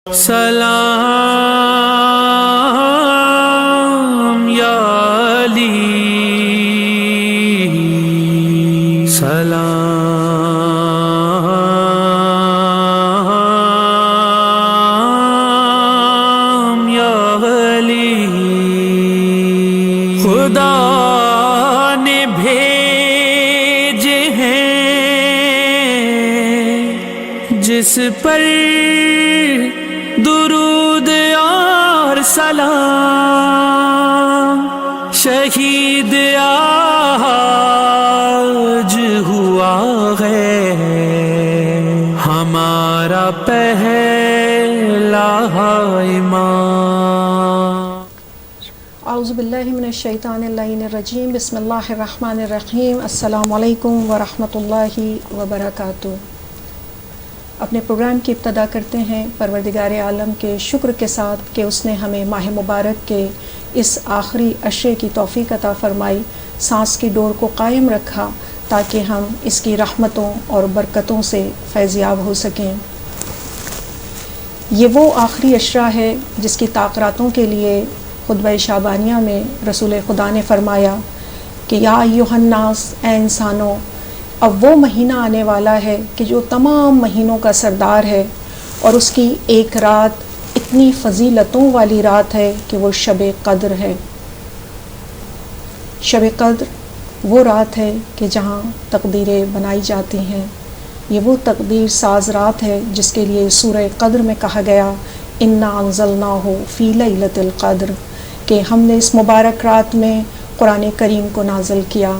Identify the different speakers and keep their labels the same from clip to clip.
Speaker 1: سلام یا علی، سلام یا علی، خدا نے بھیجے ہیں جس پر درود اور سلام، شہید آج ہوا ہے ہمارا پہلا امام۔
Speaker 2: اعوذ باللہ من الشیطان اللعین الرجیم، بسم اللہ الرحمن الرحیم۔ السلام علیکم ورحمۃ اللہ وبرکاتہ۔ اپنے پروگرام کی ابتدا کرتے ہیں پروردگار عالم کے شکر کے ساتھ کہ اس نے ہمیں ماہ مبارک کے اس آخری عشرے کی توفیق عطا فرمائی، سانس کی ڈور کو قائم رکھا تاکہ ہم اس کی رحمتوں اور برکتوں سے فیضیاب ہو سکیں۔ یہ وہ آخری عشرہ ہے جس کی تاقراتوں کے لیے خطبہ شعبانیہ میں رسول خدا نے فرمایا کہ یا ایھا الناس، اے انسانوں، اب وہ مہینہ آنے والا ہے کہ جو تمام مہینوں کا سردار ہے، اور اس کی ایک رات اتنی فضیلتوں والی رات ہے کہ وہ شب قدر ہے۔ شب قدر وہ رات ہے کہ جہاں تقدیریں بنائی جاتی ہیں۔ یہ وہ تقدیر ساز رات ہے جس کے لیے سورہ قدر میں کہا گیا انا انزلناہ فی لیلۃ القدر، کہ ہم نے اس مبارک رات میں قرآن کریم کو نازل کیا۔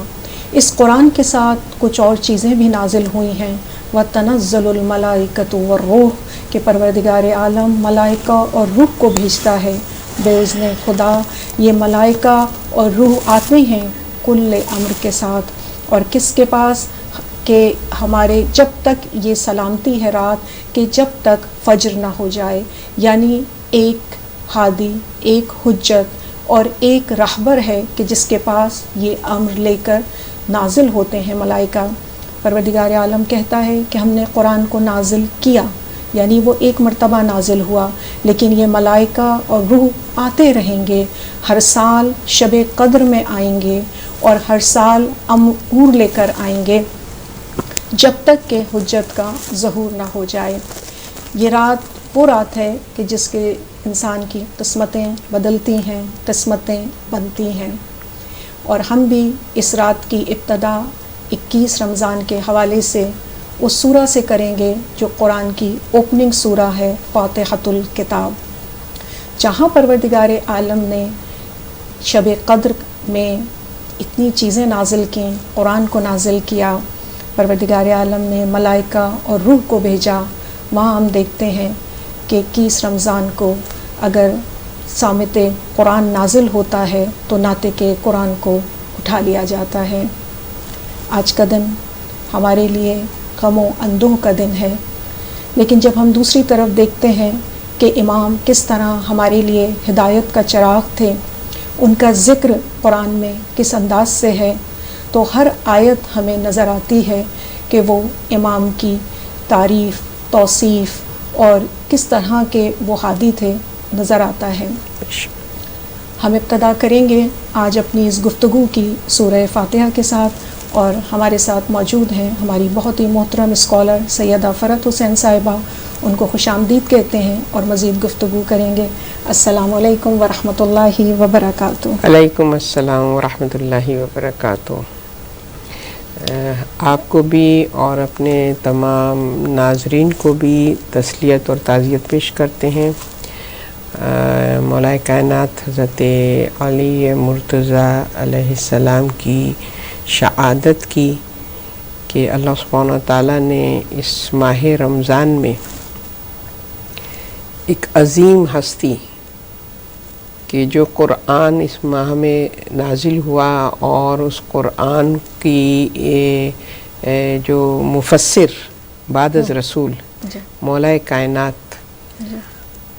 Speaker 2: اس قرآن کے ساتھ کچھ اور چیزیں بھی نازل ہوئی ہیں، وَتَنَزَّلُ الْمَلَائِكَةُ وَالرُّوحُ، کہ پروردگار عالم ملائکہ اور روح کو بھیجتا ہے باذن خدا۔ یہ ملائکہ اور روح آتے ہیں کل امر کے ساتھ، اور کس کے پاس؟ کہ ہمارے جب تک یہ سلامتی ہے رات، کہ جب تک فجر نہ ہو جائے، یعنی ایک ہادی، ایک حجت اور ایک رہبر ہے کہ جس کے پاس یہ امر لے کر نازل ہوتے ہیں ملائکہ۔ پروردگار عالم کہتا ہے کہ ہم نے قرآن کو نازل کیا، یعنی وہ ایک مرتبہ نازل ہوا، لیکن یہ ملائکہ اور روح آتے رہیں گے، ہر سال شب قدر میں آئیں گے اور ہر سال امور لے کر آئیں گے جب تک کہ حجت کا ظہور نہ ہو جائے۔ یہ رات وہ رات ہے کہ جس کے انسان کی قسمتیں بدلتی ہیں، قسمتیں بنتی ہیں، اور ہم بھی اس رات کی ابتدا 21 رمضان کے حوالے سے اس سورہ سے کریں گے جو قرآن کی اوپننگ سورہ ہے، فاتحۃ الکتاب، جہاں پروردگار عالم نے شب قدر میں اتنی چیزیں نازل کیں، قرآن کو نازل کیا، پروردگار عالم نے ملائکہ اور روح کو بھیجا۔ وہاں ہم دیکھتے ہیں کہ 21 رمضان کو اگر صامت قرآن نازل ہوتا ہے تو ناطق قرآن کو اٹھا لیا جاتا ہے۔ آج کا دن ہمارے لیے غم و اندوہ کا دن ہے، لیکن جب ہم دوسری طرف دیکھتے ہیں کہ امام کس طرح ہمارے لیے ہدایت کا چراغ تھے، ان کا ذکر قرآن میں کس انداز سے ہے، تو ہر آیت ہمیں نظر آتی ہے کہ وہ امام کی تعریف، توصیف اور کس طرح کے وہ ہادی تھے نظر آتا ہے۔ ہم ابتدا کریں گے آج اپنی اس گفتگو کی سورہ فاتحہ کے ساتھ، اور ہمارے ساتھ موجود ہیں ہماری بہت ہی محترم اسکالر سیدہ فرحت حسین صاحبہ، ان کو خوش آمدید کہتے ہیں اور مزید گفتگو کریں گے۔ السلام علیکم ورحمۃ اللہ وبرکاتہ۔
Speaker 3: علیکم السلام ورحمۃ اللہ وبرکاتہ۔ آپ کو بھی اور اپنے تمام ناظرین کو بھی تسلیت اور تعزیت پیش کرتے ہیں مولا کائنات حضرت علی مرتضیٰ علیہ السلام کی شہادت کی کہ اللہ سبحانہ وتعالیٰ نے اس ماہ رمضان میں ایک عظیم ہستی کہ جو قرآن اس ماہ میں نازل ہوا، اور اس قرآن کی جو مفسر بعد از رسول مولا کائنات،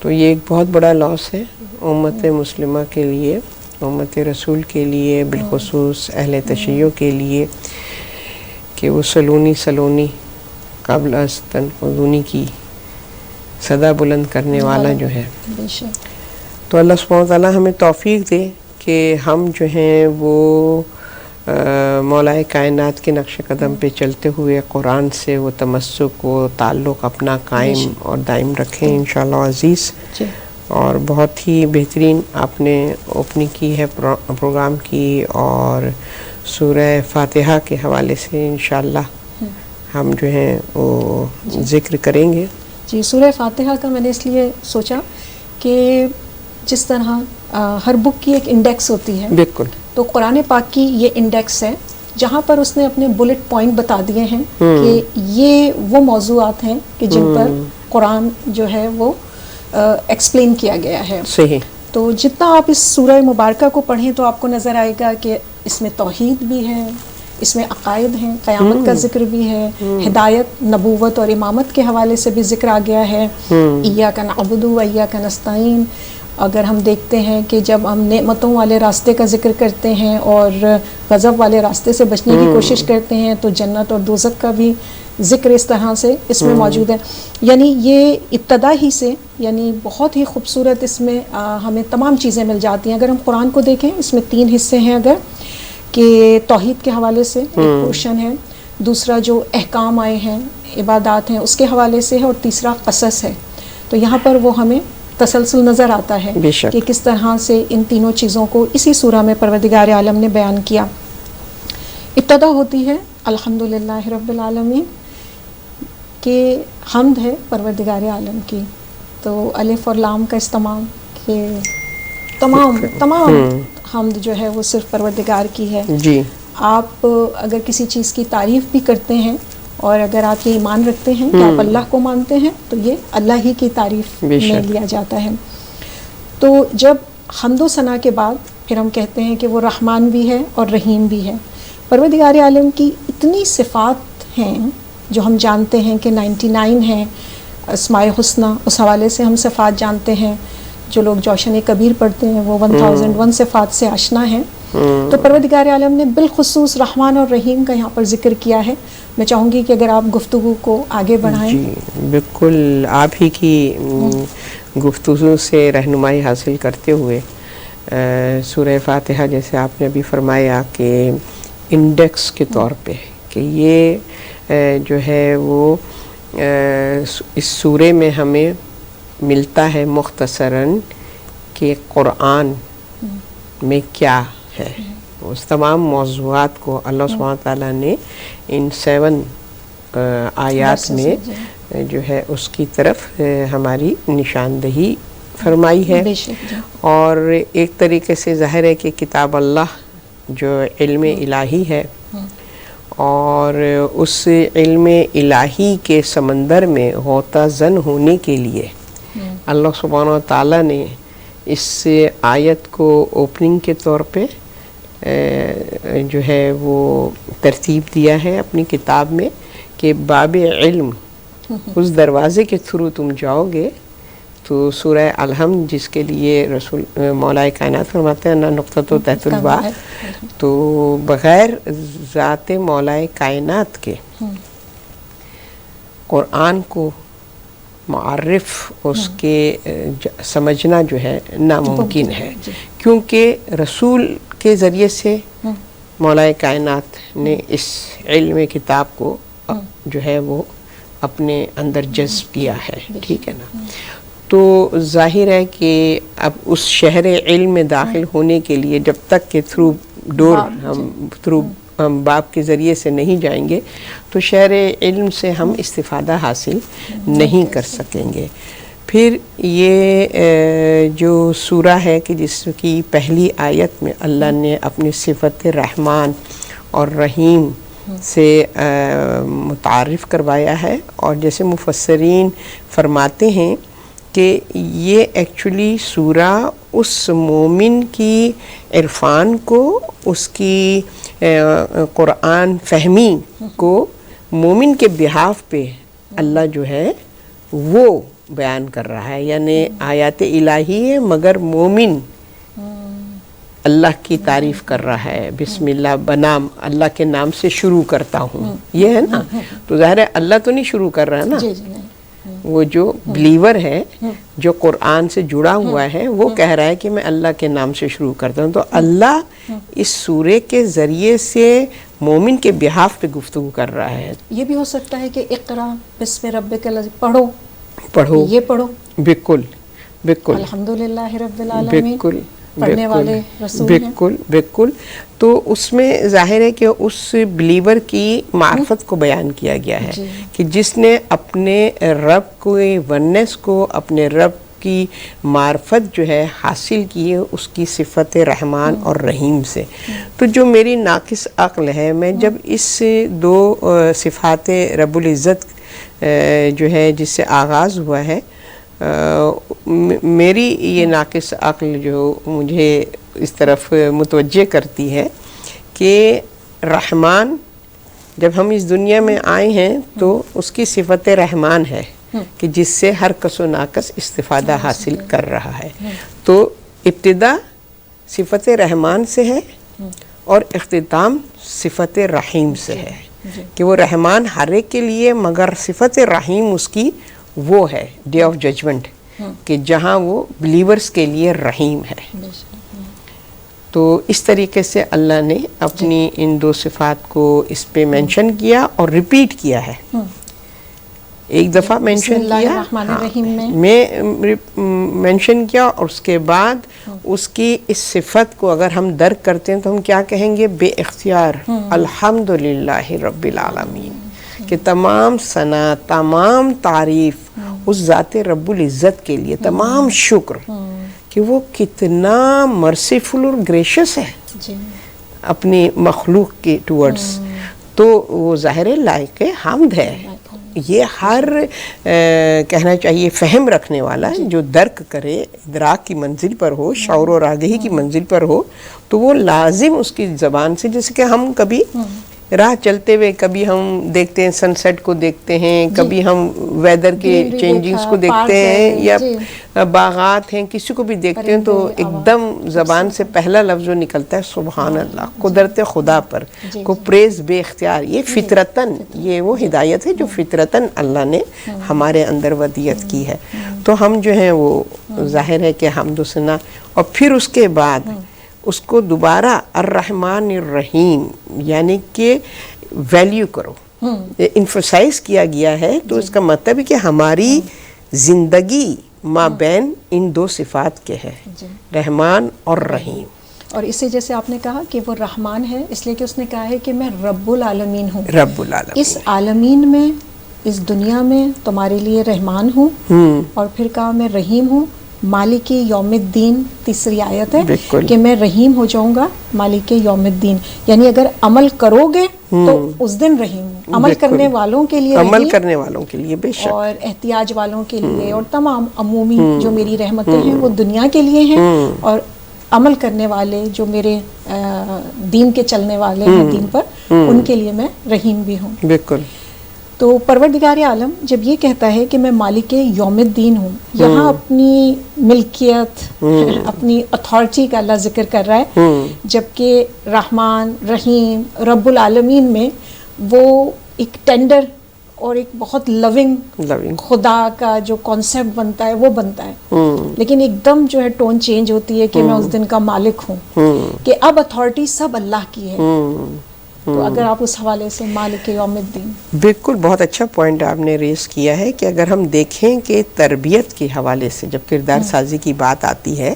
Speaker 3: تو یہ ایک بہت بڑا لاس ہے امت مسلمہ کے لیے، امت رسول کے لیے، بالخصوص اہل تشیع کے لیے، کہ وہ سلونی قبل از تنقضونی کی صدا بلند کرنے والا جو ہے.
Speaker 2: بے شک.
Speaker 3: تو اللہ سبحانہ وتعالیٰ ہمیں توفیق دے کہ ہم جو ہیں وہ مولائے کائنات کے نقش قدم پہ چلتے ہوئے قرآن سے وہ تمسک و تعلق اپنا قائم اور دائم رکھیں انشاءاللہ عزیز. اور بہت ہی بہترین آپ نے اوپننگ کی ہے پروگرام کی، اور سورہ فاتحہ کے حوالے سے انشاءاللہ ہم جو ہیں وہ ذکر کریں گے.
Speaker 2: جی، سورہ فاتحہ کا میں نے اس لیے سوچا کہ جس طرح ہر بک کی ایک انڈیکس ہوتی ہے،
Speaker 3: بالکل،
Speaker 2: تو قرآن پاک کی یہ انڈیکس ہے جہاں پر اس نے اپنے بلٹ پوائنٹ بتا دیے ہیں کہ یہ وہ موضوعات ہیں کہ جن پر قرآن جو ہے وہ ایکسپلین کیا گیا ہے.
Speaker 3: صحیح.
Speaker 2: تو جتنا آپ اس سورہ مبارکہ کو پڑھیں تو آپ کو نظر آئے گا کہ اس میں توحید بھی ہے، اس میں عقائد ہیں، قیامت کا ذکر بھی ہے، ہدایت، نبوت اور امامت کے حوالے سے بھی ذکر آ گیا ہے. ایاک نعبد و ایاک نستعین. اگر ہم دیکھتے ہیں کہ جب ہم نعمتوں والے راستے کا ذکر کرتے ہیں اور غضب والے راستے سے بچنے کی کوشش کرتے ہیں تو جنت اور دوزخ کا بھی ذکر اس طرح سے اس میں موجود ہے. یعنی یہ ابتدا ہی سے یعنی بہت ہی خوبصورت اس میں ہمیں تمام چیزیں مل جاتی ہیں. اگر ہم قرآن کو دیکھیں اس میں 3 حصے ہیں، اگر کہ توحید کے حوالے سے ایک پورشن ہے، دوسرا جو احکام آئے ہیں، عبادات ہیں، اس کے حوالے سے ہے، اور تیسرا قصص ہے. تو یہاں پر وہ ہمیں تسلسل نظر آتا ہے کہ کس طرح سے ان تینوں چیزوں کو اسی سورہ میں پروردگار عالم نے بیان کیا. ابتدا ہوتی ہے الحمدللہ رب العالمین، کہ حمد ہے پروردگار عالم کی. تو الف اور لام کا استعمال کہ تمام حمد جو ہے وہ صرف پروردگار کی ہے.
Speaker 3: جی.
Speaker 2: آپ اگر کسی چیز کی تعریف بھی کرتے ہیں اور اگر آپ یہ ایمان رکھتے ہیں کہ آپ اللہ کو مانتے ہیں تو یہ اللہ ہی کی تعریف میں لیا جاتا ہے. تو جب حمد و ثنا کے بعد پھر ہم کہتے ہیں کہ وہ رحمان بھی ہے اور رحیم بھی ہے. پروردگار عالم کی اتنی صفات ہیں جو ہم جانتے ہیں کہ 99 ہیں اسماء حسنہ، اس حوالے سے ہم صفات جانتے ہیں. جو لوگ جوشن کبیر پڑھتے ہیں وہ 1001 صفات سے آشنا ہیں. تو پروردگار عالم نے بالخصوص رحمان اور رحیم کا یہاں پر ذکر کیا ہے. میں چاہوں گی کہ اگر آپ گفتگو کو آگے بڑھائیں.
Speaker 3: جی بالکل، آپ ہی کی گفتگو سے رہنمائی حاصل کرتے ہوئے سورہ فاتحہ جیسے آپ نے ابھی فرمایا کہ انڈیکس کے طور پہ کہ یہ جو ہے وہ اس سورے میں ہمیں ملتا ہے مختصراً کہ قرآن میں کیا ہے. اس تمام موضوعات کو اللہ سبحانہ تعالیٰ نے ان 7 آیات میں جو ہے اس کی طرف ہماری نشاندہی فرمائی ہے. اور ایک طریقے سے ظاہر ہے کہ کتاب اللہ جو علم الہی ہے، اور اس علم الہی کے سمندر میں غوطہ زن ہونے کے لیے اللہ سبحانہ تعالیٰ نے اس آیت کو اوپننگ کے طور پہ جو ہے وہ ترتیب دیا ہے اپنی کتاب میں کہ باب علم، اس دروازے کے تھرو تم جاؤ گے تو سورہ الحمد جس کے لیے رسول مولائے کائنات فرماتے ہیں نا نقطۃ تحت الباء، تو بغیر ذات مولائے کائنات کے قرآن کو معرف اس کے سمجھنا جو ہے ناممکن ہے، کیونکہ رسول کے ذریعے سے مولائے کائنات نے اس علم کتاب کو جو ہے وہ اپنے اندر جذب کیا ہے. ٹھیک ہے نا. تو ظاہر ہے کہ اب اس شہر علم میں داخل ہونے کے لیے جب تک کہ ہم باب کے ذریعے سے نہیں جائیں گے تو شہر علم سے ہم استفادہ حاصل نہیں کر سکیں گے. پھر یہ جو سورہ ہے کہ جس کی پہلی آیت میں اللہ نے اپنی صفت رحمان اور رحیم سے متعارف کروایا ہے، اور جیسے مفسرین فرماتے ہیں کہ یہ ایکچولی سورہ اس مومن کی عرفان کو، اس کی قرآن فہمی کو مومن کے بہاف پہ اللہ جو ہے وہ بیان کر رہا ہے. یعنی آیات الہی ہے مگر مومن اللہ کی تعریف کر رہا ہے. بسم اللہ بنام اللہ کے نام سے شروع کرتا ہوں، یہ ہے نا. تو ظاہر ہے اللہ تو نہیں شروع کر رہا نا، وہ جو بلیور ہے جو قرآن سے جڑا ہوا ہے وہ کہہ رہا ہے کہ میں اللہ کے نام سے شروع کرتا ہوں، تو اللہ اس سورے کے ذریعے سے مومن کے بہاف پہ گفتگو کر رہا ہے.
Speaker 2: یہ بھی ہو سکتا ہے کہ اقرا بسم ربک الذی
Speaker 3: پڑھو
Speaker 2: یہ پڑھو.
Speaker 3: بالکل بالکل
Speaker 2: الحمدللہ رب العالمین.
Speaker 3: بالکل
Speaker 2: پڑھنے والے رسول ہیں.
Speaker 3: بالکل بالکل. تو اس میں ظاہر ہے کہ اس بلیور کی معرفت کو بیان کیا گیا ہے کہ جس نے اپنے رب کو ونس کو اپنے رب کی معرفت جو ہے حاصل کی ہے اس کی صفت رحمان اور رحیم سے. تو جو میری ناقص عقل ہے، میں جب اس دو صفات رب العزت جو ہے جس سے آغاز ہوا ہے، میری یہ ناقص عقل جو مجھے اس طرف متوجہ کرتی ہے کہ رحمان جب ہم اس دنیا میں آئے ہیں تو اس کی صفت رحمان ہے کہ جس سے ہر کس و ناقص استفادہ حاصل کر رہا ہے. تو ابتدا صفت رحمان سے ہے اور اختتام صفت رحیم سے ہے کہ وہ رحمان ہر ایک کے لیے، مگر صفت رحیم اس کی وہ ہے ڈے آف ججمنٹ کہ جہاں وہ بلیورز کے لیے رحیم ہے. تو اس طریقے سے اللہ نے اپنی ان دو صفات کو اس پہ مینشن کیا اور ریپیٹ کیا ہے. ایک دفعہ مینشن کیا، میں مینشن کیا، اور اس کے بعد اس کی اس صفت کو اگر ہم درک کرتے ہیں تو ہم کیا کہیں گے؟ بے اختیار الحمدللہ رب العالمین، کہ تمام ثنا، تمام تعریف اس ذات رب العزت کے لیے، تمام شکر کہ وہ کتنا مرسیفل اور گریشس ہے اپنی مخلوق کے ٹورڈز. تو وہ ظاہر لائق حمد ہے. یہ ہر کہنا چاہیے فہم رکھنے والا جو درک کرے، ادراک کی منزل پر ہو، شعور اور آگہی کی منزل پر ہو، تو وہ لازم اس کی زبان سے، جیسے کہ ہم کبھی راہ چلتے ہوئے کبھی ہم دیکھتے ہیں سن سیٹ کو دیکھتے ہیں، کبھی ہم ویدر کے چینجنگز کو دیکھتے ہیں، یا باغات ہیں، کسی کو بھی دیکھتے ہیں تو ایک دم زبان سے پہلا لفظ جو نکلتا ہے سبحان اللہ، قدرت خدا پر کو پریز بے اختیار. یہ فطرتاً، یہ وہ ہدایت ہے جو فطرتاً اللہ نے ہمارے اندر ودیت کی ہے. تو ہم جو ہیں وہ ظاہر ہے کہ حمد و ثنا، اور پھر اس کے بعد اس کو دوبارہ الرحمن الرحیم یعنی کہ ویلیو کرو، انفسائز کیا گیا ہے. تو اس کا مطلب ہے کہ ہماری زندگی ما بین ان دو صفات کے ہے، رحمان اور رحیم.
Speaker 2: اور اسے جیسے آپ نے کہا کہ وہ رحمان ہے، اس لیے کہ اس نے کہا ہے کہ میں رب العالمین ہوں.
Speaker 3: رب العالمین،
Speaker 2: اس عالمین میں، اس دنیا میں تمہارے لیے رحمان ہوں، اور پھر کہا میں رحیم ہوں. مالک یوم الدین تیسری آیت ہے کہ میں رحیم ہو جاؤں گا مالک یوم الدین، یعنی اگر عمل کرو گے تو اس دن رحیم ہوں. عمل کرنے والوں کے لیے،
Speaker 3: عمل کرنے والوں کے لیے بے شک،
Speaker 2: اور احتیاج والوں کے لیے، اور تمام عمومی جو میری رحمتیں ہیں وہ دنیا کے لیے ہیں، اور عمل کرنے والے جو میرے دین کے چلنے والے ہیں دین پر، ان کے لیے میں رحیم بھی ہوں.
Speaker 3: بالکل.
Speaker 2: تو پروردگار عالم جب یہ کہتا ہے کہ میں مالک یوم الدین ہوں، یہاں اپنی ملکیت، اپنی اتھارٹی کا اللہ ذکر کر رہا ہے، جبکہ رحمان رحیم رب العالمین میں وہ ایک ٹینڈر اور ایک بہت لونگ خدا کا جو کانسیپٹ بنتا ہے وہ بنتا ہے. لیکن ایک دم جو ہے ٹون چینج ہوتی ہے کہ میں اس دن کا مالک ہوں، کہ اب اتھارٹی سب اللہ کی ہے. تو اگر آپ اس حوالے سے مالک یوم الدین. بالکل،
Speaker 3: بہت اچھا پوائنٹ آپ نے ریز کیا ہے کہ اگر ہم دیکھیں کہ تربیت کے حوالے سے جب کردار سازی کی بات آتی ہے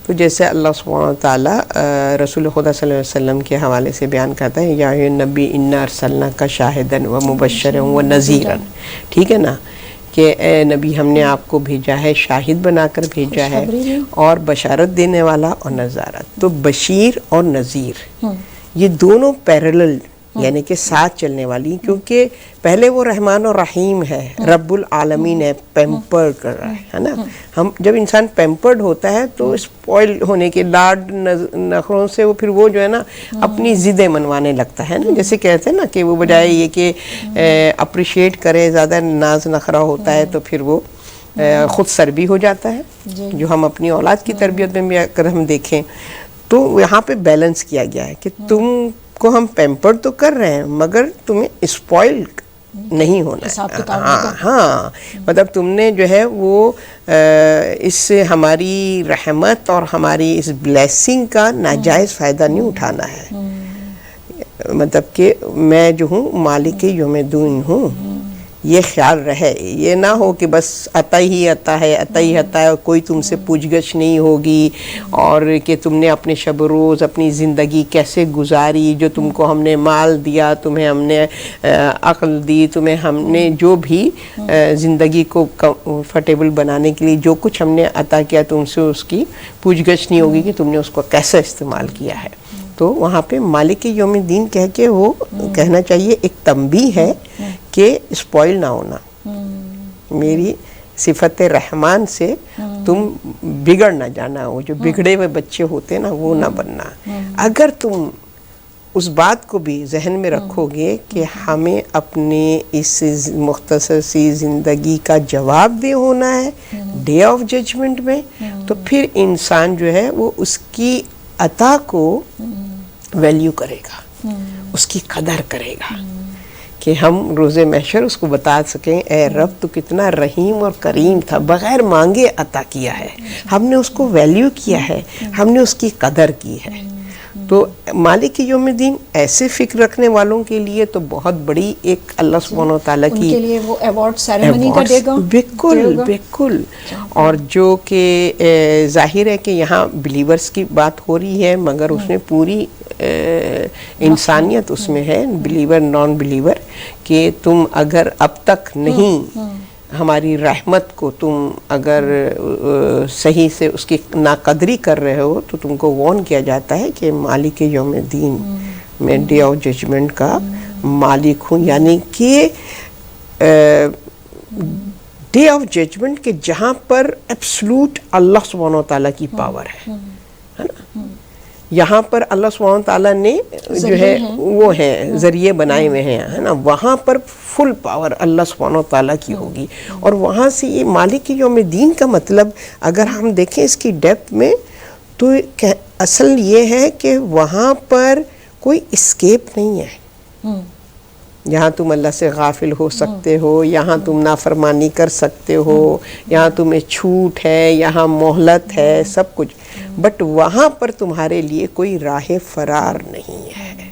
Speaker 3: تو جیسے اللہ سبحانہ وتعالیٰ رسول خدا صلی اللہ علیہ وسلم کے حوالے سے بیان کرتا ہے، یا ایھا النبی انا ارسلناک شاہدا ومبشرا ونذیرا، ٹھیک ہے نا، کہ اے نبی ہم نے آپ کو بھیجا ہے، شاہد بنا کر بھیجا ہے، اور بشارت دینے والا اور نذارت. تو بشیر اور نذیر یہ دونوں پیرلل یعنی کہ ساتھ چلنے والی، کیونکہ پہلے وہ رحمان اور رحیم ہے، رب العالمین ہے، پیمپر کر رہا ہے نا. ہم جب انسان پیمپرڈ ہوتا ہے تو اسپوائل ہونے کے لاڈ نخروں سے وہ پھر وہ جو ہے نا اپنی ضدیں منوانے لگتا ہے نا، جیسے کہتے ہیں نا کہ وہ بجائے یہ کہ اپریشیٹ کرے، زیادہ ناز نخرہ ہوتا ہے تو پھر وہ خود سر بھی ہو جاتا ہے، جو ہم اپنی اولاد کی تربیت میں بھی اگر ہم دیکھیں تو یہاں پہ بیلنس کیا گیا ہے کہ تم کو ہم پیمپر تو کر رہے ہیں مگر تمہیں اسپوائل نہیں ہونا
Speaker 2: حساب
Speaker 3: ہے.
Speaker 2: کتاب
Speaker 3: ہاں مطلب تم نے جو ہے وہ اس سے ہماری رحمت اور ہماری اس بلیسنگ کا ناجائز فائدہ نہیں اٹھانا ہے. مطلب کہ میں جو ہوں مالک یوم الدین ہوں، یہ خیال رہے. یہ نہ ہو کہ بس عطا ہی عطا ہے، عطا ہی عطا ہے، کوئی تم سے پوچھ گچھ نہیں ہوگی، اور کہ تم نے اپنے شب و روز اپنی زندگی کیسے گزاری، جو تم کو ہم نے مال دیا، تمہیں ہم نے عقل دی، تمہیں ہم نے جو بھی زندگی کو کمفرٹیبل بنانے کے لیے جو کچھ ہم نے عطا کیا، تم سے اس کی پوچھ گچھ نہیں ہوگی کہ تم نے اس کو کیسے استعمال کیا ہے. تو وہاں پہ مالک یوم الدین کہہ کے وہ کہنا چاہیے ایک تنبیہ ہے کہ اسپوائل نہ ہونا، میری صفت رحمان سے تم بگڑ نہ جانا، وہ جو بگڑے ہوئے بچے ہوتے ہیں نا وہ نہ بننا. اگر تم اس بات کو بھی ذہن میں رکھو گے کہ ہمیں اپنے اس مختصر سی زندگی کا جواب دہ ہونا ہے ڈے آف ججمنٹ میں، تو پھر انسان جو ہے وہ اس کی عطا کو ویلیو کرے گا، اس کی قدر کرے گا، کہ ہم روز محشر اس کو بتا سکیں اے رب تو کتنا رحیم اور کریم تھا، بغیر مانگے عطا کیا ہے، ہم نے اس کو ویلیو کیا ہے، ہم نے اس کی قدر کی ہے. تو مالک یوم الدین ایسے فکر رکھنے والوں کے لیے تو بہت بڑی ایک اللہ سبحانہ و تعالیٰ کی
Speaker 2: ان کے لیے وہ ایوارڈ سیریمنی کا دے گا.
Speaker 3: بالکل. اور جو کہ ظاہر ہے کہ یہاں بلیورز کی بات ہو رہی ہے، مگر اس میں پوری انسانیت اس میں ہے، بلیور نان بلیور، کہ تم اگر اب تک نہیں ہماری رحمت کو تم اگر صحیح سے اس کی ناقدری کر رہے ہو تو تم کو وارن کیا جاتا ہے کہ مالک یوم الدین میں ڈے آف ججمنٹ کا مالک ہوں. یعنی کہ ڈے آف ججمنٹ کے جہاں پر ایبسلوٹ اللہ سبحانہ و تعالیٰ کی پاور ہے نا، یہاں پر اللہ سبحانہ و تعالیٰ نے جو ہے وہ ہیں ذریعے بنائے ہوئے ہیں ہے نا، وہاں پر فل پاور اللہ سبحانہ و تعالیٰ کی ہوگی. اور وہاں سے یہ مالک یوم الدین کا مطلب اگر ہم دیکھیں اس کی ڈیپتھ میں تو اصل یہ ہے کہ وہاں پر کوئی اسکیپ نہیں ہے. یہاں تم اللہ سے غافل ہو سکتے ہو، یہاں تم نافرمانی کر سکتے ہو، یہاں تمہیں چھوٹ ہے، یہاں مہلت ہے، سب کچھ، بٹ وہاں پر تمہارے لیے کوئی راہ فرار نہیں ہے.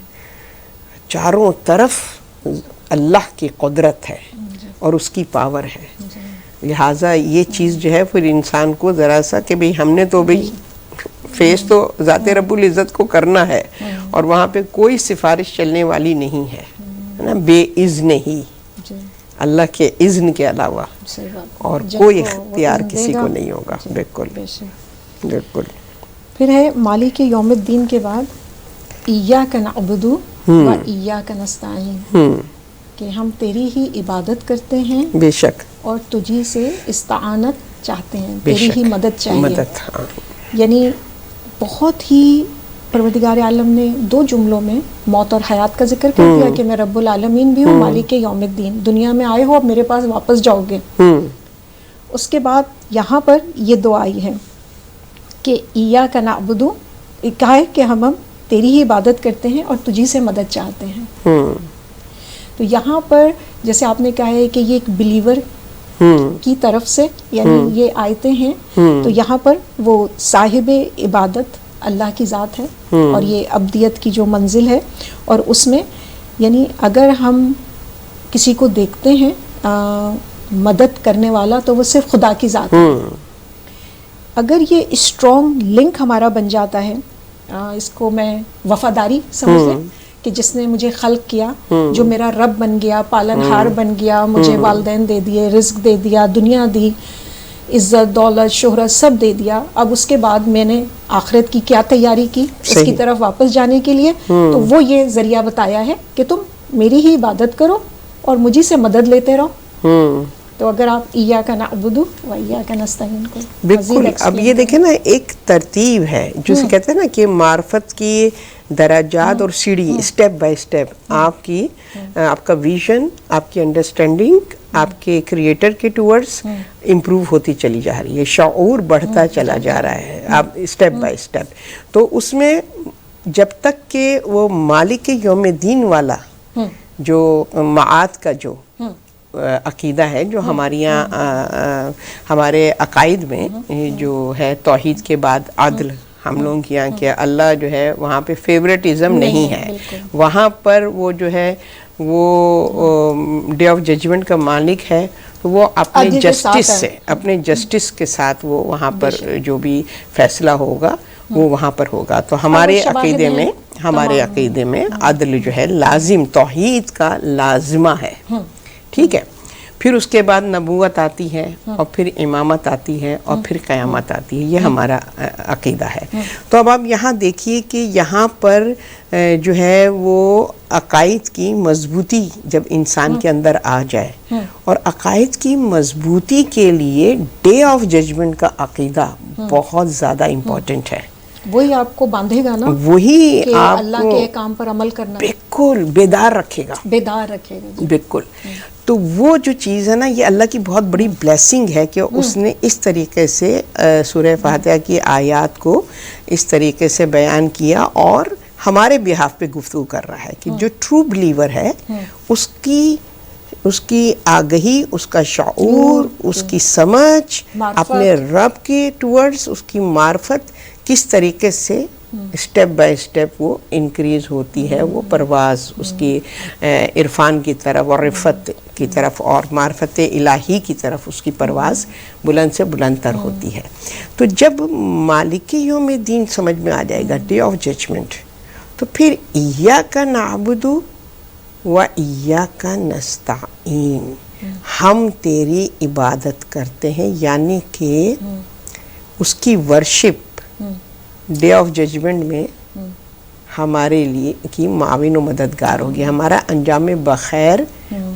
Speaker 3: چاروں طرف اللہ کی قدرت ہے اور اس کی پاور ہے. لہٰذا یہ چیز جو ہے پھر انسان کو ذرا سا کہ بھئی ہم نے تو بھئی فیس تو ذات رب العزت کو کرنا ہے، اور وہاں پہ کوئی سفارش چلنے والی نہیں ہے نا، بے اذن ہی، اللہ کے اذن کے علاوہ اور کوئی اختیار کسی کو نہیں ہوگا. بالکل.
Speaker 2: پھر ہے مالک یوم الدین کے بعد ایاک نعبد و ایاک نستعین، کہ ہم تیری ہی عبادت کرتے ہیں
Speaker 3: بے شک
Speaker 2: اور تجھی سے استعانت چاہتے ہیں، تیری ہی مدد چاہیے. یعنی بہت ہی پروردگار عالم نے 2 جملوں میں موت اور حیات کا ذکر کر دیا کہ میں رب العالمین بھی ہوں، مالک یوم الدین، دنیا میں آئے ہو اب میرے پاس واپس جاؤ گے. اس کے بعد یہاں پر یہ دعا آئی ہے کہ ایاک نعبد، کہا ہے کہ ہم تیری ہی عبادت کرتے ہیں اور تجھی سے مدد چاہتے ہیں. تو یہاں پر جیسے آپ نے کہا ہے کہ یہ ایک بلیور کی طرف سے یعنی یہ آیتیں ہیں، تو یہاں پر وہ صاحب عبادت اللہ کی ذات ہے اور یہ ابدیت کی جو منزل ہے، اور اس میں یعنی اگر ہم کسی کو دیکھتے ہیں مدد کرنے والا تو وہ صرف خدا کی ذات ہے. اگر یہ اسٹرانگ لنک ہمارا بن جاتا ہے، اس کو میں وفاداری سمجھ لیں کہ جس نے مجھے خلق کیا، جو میرا رب بن گیا، پالن ہار بن گیا، مجھے والدین دے دیے، رزق دے دیا، دنیا دی، عزت دولت شہرت سب دے دیا، اب اس کے بعد میں نے آخرت کی کیا تیاری کی اس کی طرف واپس جانے کے لیے، تو وہ یہ ذریعہ بتایا ہے کہ تم میری ہی عبادت کرو اور مجھے سے مدد لیتے رہو. تو اگر آپ ایاک نعبد و ایاک نستعین کو
Speaker 3: بالکل، اب یہ دیکھیں نا ایک ترتیب ہے جو سے کہتے ہیں نا کہ معرفت کی درجات اور سیڑھی، اسٹیپ بائی اسٹیپ آپ کی آپ کا ویژن، آپ کی انڈرسٹینڈنگ آپ کے کریٹر کے ٹورڈز امپروو ہوتی چلی جا رہی ہے، شعور بڑھتا چلا جا رہا ہے آپ اسٹیپ بائی اسٹیپ. تو اس میں جب تک کہ وہ مالک یوم الدین والا جو معاد کا جو عقیدہ ہے جو ہمارے یہاں ہمارے عقائد میں جو ہے توحید کے بعد عدل، ہم لوگوں کے یہاں کہ اللہ جو ہے وہاں پہ فیوریٹزم نہیں ہے، وہاں پر وہ جو ہے وہ ڈے آف ججمنٹ کا مالک ہے، تو وہ اپنے جسٹس سے، اپنے جسٹس کے ساتھ وہ وہاں پر جو بھی فیصلہ ہوگا وہ وہاں پر ہوگا. تو ہمارے عقیدے میں عدل جو ہے لازم، توحید کا لازمہ ہے. ٹھیک ہے. پھر اس کے بعد نبوت آتی ہے، اور پھر امامت آتی ہے، اور پھر قیامت آتی ہے. یہ ہمارا عقیدہ ہے. تو اب آپ یہاں دیکھیے کہ یہاں پر جو ہے وہ عقائد کی مضبوطی جب انسان کے اندر آ جائے، اور عقائد کی مضبوطی کے لیے ڈے آف ججمنٹ کا عقیدہ بہت زیادہ امپورٹنٹ ہے.
Speaker 2: وہی آپ کو باندھے گا نا،
Speaker 3: وہی
Speaker 2: کہ
Speaker 3: آپ
Speaker 2: اللہ کے کام پر عمل کرنا،
Speaker 3: بالکل بیدار رکھے گا،
Speaker 2: بیدار رکھے گا.
Speaker 3: بالکل. تو وہ جو چیز ہے نا، یہ اللہ کی بہت بڑی بلیسنگ ہے کہ اس نے اس طریقے سے سورہ فاتحہ کی آیات کو اس طریقے سے بیان کیا، اور ہمارے بہاف پہ گفتگو کر رہا ہے کہ جو ٹرو بلیور ہے اس کی آگہی، اس کا شعور، اس کی سمجھ اپنے رب کے ٹورڈز، اس کی معرفت کس طریقے سے اسٹیپ بائی اسٹیپ وہ انکریز ہوتی ہے، وہ پرواز اس کی عرفان کی طرف اور رفت کی طرف اور معرفت الہی کی طرف اس کی پرواز بلند سے بلند تر ہوتی ہے. تو جب مالک یوم الدین سمجھ میں آ جائے گا، ڈے آف ججمنٹ، تو پھر ایاک نعبد و ایاک نستعین، ہم تیری عبادت کرتے ہیں، یعنی کہ اس کی ورشپ ڈے آف ججمنٹ میں ہمارے لیے کی معاون و مددگار ہوگی. ہمارا انجام بخیر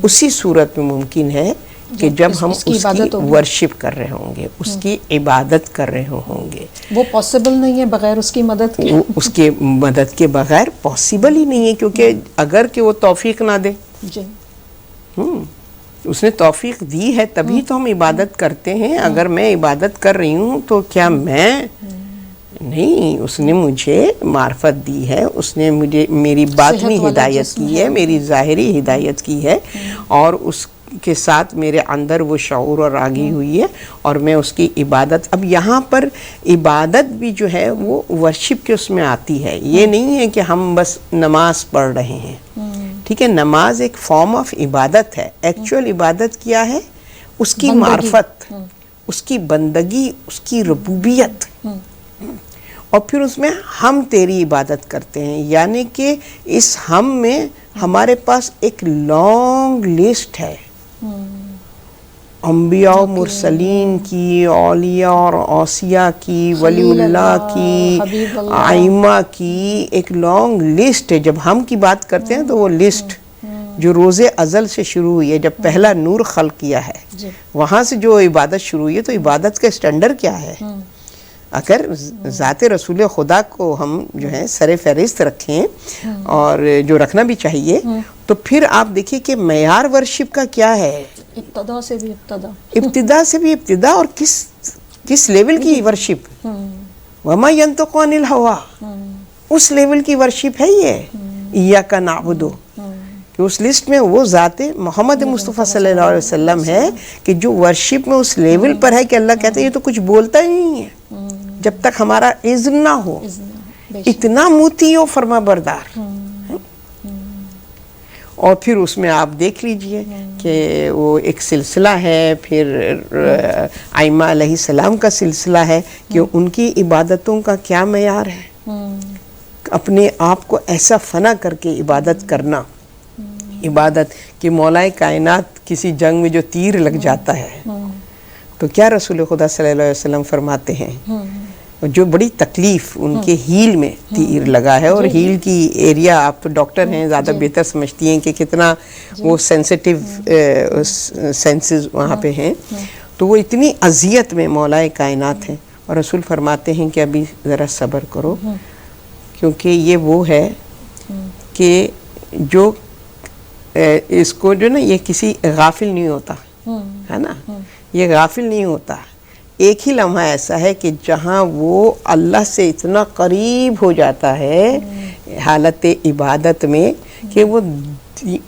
Speaker 3: اسی صورت میں ممکن ہے کہ جب ہم اس کی ورشپ کر رہے ہوں گے، اس کی عبادت کر رہے ہوں گے.
Speaker 2: وہ پاسبل نہیں ہے بغیر اس کی مدد کے،
Speaker 3: اس کے مدد کے بغیر پاسبل ہی نہیں ہے، کیونکہ اگر کہ وہ توفیق نہ دے، اس نے توفیق دی ہے تبھی تو ہم عبادت کرتے ہیں. اگر میں عبادت کر رہی ہوں تو کیا میں نہیں، اس نے مجھے معرفت دی ہے، اس نے مجھے میری باطنی ہدایت کی ہے، میری ظاہری ہدایت کی ہے، اور اس کے ساتھ میرے اندر وہ شعور اور آگی ہوئی ہے، اور میں اس کی عبادت. اب یہاں پر عبادت بھی جو ہے وہ ورشپ کے اس میں آتی ہے. یہ نہیں ہے کہ ہم بس نماز پڑھ رہے ہیں. ٹھیک ہے، نماز ایک فارم آف عبادت ہے. ایکچوئل عبادت کیا ہے؟ اس کی معرفت، اس کی بندگی، اس کی ربوبیت. اور پھر اس میں ہم تیری عبادت کرتے ہیں، یعنی کہ اس ہم میں ہمارے پاس ایک لانگ لسٹ ہے انبیاء و مرسلین کی، اولیاء اور اوصیاء کی، ولی اللہ کی، ائمہ کی، ایک لانگ لسٹ ہے. جب ہم کی بات کرتے ہیں تو وہ لسٹ جو روز ازل سے شروع ہوئی ہے، جب پہلا نور خلق کیا ہے، وہاں سے جو عبادت شروع ہوئی ہے، تو عبادت کا اسٹینڈرڈ کیا ہے؟ اگر ذات رسول خدا کو ہم جو ہے سر فہرست رکھیں، اور جو رکھنا بھی چاہیے، تو پھر آپ دیکھیے کہ معیار ورشپ کا کیا ہے.
Speaker 2: ابتدا سے بھی ابتدا، اور کس لیول کی ورشپ؟ وما ينطق عن الهوى، اس لیول کی ورشپ ہے یہ ایاک نعبد، کہ اس لسٹ میں وہ ذات محمد مصطفیٰ صلی اللہ علیہ وسلم ہے کہ جو ورشپ میں اس لیول پر ہے کہ اللہ کہتے ہیں یہ تو کچھ بولتا ہی نہیں ہے جب تک ہمارا اذن نہ ہو. اتنا موتی و فرما بردار. اور پھر اس میں آپ دیکھ لیجئے کہ وہ ایک سلسلہ ہے، پھر ائمہ علیہ السلام کا سلسلہ ہے کہ ان کی عبادتوں کا کیا معیار ہے. اپنے آپ کو ایسا فنا کر کے عبادت کرنا، عبادت کہ مولا کائنات کسی جنگ میں جو تیر لگ جاتا ہے، تو کیا رسول خدا صلی اللہ علیہ وسلم فرماتے ہیں، جو بڑی تکلیف ان کے ہیل میں تیر لگا ہے، اور ہیل کی ایریا، آپ تو ڈاکٹر ہیں، زیادہ بہتر سمجھتی ہیں کہ کتنا وہ سینسیٹیو سینسز وہاں پہ ہیں. تو وہ اتنی اذیت میں مولا کائنات ہیں، اور رسول فرماتے ہیں کہ ابھی ذرا صبر کرو، کیونکہ یہ وہ ہے کہ جو اس کو جو نا، یہ کسی غافل نہیں ہوتا ہے نا، یہ غافل نہیں ہوتا. ایک ہی لمحہ ایسا ہے کہ جہاں وہ اللہ سے اتنا قریب ہو جاتا ہے حالت عبادت میں کہ وہ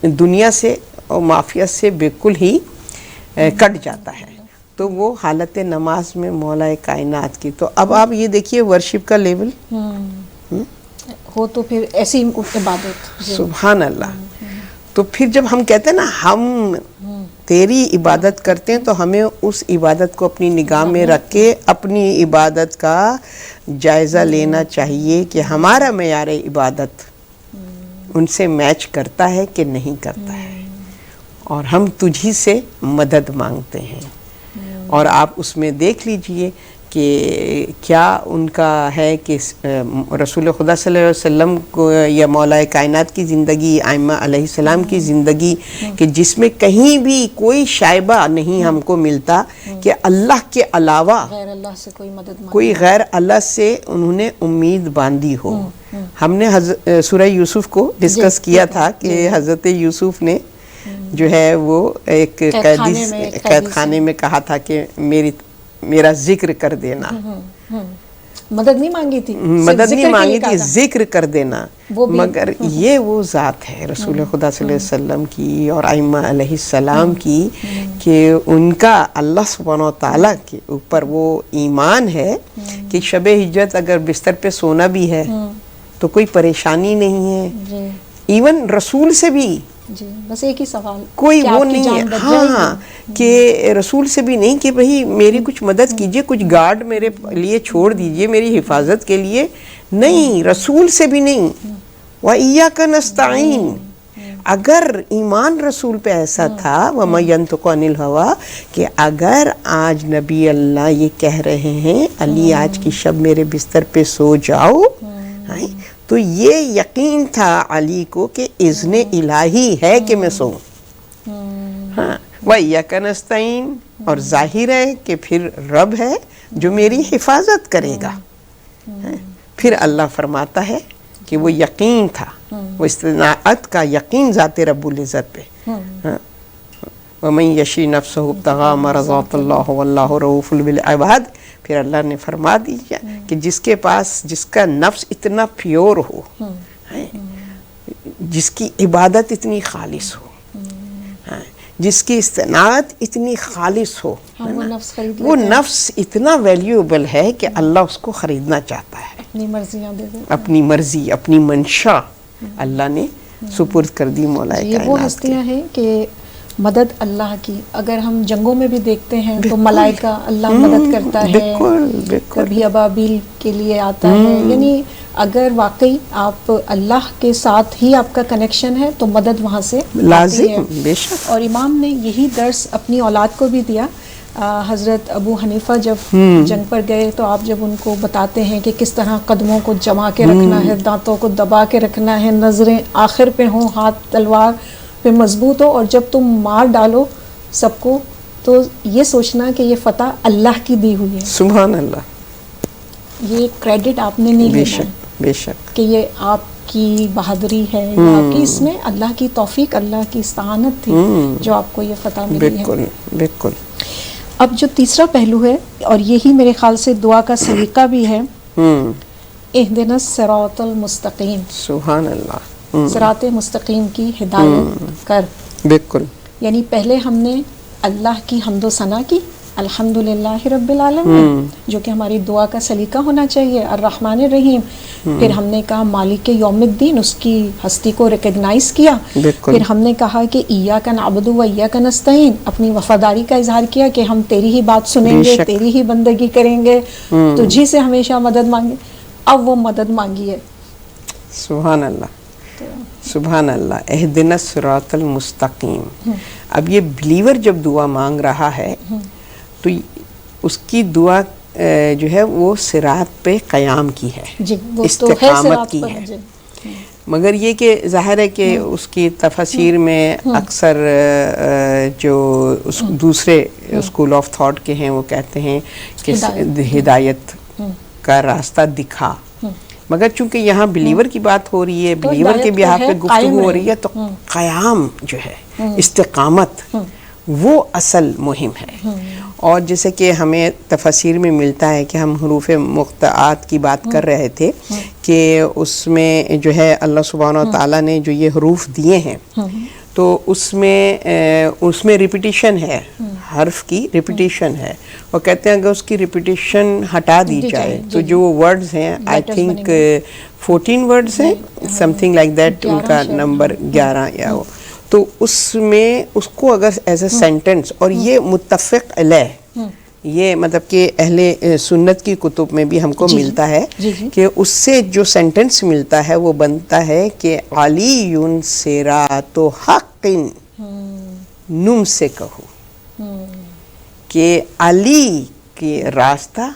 Speaker 2: دنیا سے
Speaker 3: اور معافیت سے بالکل ہی کٹ جاتا ہے. تو وہ حالت نماز میں مولا کائنات کی. تو اب آپ یہ دیکھیے ورشپ کا لیول
Speaker 2: ہو تو پھر ایسی عبادت.
Speaker 3: سبحان اللہ. تو پھر جب ہم کہتے ہیں نا ہم تیری عبادت کرتے ہیں تو ہمیں اس عبادت کو اپنی نگاہ میں رکھ کے اپنی عبادت کا جائزہ لینا چاہیے کہ ہمارا معیار عبادت ان سے میچ کرتا ہے کہ نہیں کرتا ہے. اور ہم تجھی سے مدد مانگتے ہیں. اور آپ اس میں دیکھ لیجئے کہ کیا ان کا ہے کہ رسول خدا صلی اللہ علیہ وسلم کو یا مولا کائنات کی زندگی، ائمہ علیہ السلام کی زندگی کہ جس میں کہیں بھی کوئی شائبہ نہیں ہم کو ملتا کہ اللہ کے علاوہ
Speaker 2: غیر اللہ سے کوئی مدد
Speaker 3: کوئی غیر اللہ سے انہوں نے امید باندھی ہو. ہم نے سورہ یوسف کو ڈسکس کیا تھا کہ حضرت یوسف نے جو ہے وہ ایک قید خانے میں کہا تھا کہ میرا ذکر کر دینا.
Speaker 2: مدد نہیں مانگی تھی،
Speaker 3: مدد نہیں مانگی تھی، ذکر کر دینا. مگر یہ وہ ذات ہے رسول خدا صلی اللہ علیہ وسلم کی اور ائمہ علیہ السلام کی کہ ان کا اللہ سبحانہ و تعالیٰ کے اوپر وہ ایمان ہے کہ شب ہجرت اگر بستر پہ سونا بھی ہے تو کوئی پریشانی نہیں ہے. ایون رسول سے بھی
Speaker 2: جی بس ایک ہی سوال
Speaker 3: کوئی وہ نہیں ہے ہاں کہ رسول سے بھی نہیں کہ بھئی میری کچھ مدد کیجئے، کچھ گارڈ میرے لیے چھوڑ دیجئے میری حفاظت کے لیے. نہیں، رسول سے بھی نہیں. وَإِيَّاكَ نَسْتَعِينُ. اگر ایمان رسول پہ ایسا تھا وَمَا يَنْطِقُ عَنِ الْهَوَىٰ کہ اگر آج نبی اللہ یہ کہہ رہے ہیں علی آج کی شب میرے بستر پہ سو جاؤ، تو یہ یقین تھا علی کو کہ اذن الہی ہے کہ میں سوؤں. ہاں وَإِيَّاكَ نَسْتَعِينُ. اور ظاہر ہے کہ پھر رب ہے جو میری حفاظت کرے گا. پھر اللہ فرماتا ہے کہ وہ یقین تھا، وہ استطاعت کا یقین ذات رب العزت پہ. وَمَن يَشْرِ نَفْسَهُ ابْتِغَاءَ مَرْضَاتِ اللَّهِ وَاللَّهُ رَءُوفٌ بِالْعِبَادِ. پھر اللہ نے فرما دیا کہ جس کے پاس جس کا نفس اتنا پیور ہو، جس کی عبادت اتنی خالص ہو، جس کی استناعت اتنی خالص ہو، وہ نفس اتنا ویلیوبل ہے کہ اللہ اس کو خریدنا چاہتا ہے.
Speaker 2: اپنی مرضیاں دے دے،
Speaker 3: اپنی مرضی، اپنی منشا اللہ نے سپرد کر دی مولا کائنات.
Speaker 2: یہ وہ ہستیاں ہیں کہ مدد اللہ کی اگر ہم جنگوں میں بھی دیکھتے ہیں تو ملائکہ اللہ مدد کرتا ہے، کبھی ابابیل کے لیے آتا ہے. یعنی اگر واقعی آپ اللہ کے ساتھ ہی آپ کا کنیکشن ہے تو مدد وہاں سے آتی ہے.
Speaker 3: بے شک.
Speaker 2: اور امام نے یہی درس اپنی اولاد کو بھی دیا. حضرت ابو حنیفہ جب جنگ پر گئے تو آپ جب ان کو بتاتے ہیں کہ کس طرح قدموں کو جما کے رکھنا ہے، دانتوں کو دبا کے رکھنا ہے، نظریں آخر پہ ہوں، ہاتھ تلوار پہ مضبوط ہو، اور جب تم مار ڈالو سب کو تو یہ سوچنا کہ یہ فتح اللہ کی دی ہوئی ہے.
Speaker 3: سبحان اللہ.
Speaker 2: یہ کریڈٹ آپ نے نہیں لینا ہے
Speaker 3: بے شک
Speaker 2: کہ یہ آپ کی بہادری ہے یا آپ کی، اس میں اللہ کی توفیق، اللہ کی استعانت تھی جو آپ کو یہ فتح ملی ہے.
Speaker 3: بالکل بالکل.
Speaker 2: اب جو تیسرا پہلو ہے اور یہی میرے خیال سے دعا کا سلیقہ بھی ہے، اہدنا الصراط المستقیم.
Speaker 3: سبحان اللہ.
Speaker 2: صراط مستقیم کی ہدایت کر.
Speaker 3: بالکل.
Speaker 2: یعنی پہلے ہم نے اللہ کی حمد و ثنا کی، الحمدللہ رب العالمین، جو کہ ہماری دعا کا سلیقہ ہونا چاہیے، الرحمن الرحیم. پھر ہم نے کہا مالک یوم الدین، اس کی ہستی کو ریکگنائز کیا. پھر ہم نے کہا کہ ایاک نعبد و ایاک نستعین، اپنی وفاداری کا اظہار کیا کہ ہم تیری ہی بات سنیں گے، تیری ہی بندگی کریں گے، تجھی سے ہمیشہ مدد مانگیں. اب وہ مدد مانگی ہے.
Speaker 3: سبحان اللہ. سبحان اللہ. اہدنا الصراط المستقیم. اب یہ بلیور جب دعا مانگ رہا ہے تو اس کی دعا جو ہے وہ صراط پہ قیام کی ہے، استقامت کی ہے. مگر یہ کہ ظاہر ہے کہ اس کی تفسیر میں اکثر جو دوسرے اسکول آف تھاٹ کے ہیں وہ کہتے ہیں کہ ہدایت کا راستہ دکھا. مگر چونکہ یہاں بلیور کی بات ہو رہی ہے، بلیور کے بیہاف پہ گفتگو ہو رہی ہے، تو قیام جو ہے، استقامت، وہ اصل مہم ہے. اور جیسے کہ ہمیں تفسیر میں ملتا ہے کہ ہم حروف مقطعات کی بات کر رہے تھے کہ اس میں جو ہے اللہ سبحانہ و تعالیٰ نے جو یہ حروف دیے ہیں تو اس میں ریپیٹیشن ہے، حرف کی ریپیٹیشن ہے، اور کہتے ہیں اگر اس کی ریپیٹیشن ہٹا دی جائے تو جو وہ ورڈز ہیں آئی تھنک 14 ورڈز ہیں سم تھنگ لائک دیٹ، ان کا نمبر 11 یا وہ، تو اس میں اس کو اگر ایز اے سینٹنس، اور یہ متفق علیہ، یہ مطلب کہ اہل سنت کی کتب میں بھی ہم کو ملتا ہے کہ اس سے جو سینٹنس ملتا ہے وہ بنتا ہے کہ علی صراط حق نم سے کہو، کہ علی کے راستہ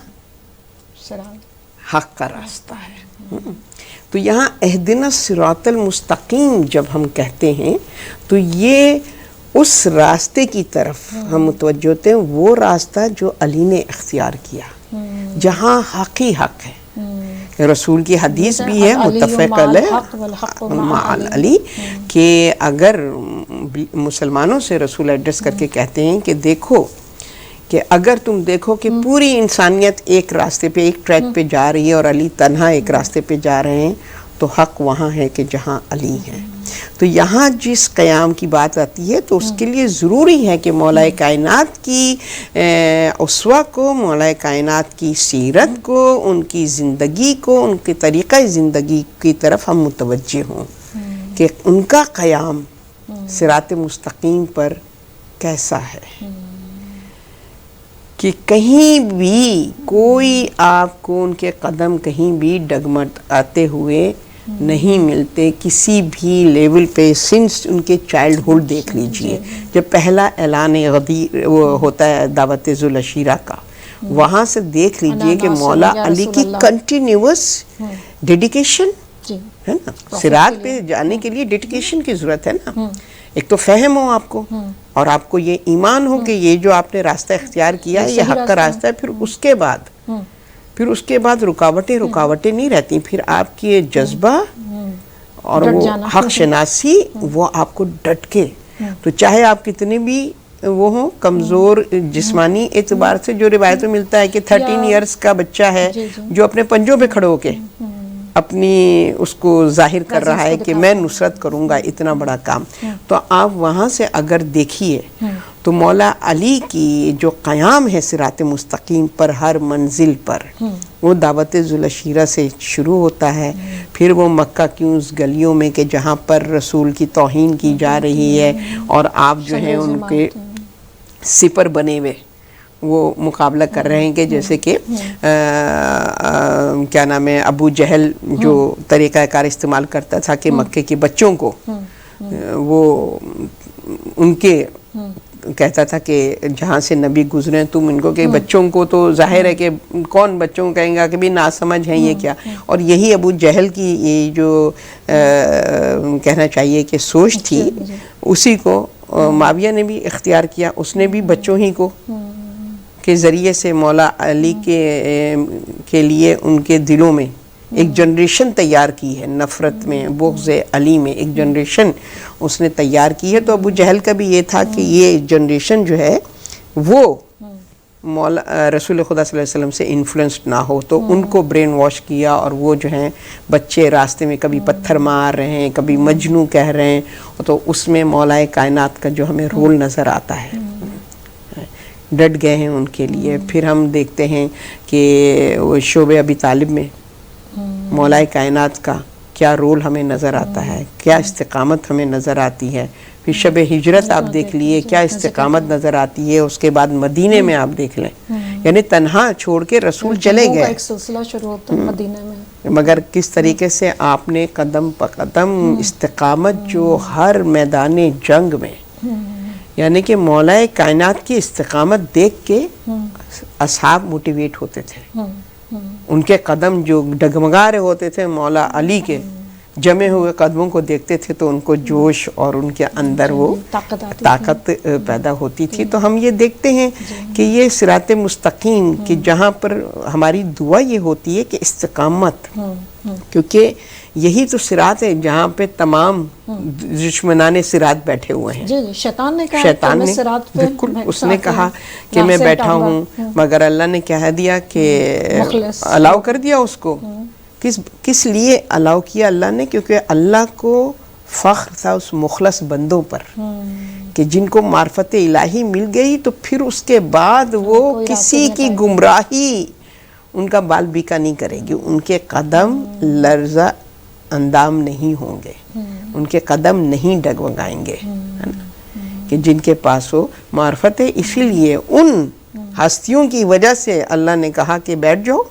Speaker 3: حق کا راستہ ہے۔ تو یہاں اہدنا الصراط المستقیم جب ہم کہتے ہیں تو یہ اس راستے کی طرف ہم متوجہ ہوتے ہیں، وہ راستہ جو علی نے اختیار کیا، جہاں حق ہی حق ہے۔ رسول کی حدیث بھی ہے متفق علیہ مع علی، کہ اگر مسلمانوں سے رسول ایڈریس کر کے کہتے ہیں کہ دیکھو، کہ اگر تم دیکھو کہ پوری انسانیت ایک راستے پہ، ایک ٹریک پہ جا رہی ہے اور علی تنہا ایک راستے پہ جا رہے ہیں، تو حق وہاں ہے کہ جہاں علی ہے۔ تو یہاں جس قیام کی بات آتی ہے تو اس کے لیے ضروری ہے کہ مولا کائنات کی اسوہ کو، مولا کائنات کی سیرت کو، ان کی زندگی کو، ان کے طریقہ زندگی کی طرف ہم متوجہ ہوں، کہ ان کا قیام صراط مستقیم پر کیسا ہے، کہ کہیں بھی کوئی آپ کو ان کے قدم کہیں بھی ڈگمگاتے ہوئے نہیں ملتے، کسی بھی لیول پہ، سنس ان کے چائلڈہڈ دیکھ لیجئے، جب پہلا اعلان غدیر وہ ہوتا ہے دعوت ذوالعشیرہ کا، وہاں سے دیکھ لیجئے کہ مولا علی کی کنٹینیوس ڈیڈیکیشن ہے نا، صراط پہ جانے کے لیے ڈیڈیکیشن کی ضرورت ہے نا، ایک تو فہم ہو آپ کو، اور آپ کو یہ ایمان ہو کہ یہ جو آپ نے راستہ اختیار کیا ہے یہ حق کا راستہ ہے، پھر اس کے بعد رکاوٹیں نہیں رہتی، پھر آپ کی جذبہ اور وہ حق شناسی وہ آپ کو ڈٹ کے، تو چاہے آپ کتنے بھی وہ ہوں کمزور جسمانی اعتبار سے، جو روایتوں ملتا ہے کہ 13 ایئرز کا بچہ ہے جو اپنے پنجوں پہ کھڑے ہو کے اپنی اس کو ظاہر کر رہا ہے کہ میں نصرت کروں گا اتنا بڑا کام، تو آپ وہاں سے اگر دیکھیے تو مولا علی کی جو قیام ہے صراط مستقیم پر ہر منزل پر، وہ دعوت ذوالعشیرہ سے شروع ہوتا ہے، پھر وہ مکہ کی اس گلیوں میں کہ جہاں پر رسول کی توہین کی جا رہی ہے، اور آپ جو ہیں ان کے سپر بنے ہوئے وہ مقابلہ کر رہے ہیں، کہ جیسے کہ کیا نام ہے، ابو جہل جو طریقہ کار استعمال کرتا تھا کہ مکے کے بچوں کو وہ ان کے کہتا تھا کہ جہاں سے نبی گزرے تم ان کو، کہ بچوں کو تو ظاہر ہے کہ کون بچوں کو کہیں گا کہ بھی ناسمجھ ہیں یہ کیا، اور یہی ابو جہل کی یہ جو کہنا چاہیے کہ سوچ تھی، اسی کو معاویہ نے بھی اختیار کیا، اس نے بھی بچوں ہی کو کے ذریعے سے مولا علی کے لیے ان کے دلوں میں ایک جنریشن تیار کی ہے، نفرت میں، بغض علی میں ایک جنریشن اس نے تیار کی ہے۔ تو ابو جہل کا بھی یہ تھا کہ یہ جنریشن جو ہے وہ مولا رسول خدا صلی اللہ علیہ وسلم سے انفلوئنسڈ نہ ہو، تو ان کو برین واش کیا، اور وہ جو ہیں بچے راستے میں کبھی پتھر مار رہے ہیں، کبھی مجنوں کہہ رہے ہیں، تو اس میں مولا کائنات کا جو ہمیں رول نظر آتا ہے، ڈٹ گئے ہیں ان کے لیے۔ پھر ہم دیکھتے ہیں کہ وہ شعب ابی طالب میں مولا کائنات کا کیا رول ہمیں نظر آتا ہے، کیا استقامت ہمیں نظر آتی ہے۔ پھر شب ہجرت آپ دیکھ لیے کیا استقامت نظر آتی ہے، اس کے بعد مدینے میں آپ دیکھ لیں، یعنی تنہا چھوڑ کے رسول چلے گئے،
Speaker 2: ایک سلسلہ شروع ہوتا ہے مدینے میں،
Speaker 3: مگر کس طریقے سے آپ نے قدم پہ قدم استقامت جو ہر میدان جنگ میں، یعنی کہ مولا کائنات کی استقامت دیکھ کے اصحاب موٹیویٹ ہوتے تھے، ان کے قدم جو ڈگمگا رہے ہوتے تھے مولا علی کے جمے ہوئے قدموں کو دیکھتے تھے تو ان کو جوش اور ان کے اندر وہ طاقت پیدا ہوتی تھی۔ تو ہم یہ دیکھتے ہیں کہ یہ صراط مستقیم کہ جہاں پر ہماری دعا یہ ہوتی ہے کہ استقامت، کیونکہ یہی تو صراط ہے جہاں پہ تمام دشمنان صراط بیٹھے ہوئے ہیں۔
Speaker 2: شیطان نے کہا
Speaker 3: شیطان نے بالکل اس نے کہا کہ میں بیٹھا ہوں، مگر اللہ نے کہہ دیا کہ الاؤ کر دیا اس کو۔ کس لیے الاؤ کیا اللہ نے؟ کیونکہ اللہ کو فخر تھا اس مخلص بندوں پر کہ جن کو معرفت الہی مل گئی تو پھر اس کے بعد وہ کسی کی گمراہی ان کا بال بیکا نہیں کرے گی، ان کے قدم لرزہ اندام نہیں ہوں گے، ان کے قدم نہیں ڈگمگائیں گے، ہے نا، کہ جن کے پاس ہو معرفت ہے۔ اسی لیے ان ہستیوں کی وجہ سے اللہ نے کہا کہ بیٹھ جاؤ،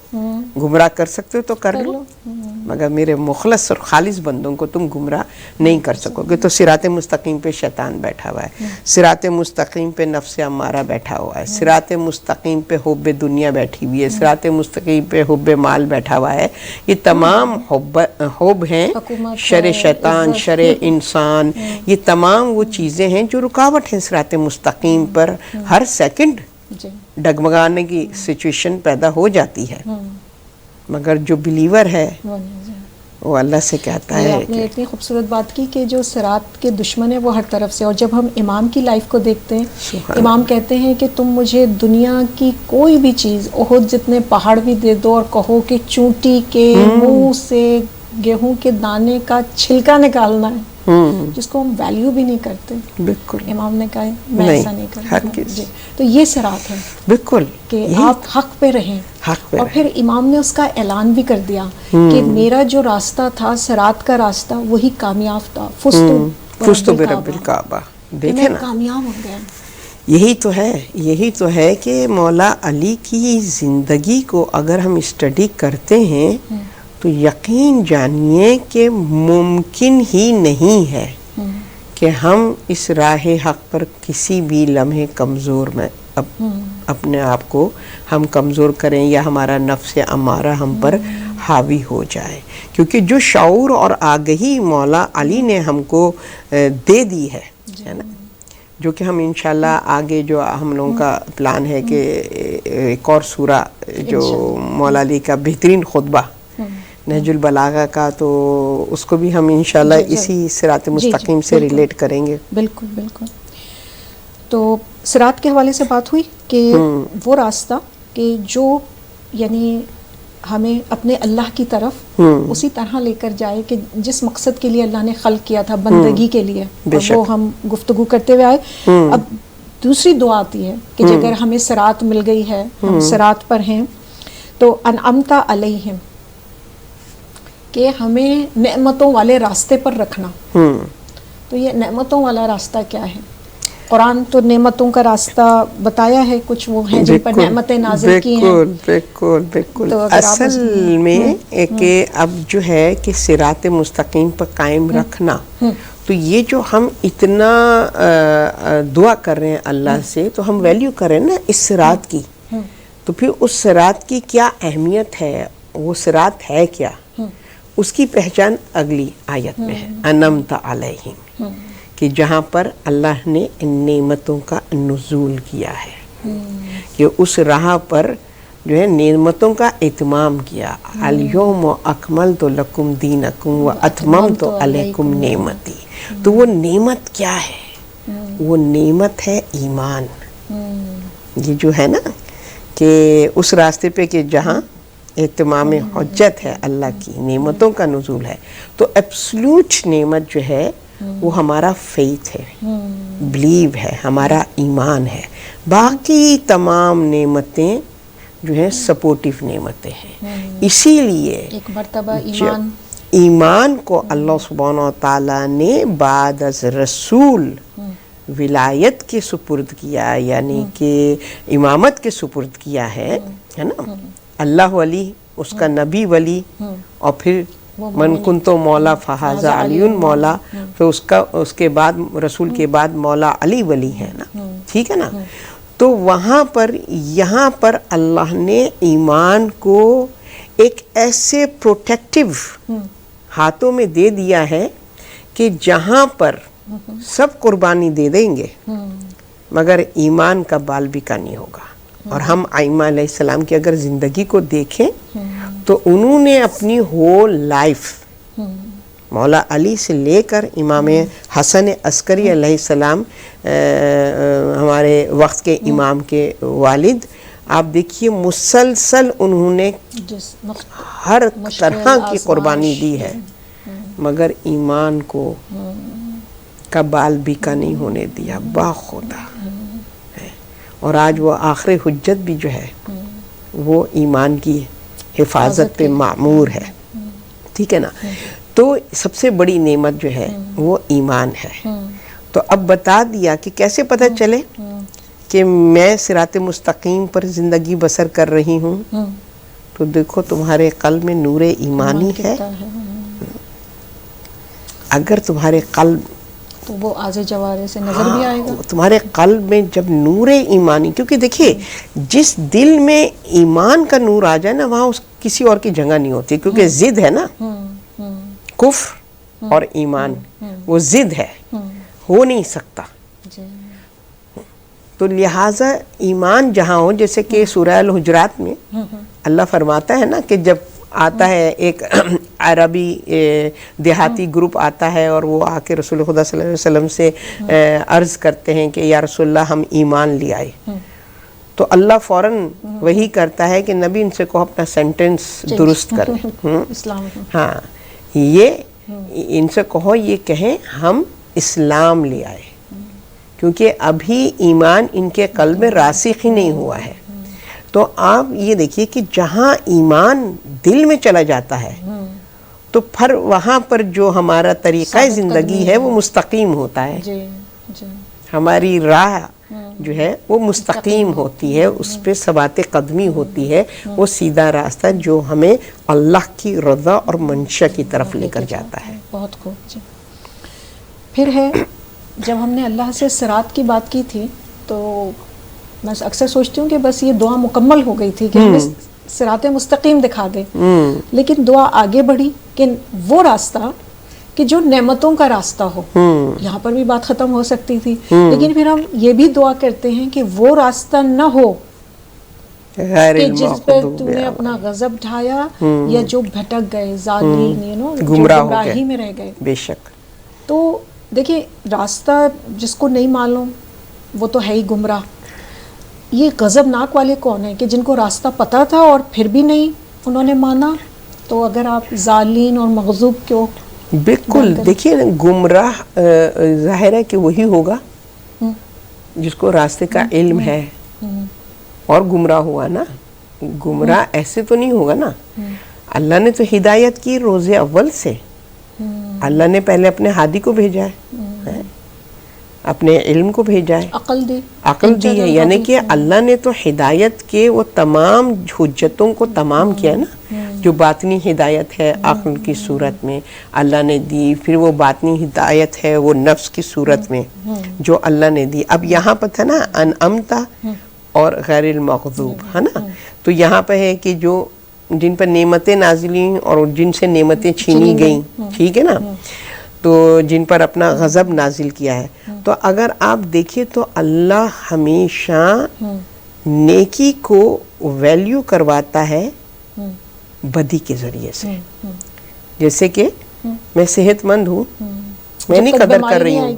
Speaker 3: گمراہ کر سکتے ہو تو کر لو، مگر میرے مخلص اور خالص بندوں کو تم گمراہ نہیں کر سکو گے۔ تو صراط مستقیم پہ شیطان بیٹھا ہوا ہے، صراط مستقیم پہ نفس امارہ بیٹھا ہوا ہے، صراط مستقیم پہ حب دنیا بیٹھی ہوئی ہے، صراط مستقیم پہ حب مال بیٹھا ہوا ہے۔ یہ تمام حب ہیں، شر شیطان، شر انسان، یہ تمام وہ چیزیں ہیں جو رکاوٹ ہیں صراط مستقیم پر۔ ہر سیکنڈ ڈگمگانے کی سچویشن پیدا ہو جاتی ہے، مگر جو بلیور ہے وہ اللہ سے کہتا ہے۔
Speaker 2: آپ نے اتنی خوبصورت بات کی کہ جو صراط کے دشمن ہیں وہ ہر طرف سے، اور جب ہم امام کی لائف کو دیکھتے ہیں، امام کہتے ہیں کہ تم مجھے دنیا کی کوئی بھی چیز، احد جتنے پہاڑ بھی دے دو، اور کہو کہ چونٹی کے منہ سے گیہوں کے دانے کا چھلکا نکالنا ہے، جس کو ہم ویلیو بھی نہیں کرتے،
Speaker 3: بالکل
Speaker 2: امام نے کہا میں ایسا نہیں کرتا۔ جی، تو یہ صراط ہے
Speaker 3: بالکل
Speaker 2: کہ آپ حق پہ رہیں۔
Speaker 3: حق پہ
Speaker 2: اور پھر امام نے اس کا اعلان بھی کر دیا کہ میرا جو راستہ تھا صراط کا راستہ وہی کامیاب تھا،
Speaker 3: فزت برب الکعبہ۔ دیکھیں نا،
Speaker 2: کامیاب ہو گیا۔
Speaker 3: یہی تو ہے کہ مولا علی کی زندگی کو اگر ہم اسٹڈی کرتے ہیں تو یقین جانیے کہ ممکن ہی نہیں ہے کہ ہم اس راہ حق پر کسی بھی لمحے کمزور میں اپنے آپ کو ہم کمزور کریں یا ہمارا نفس امارہ ہم پر حاوی ہو جائے، کیونکہ جو شعور اور آگہی مولا علی نے ہم کو دے دی ہے نا، جو کہ ہم انشاءاللہ آگے جو ہم لوگوں کا پلان ہے کہ ایک اور سورہ جو مولا علی کا بہترین خطبہ نہج البلاغہ کا، تو اس کو بھی ہم انشاءاللہ اسی صراط مستقیم سے ریلیٹ کریں گے۔
Speaker 2: بالکل بالکل۔ تو صراط کے حوالے سے بات ہوئی کہ وہ راستہ کہ جو یعنی ہمیں اپنے اللہ کی طرف اسی طرح لے کر جائے کہ جس مقصد کے لیے اللہ نے خلق کیا تھا، بندگی کے لیے، اور وہ ہم گفتگو کرتے ہوئے آئے۔ اب دوسری دعا آتی ہے کہ اگر ہمیں صراط مل گئی ہے، ہم صراط پر ہیں، تو انعمت علیہم، کہ ہمیں نعمتوں والے راستے پر رکھنا۔ تو یہ نعمتوں والا راستہ کیا ہے؟ قرآن تو نعمتوں کا راستہ بتایا ہے، کچھ وہ ہیں جن پر نعمتیں نازل کی ہیں۔
Speaker 3: بالکل اصل میں کہ اب جو ہے کہ صراط مستقیم پر قائم رکھنا، تو یہ جو ہم اتنا دعا کر رہے ہیں اللہ سے، تو ہم ویلیو کر رہے ہیں نا اس صراط کی، تو پھر اس صراط کی کیا اہمیت ہے، وہ صراط ہے کیا، اس کی پہچان اگلی آیت میں ہے، انعمت علیہم، کہ جہاں پر اللہ نے ان نعمتوں کا نزول کیا ہے، کہ اس راہ پر جو ہے نعمتوں کا اتمام کیا۔ الیوم اکملت لکم دینکم واتممت علیکم نعمتی۔ تو وہ نعمت کیا ہے؟ وہ نعمت ہے ایمان۔ یہ جو ہے نا کہ اس راستے پہ کہ جہاں اتمام حجت ہے، اللہ کی نعمتوں کا نزول ہے، تو ایبسلوٹ نعمت جو ہے وہ ہمارا فیتھ ہے، بلیو ہے، ہمارا ایمان ہے۔ باقی تمام نعمتیں جو ہیں سپورٹیو نعمتیں ہیں۔ اسی لیے
Speaker 2: ایک مرتبہ
Speaker 3: ایمان کو اللہ سبحانہ و تعالیٰ نے بعد از رسول ولایت کے سپرد کیا، یعنی کہ امامت کے سپرد کیا ہے نا، اللہ ولی، اس کا نبی ولی، اور پھر من کنتو مولا فہذا علی مولا، پھر اس کے بعد رسول کے بعد مولا علی ولی ہے نا، ٹھیک ہے نا۔ تو وہاں پر یہاں پر اللہ نے ایمان کو ایک ایسے پروٹیکٹیو ہاتھوں میں دے دیا ہے کہ جہاں پر سب قربانی دے دیں گے مگر ایمان کا بال بیکا نہیں ہوگا۔ اور ہم ائمہ علیہ السلام کی اگر زندگی کو دیکھیں تو انہوں نے اپنی ہول لائف مولا علی سے لے کر امام حسن عسکری علیہ السلام، ہمارے وقت کے امام کے والد، آپ دیکھیے مسلسل انہوں نے ہر طرح کی قربانی دی ہے، مگر ایمان کو کا بال بیکا نہیں ہونے دیا، باخدا ہے۔ اور آج وہ آخر حجت بھی جو ہے وہ ایمان کی حفاظت پہ معمور ہے، ٹھیک ہے نا؟ تو سب سے بڑی نعمت جو ہے وہ ایمان ہے۔ تو اب بتا دیا کہ کیسے پتہ چلے کہ میں صراط مستقیم پر زندگی بسر کر رہی ہوں، تو دیکھو تمہارے قلب میں نور ایمانی ہے۔ اگر تمہارے قلب
Speaker 2: تو وہ آزے جوارے سے نظر بھی آئے گا،
Speaker 3: تمہارے قلب میں جب نور ایمانی، کیونکہ دیکھیے جس دل میں ایمان کا نور آ جائے نا، وہاں اس کسی اور کی جگہ نہیں ہوتی، کیونکہ ضد ہے نا، کفر اور ایمان وہ ضد ہے، ہو نہیں سکتا۔ تو لہٰذا ایمان جہاں ہو، جیسے کہ سورہ الحجرات میں اللہ فرماتا ہے نا کہ جب آتا ہے ایک عربی دیہاتی گروپ آتا ہے اور وہ آ کے رسول خدا صلی اللہ علیہ وسلم سے عرض کرتے ہیں کہ یا رسول اللہ ہم ایمان لے آئے، تو اللہ فوراً وہی کرتا ہے کہ نبی ان سے کہو اپنا سینٹنس درست کریں،
Speaker 2: اسلام
Speaker 3: ہاں یہ ان سے کہو یہ کہیں ہم اسلام لے آئے، کیونکہ ابھی ایمان ان کے قلب میں راسخ ہی نہیں ہوا ہے۔ تو آپ یہ دیکھیے کہ جہاں ایمان دل میں چلا جاتا ہے تو پھر وہاں پر جو ہمارا طریقہ زندگی ہے وہ مستقیم ہوتا ہے، ہماری راہ جو ہے وہ مستقیم ہوتی ہے، اس پہ ثبات قدمی ہوتی ہے، وہ سیدھا راستہ جو ہمیں اللہ کی رضا اور منشا کی طرف لے کر جاتا ہے۔
Speaker 2: بہت خوب جی۔ پھر ہے جب ہم نے اللہ سے صراط کی بات کی تھی تو میں اکثر سوچتی ہوں کہ بس یہ دعا مکمل ہو گئی تھی کہ ہمیں صراط مستقیم دکھا دے، لیکن دعا آگے بڑھی کہ وہ راستہ کہ جو نعمتوں کا راستہ ہو، یہاں پر بھی بات ختم ہو سکتی تھی، لیکن پھر ہم یہ بھی دعا کرتے ہیں کہ وہ راستہ نہ ہو کہ جس پر تو نے اپنا غضب ڈھایا یا جو بھٹک گئے، ظالمین گمراہی میں رہ گئے۔
Speaker 3: بے شک۔
Speaker 2: تو دیکھیں راستہ جس کو نہیں معلوم وہ تو ہے ہی گمراہ۔ یہ غضب ناک والے کون ہیں کہ جن کو راستہ پتہ تھا اور پھر بھی نہیں انہوں نے مانا؟ تو اگر آپ ظالین اور مغضوب کیوں؟
Speaker 3: بالکل، دیکھیے نا گمراہ ظاہر ہے کہ وہی ہوگا جس کو راستے کا علم ہے اور گمراہ ہوا نا۔ گمراہ ایسے تو نہیں ہوگا نا، اللہ نے تو ہدایت کی روز اول سے، اللہ نے پہلے اپنے ہادی کو بھیجا ہے، اپنے علم کو بھیجا ہے، عقل دی ہے، یعنی کہ اللہ نے تو ہدایت کے وہ تمام حجتوں کو تمام کیا نا، جو باطنی ہدایت ہے عقل کی صورت میں اللہ نے دی، پھر وہ باطنی ہدایت ہے وہ نفس کی صورت میں جو اللہ نے دی۔ اب یہاں پر تھا نا انعمتا اور غیر المغضوب، ہے نا، تو یہاں پہ ہے کہ جو جن پر نعمتیں نازلی اور جن سے نعمتیں چھینی گئیں، ٹھیک ہے نا، تو جن پر اپنا غضب نازل کیا ہے۔ تو اگر آپ دیکھیں تو اللہ ہمیشہ نیکی کو ویلیو کرواتا ہے بدی کے ذریعے سے، جیسے کہ میں صحت مند ہوں، میں نہیں قدر کر رہی ہوں،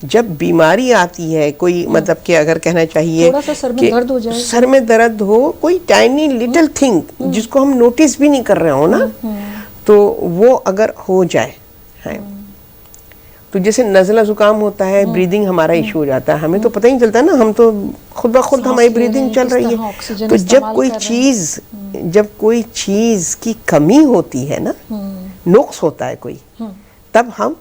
Speaker 3: جب بیماری آتی ہے کوئی، مطلب کہ اگر کہنا چاہیے کہ سر میں درد ہو، کوئی ٹائنی لٹل تھنگ جس کو ہم نوٹس بھی نہیں کر رہے ہوں نا، تو وہ اگر ہو جائے، تو جیسے نزلہ زکام ہوتا ہے، بریدنگ ہمارا ایشو ہو جاتا ہے، ہمیں تو پتہ ہی نہیں چلتا نا، ہم تو خود بخود ہماری بریدنگ چل رہی ہے۔ تو جب کوئی چیز کی کمی ہوتی ہے نا، نقص ہوتا ہے کوئی، تب ہم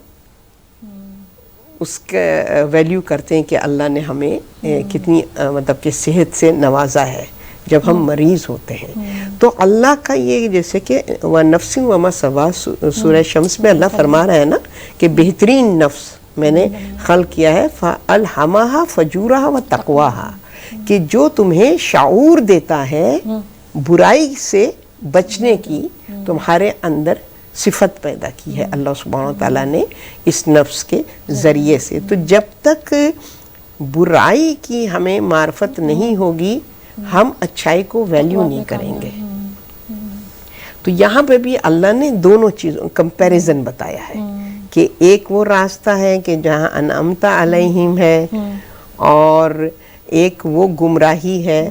Speaker 3: اس کا ویلیو کرتے ہیں کہ اللہ نے ہمیں کتنی مطلب کہ صحت سے نوازا ہے جب ہم مریض ہوتے ہیں۔ تو اللہ کا یہ جیسے کہ وَنَفْسٍ وَمَا سَوَا سورہ شمس میں اللہ فرما رہا ہے نا کہ بہترین نفس میں نے خلق کیا ہے، فَأَلْحَمَهَا فَجُورَهَا وَتَقْوَاهَا، کہ جو تمہیں شعور دیتا ہے برائی سے بچنے کی، تمہارے اندر صفت پیدا کی ہے اللہ سبحانہ وتعالیٰ نے اس نفس کے ذریعے سے۔ تو جب تک برائی کی ہمیں معرفت نہیں ہوگی ہم اچھائی کو ویلیو نہیں کریں گے۔ تو یہاں پہ بھی اللہ نے دونوں چیزوں کمپیریزن بتایا ہے کہ ایک وہ راستہ ہے کہ جہاں انعمتا علیہم ہے، اور ایک وہ گمراہی ہے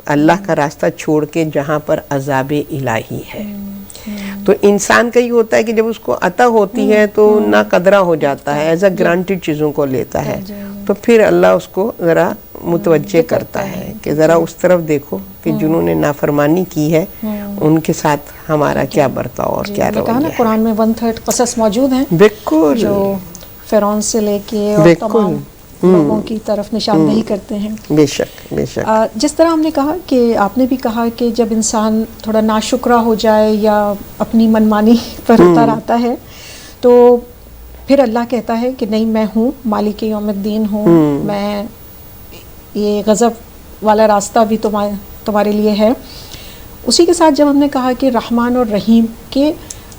Speaker 3: اللہ کا راستہ چھوڑ کے جہاں پر عذاب الہی ہے۔ تو تو انسان کا یہ ہوتا ہے کہ جب اس کو عطا ہوتی ہے تو نا قدرہ ہو جاتا ہے, ایز اے گرانٹیڈ چیزوں کو لیتا ہے, تو پھر اللہ اس کو ذرا متوجہ کرتا ہے کہ ذرا اس طرف دیکھو کہ جنہوں نے نافرمانی کی ہے ان کے ساتھ ہمارا کیا برتاؤ اور کیا رویہ ہے.
Speaker 2: قرآن میں 1/3 قصص موجود ہیں
Speaker 3: بالکل,
Speaker 2: جو فرعون سے لے کے اور تمام لوگوں کی طرف نشاندہی کرتے ہیں.
Speaker 3: بے شک بے شک.
Speaker 2: جس طرح ہم نے کہا کہ آپ نے بھی کہا کہ جب انسان تھوڑا ناشکرہ ہو جائے یا اپنی منمانی پر اتر آتا ہے تو پھر اللہ کہتا ہے کہ نہیں, میں ہوں مالک یوم الدین ہوں, میں یہ غضب والا راستہ بھی تمہارے لیے ہے. اسی کے ساتھ جب ہم نے کہا کہ رحمان اور رحیم, کہ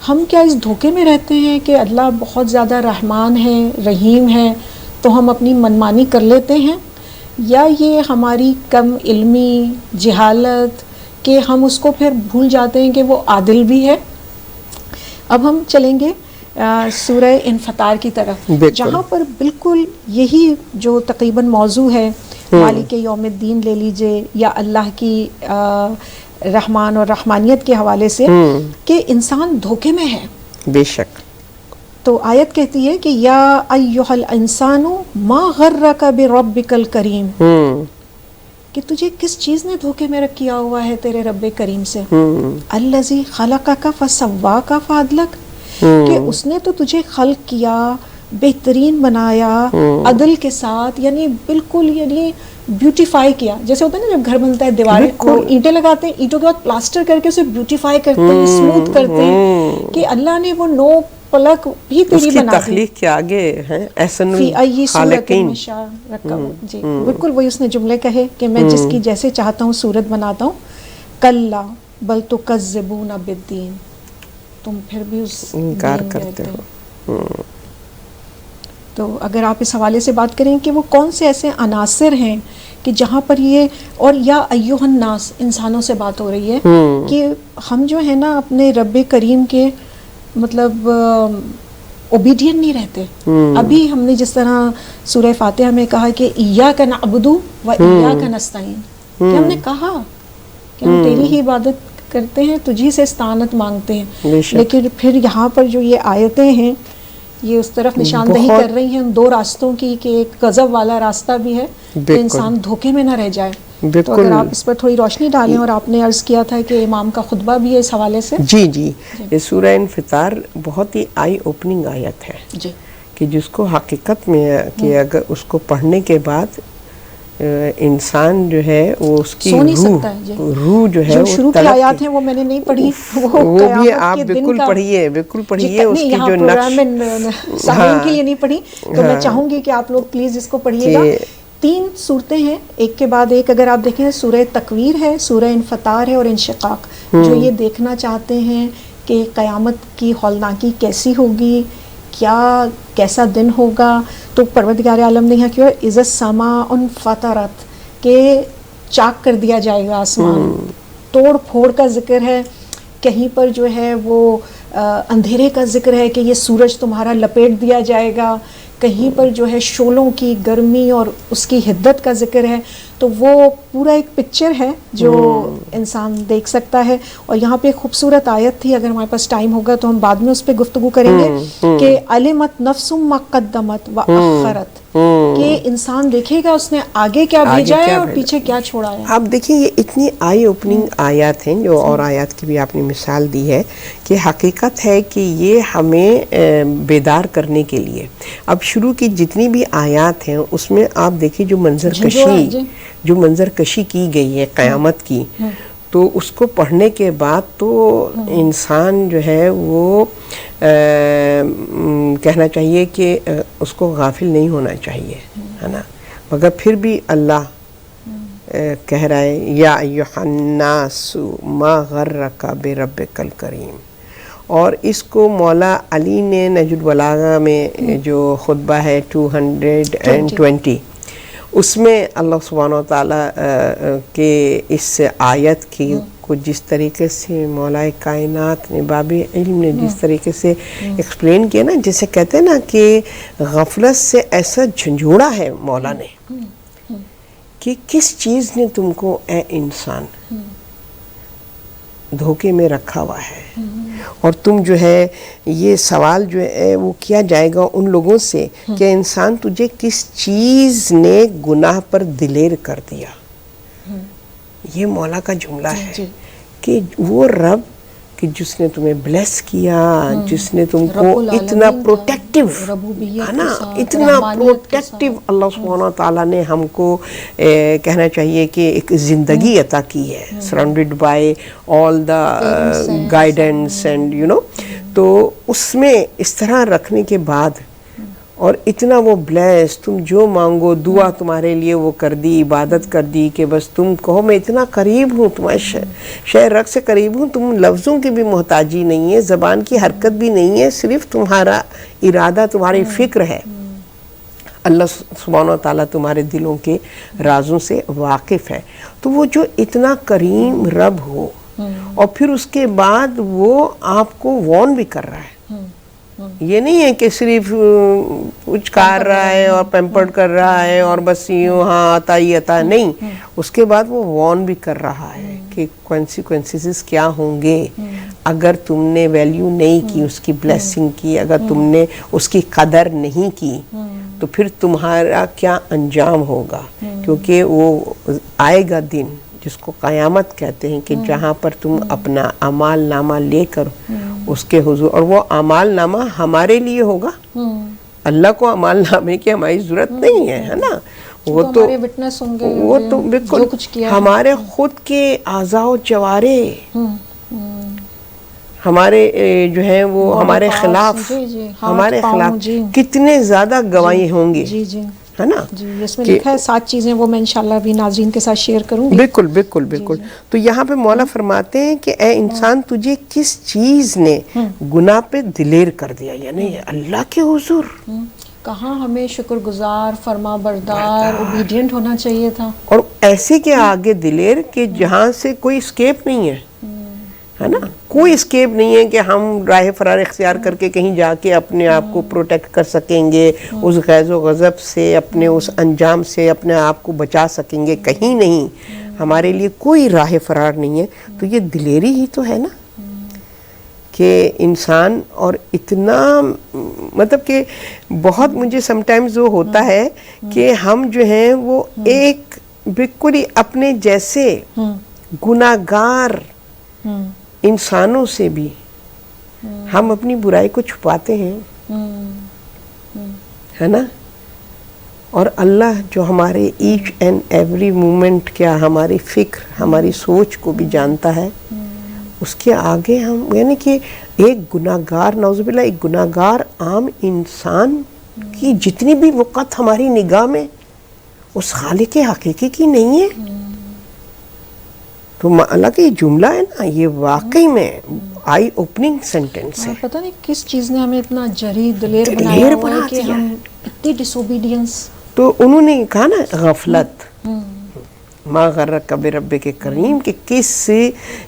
Speaker 2: ہم کیا اس دھوکے میں رہتے ہیں کہ اللہ بہت زیادہ رحمان ہے رحیم ہے تو ہم اپنی منمانی کر لیتے ہیں, یا یہ ہماری کم علمی جہالت کہ ہم اس کو پھر بھول جاتے ہیں کہ وہ عادل بھی ہے. اب ہم چلیں گے سورہ انفطار کی طرف, جہاں پر بالکل یہی جو تقریباً موضوع ہے, مالک یوم الدین لے لیجئے یا اللہ کی رحمان اور رحمانیت کے حوالے سے, کہ انسان دھوکے میں ہے.
Speaker 3: بے شک.
Speaker 2: تو آیت کہتی ہے کہ یا ایھا الانسان ما غرک بربک الکریم, کہ تجھے کس چیز نے دھوکے میں کیا ہوا ہے تیرے رب کریم سے. الذی خلقک فسواک فعدلک, کہ اس نے تو تجھے خلق کیا, بہترین بنایا عدل کے ساتھ, یعنی بالکل یعنی بیوٹیفائی کیا. جیسے ہوتا ہے نا جب گھر بنتا ہے دیواریں کو اینٹیں لگاتے ہیں, اینٹوں کے بعد پلاسٹر کر کے اسے بیوٹیفائی کرتے ہیں, اسموتھ کرتے ہیں, کہ اللہ نے وہ نو پلک بھی تیری بنا دی.
Speaker 3: تخلیق کے آگے ہے احسن
Speaker 2: الخالقین. جی بالکل وہی اس نے جملے کہے کہ میں جس کی جیسے چاہتا ہوں صورت بناتا ہوں. کلا بل تکذبون بالدین, تم پھر بھی اس
Speaker 3: انکار کرتے ہو.
Speaker 2: تو اگر آپ اس حوالے سے بات کریں کہ وہ کون سے ایسے عناصر ہیں کہ جہاں پر یہ, اور یا ایھا الناس, انسانوں سے بات ہو رہی ہے کہ ہم جو ہے نا اپنے رب کریم کے مطلب اوبیڈین نہیں رہتے. ابھی ہم نے جس طرح سورہ فاتحہ میں کہا کہ ایاک نعبد و ایاک نستعین, کہ ہم نے کہا کہ ہم تیری ہی عبادت کرتے ہیں, تجھی سے استعانت مانگتے ہیں, لیکن پھر یہاں پر جو یہ آیتیں ہیں یہ اس طرف نشاندہی کر رہی ہیں ان دو راستوں کی, کہ ایک غضب والا راستہ بھی ہے کہ انسان دھوکے میں نہ رہ جائے. تو اگر آپ اس پر تھوڑی روشنی ڈالیں, اور آپ نے عرض کیا تھا کہ امام کا خطبہ بھی ہے اس حوالے سے.
Speaker 3: جی جی, یہ سورہ انفطار بہت ہی آئی اوپننگ آیت ہے
Speaker 2: جی,
Speaker 3: کہ جس کو حقیقت میں کہ اگر اس کو پڑھنے کے بعد انسان جو ہے وہ اس کی روح جو ہے,
Speaker 2: جو شروع کی آیات ہیں وہ میں نے نہیں پڑھی,
Speaker 3: وہ بھی آپ بالکل پڑھیے, بالکل پڑھیے. اس کی جو نقش
Speaker 2: سامعین کے لیے نہیں پڑھی, تو میں چاہوں گی کہ آپ لوگ پلیز اس کو پڑھیے گا. 3 صورتیں ہیں ایک کے بعد ایک. اگر آپ دیکھیں سورہ تکویر ہے, سورہ انفطار ہے اور انشقاق, جو یہ دیکھنا چاہتے ہیں کہ قیامت کی ہولناکی کیسی ہوگی, کیا کیسا دن ہوگا, تو پروردگار عالم نے یہاں کیا اذا السماء انفطرت, کہ چاک کر دیا جائے گا آسمان. توڑ پھوڑ کا ذکر ہے, کہیں پر جو ہے وہ اندھیرے کا ذکر ہے کہ یہ سورج تمہارا لپیٹ دیا جائے گا, کہیں پر جو ہے شعلوں کی گرمی اور اس کی حدت کا ذکر ہے. تو وہ پورا ایک پکچر ہے جو انسان دیکھ سکتا ہے. اور یہاں پہ ایک خوبصورت آیت تھی, اگر ہمارے پاس ٹائم ہوگا تو ہم بعد میں اس پہ گفتگو کریں گے, کہ علمت نفس ما قدمت و اخرت, کہ انسان دیکھے گا اس نے آگے کیا بھیجا ہے اور پیچھے کیا چھوڑا ہے.
Speaker 3: آپ دیکھیں یہ اتنی آئی اوپننگ آیات ہیں, جو اور آیات کی بھی آپ نے مثال دی ہے, کہ حقیقت ہے کہ یہ ہمیں بیدار کرنے کے لیے. اب شروع کی جتنی بھی آیات ہیں اس میں آپ دیکھیں جو منظر کشی کی گئی ہے قیامت کی, تو اس کو پڑھنے کے بعد تو انسان جو ہے وہ کہنا چاہیے کہ اس کو غافل نہیں ہونا چاہیے, ہے نا. مگر پھر بھی اللہ کہہ رہا ہے یا ایھا الناس ما غرک بربک الکریم. اور اس کو مولا علی نے نہج البلاغہ میں جو خطبہ ہے 220 اس میں اللہ سبحانہ و تعالیٰ کے اس آیت کی کو جس طریقے سے مولا کائنات نے باب علم نے جس طریقے سے ایکسپلین کیا نا, جیسے کہتے ہیں نا کہ غفلت سے ایسا جھنجھوڑا ہے مولا نے کہ کس چیز نے تم کو اے انسان دھوکے میں رکھا ہوا ہے، اور تم جو ہے یہ سوال جو ہے وہ کیا جائے گا ان لوگوں سے کہ انسان تجھے کس چیز نے گناہ پر دلیر کر دیا. یہ مولا کا جملہ ہے کہ وہ رب کہ جس نے تمہیں بلیس کیا، جس نے تم کو اتنا پروٹیکٹیو ہے نا، اتنا پروٹیکٹیو اللہ سبحانہ تعالیٰ نے ہم کو کہنا چاہیے کہ ایک زندگی عطا کی ہے، surrounded by all the guidance and you know. تو اس میں اس طرح رکھنے کے بعد اور اتنا وہ بلیس، تم جو مانگو دعا تمہارے لیے وہ کر دی، عبادت کر دی کہ بس تم کہو میں اتنا قریب ہوں، تمہارے شہر رگ سے قریب ہوں، تم لفظوں کی بھی محتاجی نہیں ہے، زبان کی حرکت بھی نہیں ہے، صرف تمہارا ارادہ، تمہاری فکر ہے. اللہ سبحانہ وتعالیٰ تمہارے دلوں کے رازوں سے واقف ہے. تو وہ جو اتنا کریم رب ہو اور پھر اس کے بعد وہ آپ کو وارن بھی کر رہا ہے. یہ نہیں ہے کہ صرف کچھ کر رہا ہے اور پیمپرڈ کر رہا ہے اور بس یوں ہاں عطا ہی عطا، نہیں، اس کے بعد وہ وارن بھی کر رہا ہے کہ کانسیکوینسز کیا ہوں گے اگر تم نے ویلیو نہیں کی اس کی بلیسنگ کی، اگر تم نے اس کی قدر نہیں کی تو پھر تمہارا کیا انجام ہوگا. کیونکہ وہ آئے گا دن جس کو قیامت کہتے ہیں کہ جہاں پر تم اپنا اعمال نامہ لے کر اس کے حضور، اور وہ اعمال نامہ ہمارے لیے ہوگا، اللہ کو اعمال نامے کی ہماری ضرورت نہیں ہے نا. وہ تو
Speaker 2: وٹنس ہوں گے،
Speaker 3: وہ تو بالکل ہمارے خود کے اعضاء و جوارح ہمارے جو ہیں وہ ہمارے خلاف، ہمارے خلاف کتنے زیادہ گواہی ہوں گے، ہے نا.
Speaker 2: جی اس میں لکھا ہے 7 چیزیں، وہ میں انشاءاللہ بھی ناظرین کے ساتھ شیئر کروں گی.
Speaker 3: بالکل بالکل بالکل. تو یہاں پہ مولا فرماتے ہیں کہ اے انسان تجھے کس چیز نے گناہ پہ دلیر کر دیا، یعنی اللہ کے حضور.
Speaker 2: کہاں ہمیں شکر گزار، فرما بردار، اوبیڈینٹ ہونا چاہیے تھا،
Speaker 3: اور ایسے کے آگے دلیر کہ جہاں سے کوئی اسکیپ نہیں ہے نا. کوئی اسکیپ نہیں ہے کہ ہم راہ فرار اختیار کر کے کہیں جا کے اپنے آپ کو پروٹیکٹ کر سکیں گے اس غیظ و غضب سے، اپنے اس انجام سے اپنے آپ کو بچا سکیں گے، کہیں نہیں. ہمارے لیے کوئی راہ فرار نہیں ہے. تو یہ دلیری ہی تو ہے نا کہ انسان، اور اتنا مطلب کہ بہت مجھے سم ٹائمز وہ ہوتا ہے کہ ہم جو ہیں وہ ایک بالکل ہی اپنے جیسے گناہگار انسانوں سے بھی ہم اپنی برائی کو چھپاتے ہیں، ہے نا. اور اللہ جو ہمارے ایچ اینڈ ایوری مومنٹ، کیا ہماری فکر، ہماری سوچ کو بھی جانتا ہے، اس کے آگے ہم یعنی کہ ایک گناہگار، نعوذ باللہ، ایک گناہگار عام انسان کی جتنی بھی وقت ہماری نگاہ میں اس خالق حقیقی کی نہیں ہے. تو اللہ کا یہ جملہ ہے نا، یہ واقعی میں آئی اوپننگ سینٹینس ہے.
Speaker 2: پتہ نہیں کس چیز نے ہمیں اتنا جری دلیر بنایا ہوا ہے کہ ہم اتنی ڈس اوبیڈینس. تو
Speaker 3: انہوں نے کہا نا غفلت، ما غرک بربک کریم، کہ کس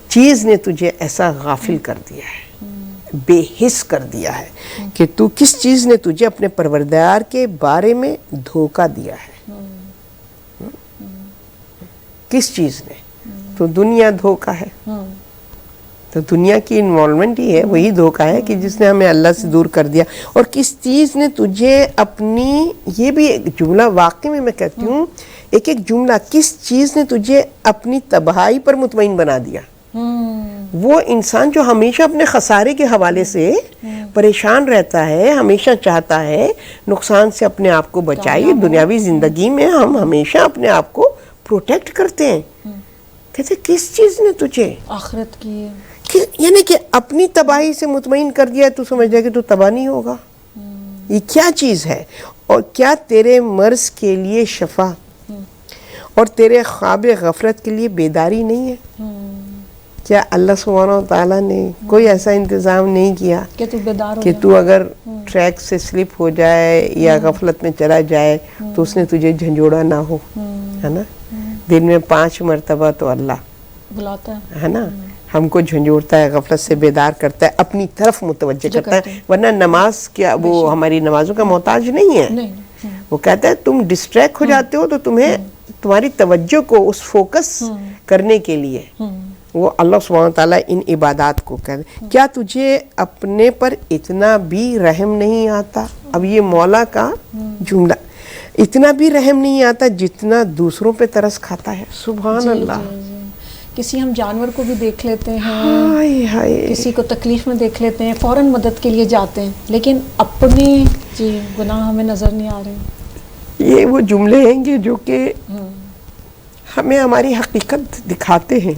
Speaker 3: چیز نے تجھے ایسا غافل کر دیا ہے، بے حس کر دیا ہے، کہ تو کس چیز نے تجھے اپنے پروردگار کے بارے میں دھوکہ دیا ہے. کس چیز نے؟ تو دنیا دھوکہ ہے. تو دنیا کی انوالومنٹ ہی ہے، وہی دھوکہ ہے کہ جس نے ہمیں اللہ سے دور کر دیا. اور کس چیز نے تجھے اپنی، یہ بھی ایک جملہ واقعی میں کہتی ہوں، ایک جملہ، کس چیز نے تجھے اپنی تباہی پر مطمئن بنا دیا. وہ انسان جو ہمیشہ اپنے خسارے کے حوالے سے پریشان رہتا ہے، ہمیشہ چاہتا ہے نقصان سے اپنے آپ کو بچائے. دنیاوی زندگی میں ہم ہمیشہ اپنے آپ کو پروٹیکٹ کرتے ہیں. کہتے کس چیز نے تجھے
Speaker 2: آخرت کی،
Speaker 3: یعنی کہ اپنی تباہی سے مطمئن کر دیا، تو سمجھ جائے کہ تو تباہ نہیں ہوگا. یہ کیا چیز ہے؟ اور کیا تیرے مرض کے لیے شفا اور تیرے خواب غفلت کے لیے بیداری نہیں ہے؟ کیا اللہ سبحانہ وتعالیٰ نے کوئی ایسا انتظام نہیں کیا کہ تو اگر ٹریک سے سلپ ہو جائے یا غفلت میں چلا جائے تو اس نے تجھے جھنجھوڑا نہ ہو، ہے نا. دن میں 5 مرتبہ تو اللہ
Speaker 2: بلاتا
Speaker 3: ہے نا، ہم کو جھنجھوڑتا ہے، غفلت سے بیدار کرتا ہے، اپنی طرف متوجہ کرتا ہے. ورنہ نماز کیا وہ ہماری نمازوں کا محتاج نہیں ہے. وہ کہتا ہے تم ڈسٹریکٹ ہو جاتے ہو تو تمہیں تمہاری توجہ کو اس فوکس کرنے کے لیے وہ اللہ سبحانہ تعالیٰ ان عبادات کو کہتے ہیں کیا تجھے اپنے پر اتنا بھی رحم نہیں آتا. اب یہ مولا کا جملہ, اتنا بھی رحم نہیں آتا جتنا دوسروں پہ ترس کھاتا ہے. سبحان اللہ.
Speaker 2: کسی ہم جانور کو بھی دیکھ لیتے ہیں,
Speaker 3: ہائے ہائے,
Speaker 2: کسی کو تکلیف میں دیکھ لیتے ہیں, فوراً مدد کے لیے جاتے ہیں, لیکن اپنے گناہ ہمیں نظر نہیں آ رہے.
Speaker 3: یہ وہ جملے ہیں کہ جو کہ ہمیں ہماری حقیقت دکھاتے ہیں.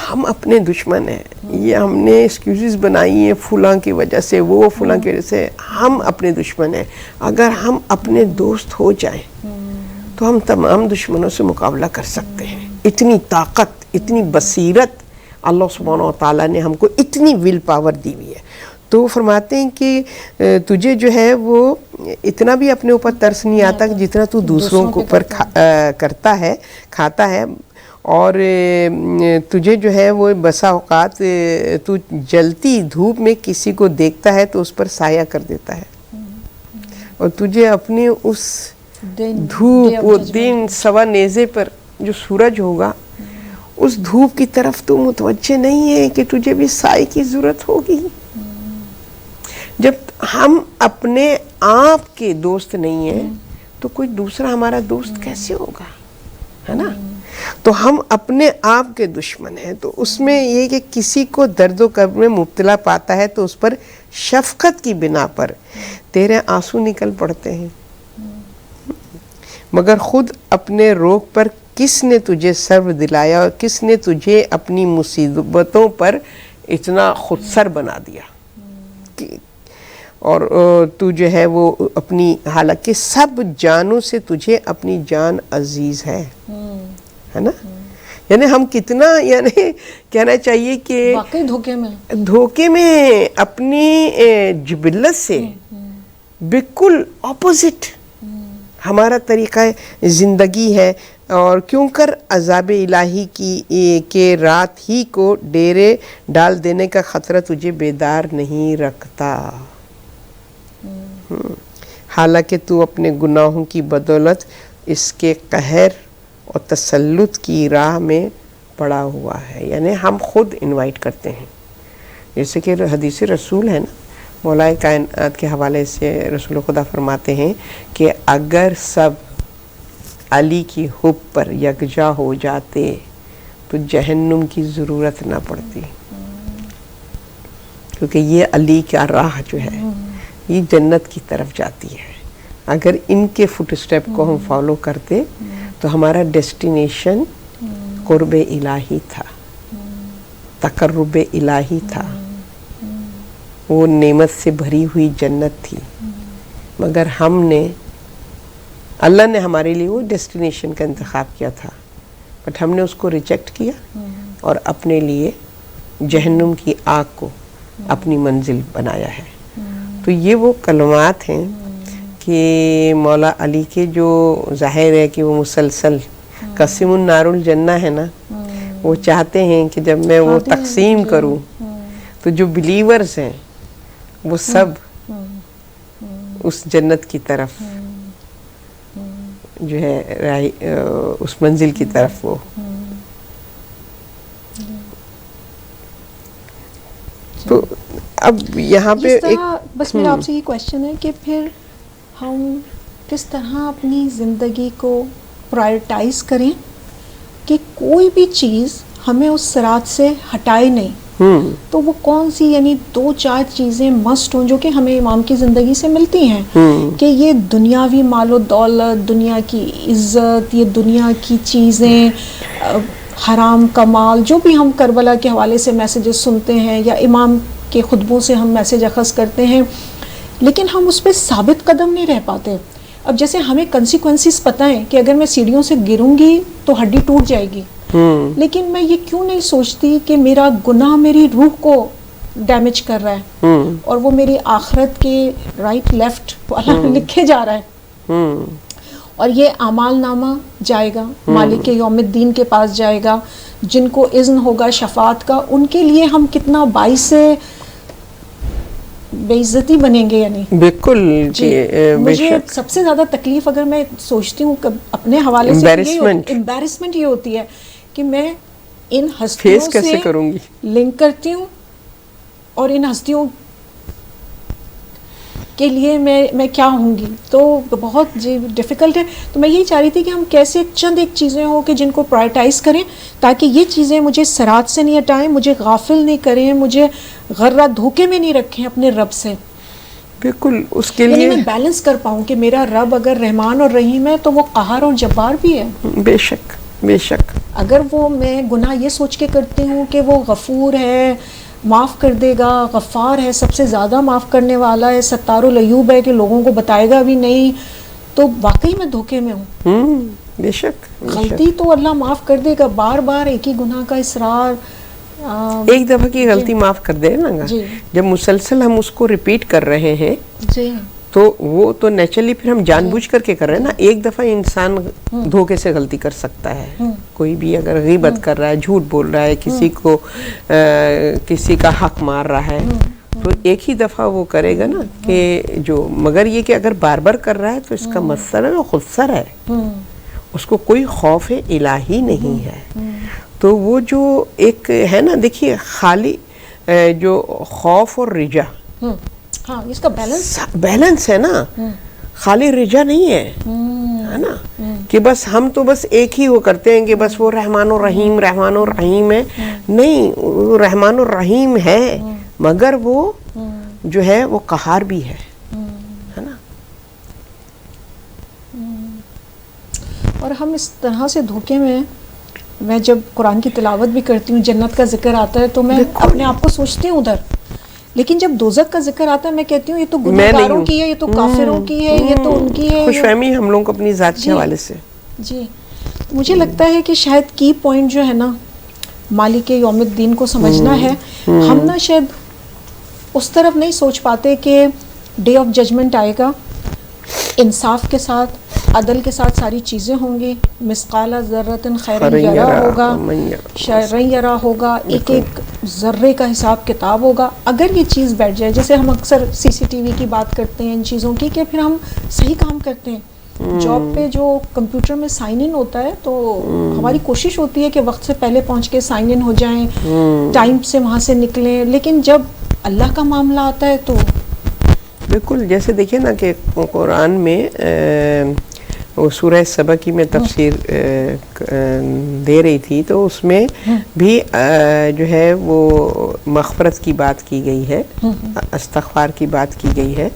Speaker 3: ہم اپنے دشمن ہیں, یہ ہم نے ایکسکیوزز بنائی ہیں فلاں کی وجہ سے, وہ فلاں کی وجہ سے. ہم اپنے دشمن ہیں. اگر ہم اپنے دوست ہو جائیں تو ہم تمام دشمنوں سے مقابلہ کر سکتے ہیں. اتنی طاقت, اتنی بصیرت اللہ سبحانہ و تعالیٰ نے ہم کو اتنی ول پاور دی ہوئی ہے. تو فرماتے ہیں کہ تجھے جو ہے وہ اتنا بھی اپنے اوپر ترس نہیں آتا جتنا تو دوسروں کے اوپر کرتا ہے, کھاتا ہے. اور تجھے جو ہے وہ بسا اوقات تو جلتی دھوپ میں کسی کو دیکھتا ہے تو اس پر سایہ کر دیتا ہے, اور تجھے اپنے اس دھوپ وہ دن سوا نیزے پر جو سورج ہوگا اس دھوپ کی طرف تو متوجہ نہیں ہے کہ تجھے بھی سائے کی ضرورت ہوگی. جب ہم اپنے آپ کے دوست نہیں ہیں تو کوئی دوسرا ہمارا دوست کیسے ہوگا, ہے نا. تو ہم اپنے آپ کے دشمن ہیں. تو اس میں یہ کہ کسی کو درد و کرب میں مبتلا پاتا ہے تو اس پر شفقت کی بنا پر تیرے آنسو نکل پڑتے ہیں, مگر خود اپنے روگ پر کس نے تجھے سرو دلایا اور کس نے تجھے اپنی مصیبتوں پر اتنا خودسر بنا دیا. اور تو جو ہے وہ اپنی, حالانکہ سب جانوں سے تجھے اپنی جان عزیز ہے نا. یعنی ہم کتنا, یعنی کہنا چاہیے کہ
Speaker 2: واقعی
Speaker 3: دھوکے میں اپنی جبلت سے بالکل اپوزٹ ہمارا طریقہ زندگی ہے. اور کیوں کر عذاب الہی کی کہ رات ہی کو ڈیرے ڈال دینے کا خطرہ تجھے بیدار نہیں رکھتا, حالانکہ تو اپنے گناہوں کی بدولت اس کے قہر اور تسلط کی راہ میں پڑا ہوا ہے. یعنی ہم خود انوائٹ کرتے ہیں, جیسے کہ حدیث رسول ہے نا, مولا کائنات کے حوالے سے رسول خدا فرماتے ہیں کہ اگر سب علی کی حب پر یکجا ہو جاتے تو جہنم کی ضرورت نہ پڑتی, کیونکہ یہ علی کا راہ جو ہے یہ جنت کی طرف جاتی ہے. اگر ان کے فٹ اسٹیپ کو ہم فالو کرتے تو ہمارا ڈیسٹینیشن قرب الہی تھا, تقرب الہی تھا, وہ نعمت سے بھری ہوئی جنت تھی. مگر ہم نے, اللہ نے ہمارے لیے وہ ڈیسٹینیشن کا انتخاب کیا تھا, بٹ ہم نے اس کو ریجیکٹ کیا اور اپنے لیے جہنم کی آگ کو اپنی منزل بنایا ہے. تو یہ وہ کلمات ہیں کہ مولا علی کے, جو ظاہر ہے کہ وہ مسلسل قسم النار الجنہ ہے نا, وہ چاہتے ہیں کہ جب میں وہ تقسیم کروں تو جو بلیورز ہیں وہ سب اس جنت کی طرف جو ہے اس منزل کی طرف وہ. تو اب یہاں پہ
Speaker 2: بس میرا آپ سے یہ کویشچن ہے کہ پھر ہم کس طرح اپنی زندگی کو پرائرٹائز کریں کہ کوئی بھی چیز ہمیں اس صراط سے ہٹائے نہیں. تو وہ کون سی, یعنی 2-4 چیزیں مسٹ ہوں جو کہ ہمیں امام کی زندگی سے ملتی ہیں, کہ یہ دنیاوی مال و دولت, دنیا کی عزت, یہ دنیا کی چیزیں, حرام کمال, جو بھی ہم کربلا کے حوالے سے میسیجز سنتے ہیں یا امام کے خطبوں سے ہم میسیج اخذ کرتے ہیں, لیکن ہم اس پہ ثابت قدم نہیں رہ پاتے. اب جیسے ہمیں کنسیکوینسز پتہ ہیں کہ اگر میں سیڑھیوں سے گروں گی تو ہڈی ٹوٹ جائے گی, لیکن میں یہ کیوں نہیں سوچتی کہ میرا گناہ میری روح کو ڈیمیج کر رہا ہے اور وہ میری آخرت کے رائٹ لیفٹ اللہ نے لکھے جا رہا ہے, اور یہ اعمال نامہ جائے گا مالک یوم الدین کے پاس جائے گا, جن کو اذن ہوگا شفاعت کا, ان کے لیے ہم کتنا باعث بے عزتی بنیں گے. یعنی
Speaker 3: بالکل
Speaker 2: مجھے سب سے زیادہ تکلیف اگر میں سوچتی ہوں اپنے حوالے سے, امبیرسمنٹ یہ ہوتی ہے کہ میں ان ہستیوں
Speaker 3: فیس کیسے
Speaker 2: سے
Speaker 3: کروں گی؟
Speaker 2: لنک کرتی ہوں اور ان ہستیوں کے لیے میں کیا ہوں گی. تو بہت ڈیفیکلٹ ہے. تو میں یہی چاہ رہی تھی کہ ہم کیسے چند ایک چیزیں ہوں کہ جن کو پرائرٹائز کریں تاکہ یہ چیزیں مجھے صراط سے نہیں ہٹائیں, مجھے غافل نہیں کریں, مجھے غرہ دھوکے میں نہیں رکھیں اپنے رب سے.
Speaker 3: بالکل اس کے
Speaker 2: یعنی
Speaker 3: لیے
Speaker 2: میں بیلنس کر پاؤں کہ میرا رب اگر رحمان اور رحیم ہے تو وہ قہار اور جبار بھی ہے.
Speaker 3: بے شک بے شک.
Speaker 2: اگر وہ میں گناہ یہ سوچ کے کرتی ہوں کہ وہ غفور ہے, معاف کر دے گا, غفار ہے, سب سے زیادہ معاف کرنے والا ہے, ستار العیوب ہے کہ لوگوں کو بتائے گا بھی نہیں, تو واقعی میں دھوکے میں ہوں.
Speaker 3: بے شک.
Speaker 2: غلطی تو اللہ معاف کر دے گا, بار بار ایک ہی گناہ کا اصرار.
Speaker 3: ایک دفعہ کی غلطی معاف کر دے نا, جب مسلسل ہم اس کو ریپیٹ کر رہے ہیں تو وہ تو نیچرلی پھر ہم جان بوجھ کر کے کر رہے ہیں نا. ایک دفعہ انسان دھوکے سے غلطی کر سکتا ہے. کوئی بھی اگر غیبت کر رہا ہے, جھوٹ بول رہا ہے, کسی کا حق مار رہا ہے, تو ایک ہی دفعہ وہ کرے گا نا کہ جو, مگر یہ کہ اگر بار بار کر رہا ہے تو اس کا مسئلہ خود سر ہے, اس کو کوئی خوف الہی نہیں ہے. تو وہ جو ایک ہے نا, دیکھیے خالی جو خوف اور رجا,
Speaker 2: ہاں اس کا
Speaker 3: بیلنس ہے نا, خالی رجا نہیں ہے نا کہ بس ہم تو بس ایک ہی وہ کرتے ہیں کہ بس وہ رحمان الرحیم رحمان الرحیم ہے. نہیں, وہ رحمان الرحیم ہے مگر وہ جو ہے وہ قہار بھی ہے نا.
Speaker 2: اور ہم اس طرح سے دھوکے میں جب قرآن کی تلاوت بھی کرتی ہوں, جنت کا ذکر آتا ہے تو میں اپنے آپ کو سوچتی ہوں ادھر, لیکن جب دوزخ کا ذکر آتا ہے میں کہتی ہوں یہ تو گنہگاروں کی ہے, یہ تو کافروں کی ہے, یہ تو ان کی ہے.
Speaker 3: خوش فہمی ہم لوگوں کو اپنی ذات کے حوالے سے.
Speaker 2: جی مجھے لگتا ہے کہ شاید کی پوائنٹ جو ہے نا مالک یوم الدین کو سمجھنا ہے. ہم نا شاید اس طرف نہیں سوچ پاتے کہ ڈے آف ججمنٹ آئے گا, انصاف کے ساتھ عدل کے ساتھ ساری چیزیں ہوں گی, مثقال ذرۃ خیرا یرا ہوگا, شرا یرا ہوگا, ایک ایک ذرے کا حساب کتاب ہوگا. اگر یہ چیز بیٹھ جائے, جیسے ہم اکثر سی سی ٹی وی کی بات کرتے ہیں ان چیزوں کی کہ پھر ہم صحیح کام کرتے ہیں. جاب پہ جو کمپیوٹر میں سائن ان ہوتا ہے تو ہماری کوشش ہوتی ہے کہ وقت سے پہلے پہنچ کے سائن ان ہو جائیں, ٹائم سے وہاں سے نکلیں, لیکن جب اللہ کا معاملہ آتا ہے تو
Speaker 3: بالکل جیسے دیکھیے نا کہ قرآن میں وہ سورہ سبا کی میں تفسیر دے رہی تھی تو اس میں بھی جو ہے وہ مغفرت کی بات کی گئی ہے, استغفار کی بات کی گئی ہے.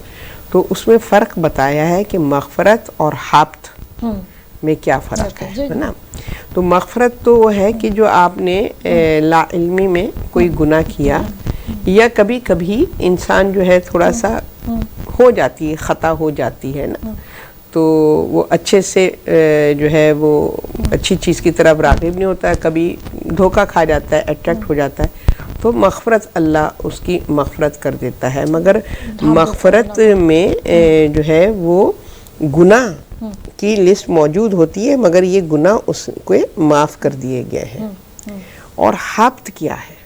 Speaker 3: تو اس میں فرق بتایا ہے کہ مغفرت اور حبط میں کیا فرق ہے نا. تو مغفرت تو وہ ہے کہ جو آپ نے لا علمی میں کوئی گناہ کیا, یا کبھی کبھی انسان جو ہے تھوڑا سا ہو جاتی ہے, خطا ہو جاتی ہے نا, تو وہ اچھے سے جو ہے وہ اچھی چیز کی طرف راغب نہیں ہوتا ہے, کبھی دھوکہ کھا جاتا ہے, اٹریکٹ ہو جاتا ہے, تو مغفرت اللہ اس کی مغفرت کر دیتا ہے. مگر مغفرت میں جو ہے وہ گناہ کی لسٹ موجود ہوتی ہے, مگر یہ گناہ اس کو معاف کر دیے گئے ہیں. اور حبط کیا ہے؟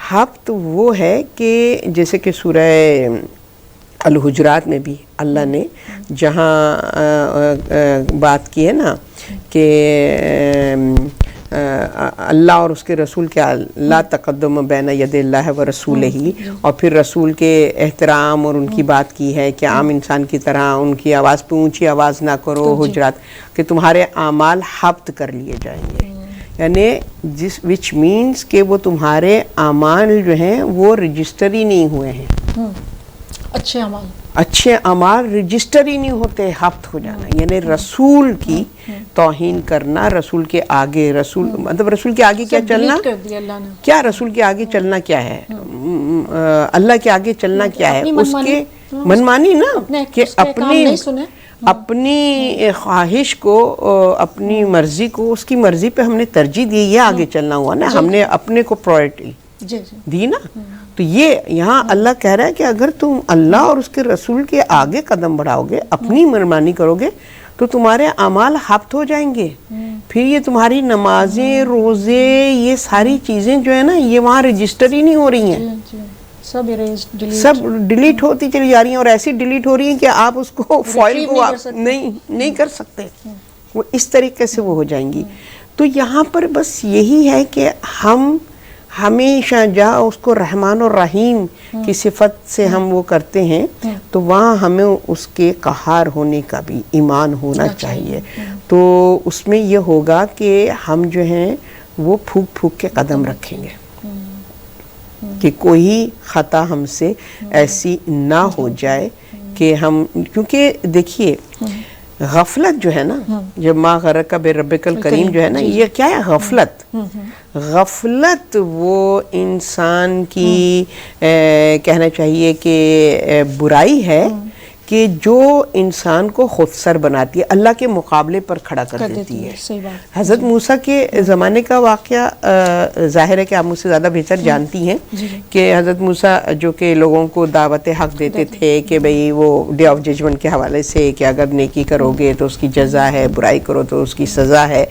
Speaker 3: حبط وہ ہے کہ جیسے کہ سورہ الحجرات میں بھی اللہ نے جہاں بات کی ہے نا کہ اللہ اور اس کے رسول کے لا تقدم بین ید اللہ و رسولہ, اور پھر رسول کے احترام اور ان کی بات کی ہے کہ عام انسان کی طرح ان کی آواز پہ اونچی آواز نہ کرو, حجرات, کہ تمہارے اعمال حبط کر لیے جائیں گے. یعنی وچ مینس کہ وہ تمہارے اعمال جو ہیں وہ رجسٹر ہی نہیں ہوئے ہیں. اچھے اعمال رجسٹر ہی نہیں ہوتے, حبط ہو جانا. یعنی رسول کی توہین کرنا, رسول کے آگے, رسول مطلب رسول کے آگے کیا چلنا, کیا رسول کے آگے چلنا کیا ہے, اللہ کے آگے چلنا کیا ہے, اس کے منمانی نا, کہ اپنی خواہش کو, اپنی مرضی کو اس کی مرضی پہ ہم نے ترجیح دی, یہ آگے چلنا ہوا نا, ہم نے اپنے کو پرائرٹی دی نا. تو یہ یہاں اللہ کہہ رہا ہے کہ اگر تم اللہ اور اس کے رسول کے آگے قدم بڑھاؤ گے, اپنی منمانی کرو گے, تو تمہارے اعمال حبط ہو جائیں گے. پھر یہ تمہاری نمازیں, روزے, یہ ساری چیزیں جو ہے نا یہ وہاں رجسٹر ہی نہیں ہو رہی ہیں, سب ڈیلیٹ ہوتی چلی جا رہی ہیں, اور ایسی ڈیلیٹ ہو رہی ہیں کہ آپ اس کو فائل کو نہیں کر سکتے, وہ اس طریقے سے وہ ہو جائیں گی. تو یہاں پر بس یہی ہے کہ ہم ہمیشہ جہاں اس کو رحمان اور رحیم کی صفت سے ہم وہ کرتے ہیں تو وہاں ہمیں اس کے قہار ہونے کا بھی ایمان ہونا چاہیے. تو اس میں یہ ہوگا کہ ہم جو ہیں وہ پھونک پھونک کے قدم رکھیں گے کہ کوئی خطا ہم سے ایسی نہ ہو جائے کہ ہم, کیونکہ دیکھیے غفلت جو ہے نا, جب ما غرک بربک الکریم جو ہے نا, یہ کیا ہے غفلت. غفلت وہ انسان کی کہنا چاہیے کہ برائی ہے کہ جو انسان کو خود سر بناتی ہے, اللہ کے مقابلے پر کھڑا کر دیتی ہے. حضرت موسیٰ کے زمانے کا واقعہ ظاہر ہے کہ آپ مجھ سے زیادہ بہتر جانتی ہیں کہ حضرت موسیٰ جو کہ لوگوں کو دعوت حق دیتے تھے کہ بھئی وہ ڈے آف ججمنٹ کے حوالے سے کہ اگر نیکی کرو گے تو اس کی جزا ہے, برائی کرو تو اس کی سزا ہے,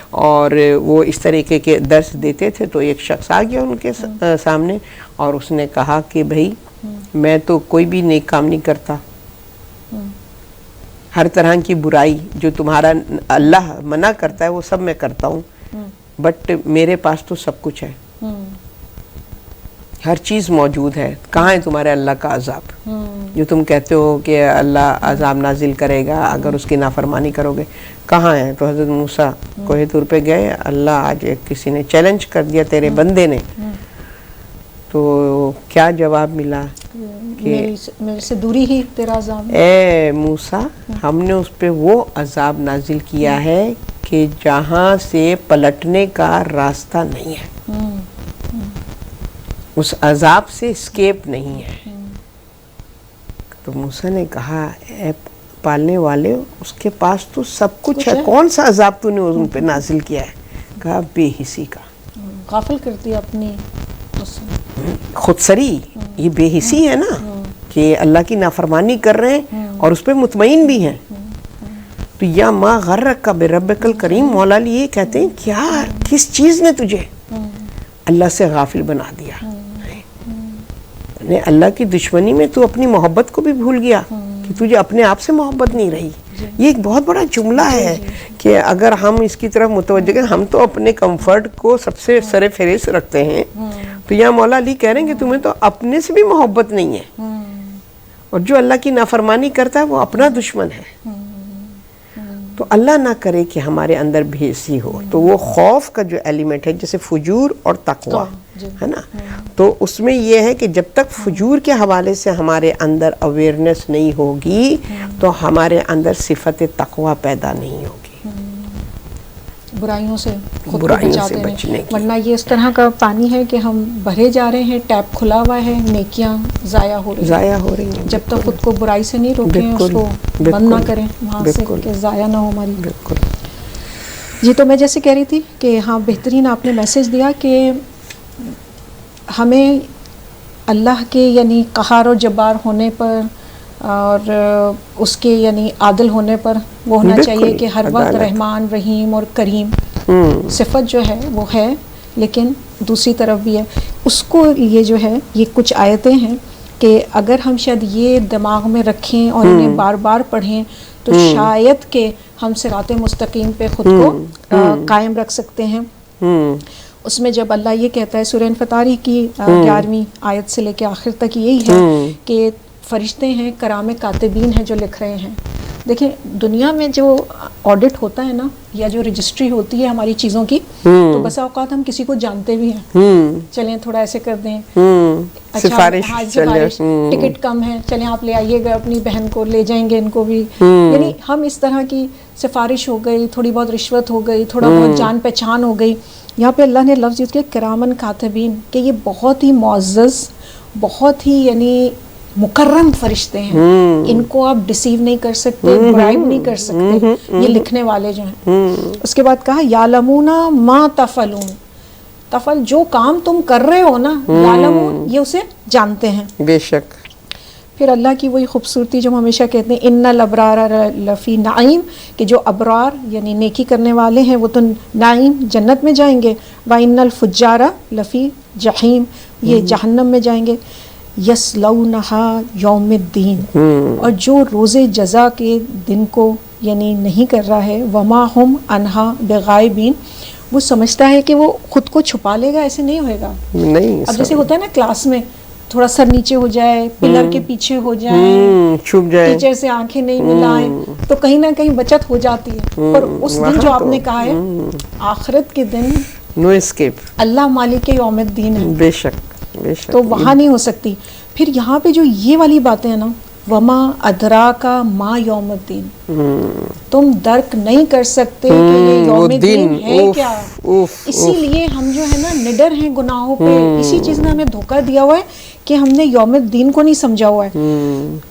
Speaker 3: اور وہ اس طریقے کے درس دیتے تھے. تو ایک شخص آ گیا ان کے سامنے اور اس نے کہا کہ بھئی میں تو کوئی بھی نیک کام نہیں کرتا, ہر طرح کی برائی جو تمہارا اللہ منع کرتا ہے وہ سب میں کرتا ہوں, بٹ میرے پاس تو سب کچھ ہے, ہر چیز موجود ہے. کہاں ہے تمہارے اللہ کا عذاب جو تم کہتے ہو کہ اللہ عذاب نازل کرے گا اگر اس کی نافرمانی کرو گے, کہاں ہے؟ تو حضرت موسیٰ کوہ طور پہ گئے, اللہ آج کسی نے چیلنج کر دیا تیرے بندے نے, تو کیا جواب ملا کہ
Speaker 2: میرے سے دوری ہی تیرا عذاب ہے.
Speaker 3: اے موسیٰ, ہم نے اس پہ وہ عذاب نازل کیا ہے کہ جہاں سے پلٹنے کا راستہ نہیں ہے, اس عذاب سے اسکیپ نہیں ہے. تو موسیٰ نے کہا اے پالنے والے, اس کے پاس تو سب کچھ ہے, کون سا عذاب تو نے ان پہ نازل کیا ہے؟ کہا بے حسی کا.
Speaker 2: غافل کرتی اپنی
Speaker 3: خودسری, یہ بے حسی ہے نا کہ اللہ کی نافرمانی کر رہے ہیں اور اس پہ مطمئن بھی ہیں. تو یا ما غرک بربک الکریم, مولا علی یہ کہتے ہیں کیا کس چیز نے تجھے اللہ سے غافل بنا دیا؟ اللہ کی دشمنی میں تو اپنی محبت کو بھی بھول گیا کہ تجھے اپنے آپ سے محبت نہیں رہی. یہ ایک بہت بڑا جملہ ہے کہ اگر ہم اس کی طرف متوجہ ہیں, ہم تو اپنے کمفرٹ کو سب سے سر فہرست رکھتے ہیں, تو یہاں مولا علی کہہ رہے ہیں کہ تمہیں تو اپنے سے بھی محبت نہیں ہے, اور جو اللہ کی نافرمانی کرتا ہے وہ اپنا دشمن ہے. تو اللہ نہ کرے کہ ہمارے اندر بے حسی ہو. تو وہ خوف کا جو ایلیمنٹ ہے جیسے فجور اور تقوی ہے نا, تو اس میں یہ ہے کہ جب تک فجور کے حوالے سے ہمارے اندر اویئرنیس نہیں ہوگی تو ہمارے اندر صفت تقوی پیدا نہیں ہوگی.
Speaker 2: برائیوں سے خود کو بچاتے ہیں, ورنہ یہ اس طرح کا پانی ہے کہ ہم بھرے جا رہے ہیں, ٹیپ کھلا ہوا ہے, نیکیاں ضائع ہو رہی ہیں. جب تک خود کو برائی سے نہیں روکیں, اس کو بند نہ کریں وہاں سے کہ ضائع نہ ہو ہماری.
Speaker 3: بالکل.
Speaker 2: جی, تو میں جیسے کہہ رہی تھی کہ ہاں بہترین آپ نے میسج دیا کہ ہمیں اللہ کے یعنی قہار و جبار ہونے پر اور اس کے یعنی عادل ہونے پر وہ ہونا چاہیے کہ ہر وقت رحمان رحیم اور کریم صفت جو ہے وہ ہے, لیکن دوسری طرف بھی ہے. اس کو یہ جو ہے یہ کچھ آیتیں ہیں کہ اگر ہم شاید یہ دماغ میں رکھیں اور انہیں بار بار پڑھیں تو شاید کہ ہم صراط مستقیم پہ خود کو قائم رکھ سکتے ہیں. اس میں جب اللہ یہ کہتا ہے سورہ انفطار کی 11ویں آیت سے لے کے آخر تک یہی ہے کہ فرشتے ہیں, کرام کاتبین ہیں جو لکھ رہے ہیں. دیکھیں دنیا میں جو آڈٹ ہوتا ہے نا, یا جو رجسٹری ہوتی ہے ہماری چیزوں کی, تو بسا اوقات ہم کسی کو جانتے بھی ہیں, چلیں تھوڑا ایسے کر دیں,
Speaker 3: سفارش
Speaker 2: ٹکٹ کم ہے, چلیں آپ لے آئیے گا اپنی بہن کو, لے جائیں گے ان کو بھی. یعنی ہم اس طرح کی سفارش ہو گئی, تھوڑی بہت رشوت ہو گئی, تھوڑا بہت جان پہچان ہو گئی. یہاں پہ اللہ نے لفظ یوز کیا کرامن کاتبین, کہ یہ بہت ہی معزز, بہت ہی یعنی مکرم فرشتے ہیں, ان کو آپ ڈسیو نہیں کر سکتے, برائب نہیں کر سکتے, یہ لکھنے والے جو ہیں. اس کے بعد کہا یعلمون ما تفعلون, تفعل جو کام تم کر رہے ہو نا, یعلمون یہ اسے جانتے ہیں.
Speaker 3: بے شک.
Speaker 2: پھر اللہ کی وہی خوبصورتی جو ہم ہمیشہ کہتے ہیں ان الابرار لفی نعیم, کہ جو ابرار یعنی نیکی کرنے والے ہیں وہ تو نعیم جنت میں جائیں گے, وان الفجار لفی جحیم, یہ جہنم میں جائیں گے. یصلونہا یوم الدین, اور جو روز جزا کے دن کو یعنی نہیں کر رہا ہے, وما ہم عنہا بغائبین, وہ سمجھتا ہے کہ وہ خود کو چھپا لے گا. ایسے نہیں ہوئے گا.
Speaker 3: نہیں
Speaker 2: اب جیسے ہوتا ہے نا کلاس میں تھوڑا سر نیچے ہو جائے, پلر کے پیچھے ہو جائے,
Speaker 3: چھپ جائے,
Speaker 2: ٹیچر سے آنکھیں نہیں ملائیں, تو کہیں نہ کہیں بچت ہو جاتی ہے. پر اس دن جو آپ نے کہا ہے آخرت کے دن
Speaker 3: نو اسکیپ,
Speaker 2: اللہ مالک یوم الدین ہے,
Speaker 3: بے شک بے شک,
Speaker 2: تو وہاں نہیں ہو سکتی. پھر یہاں پہ جو یہ والی باتیں ہیں نا, وما ادراکا ما یوم الدین, تم درک نہیں کر سکتے کہ یہ یوم الدین ہے کیا. اسی لیے ہم جو ہے نا نڈر ہیں گناہوں پہ, اسی چیز نے ہمیں دھوکہ دیا ہوا ہے کہ ہم نے یوم الدین کو نہیں سمجھا ہوا ہے.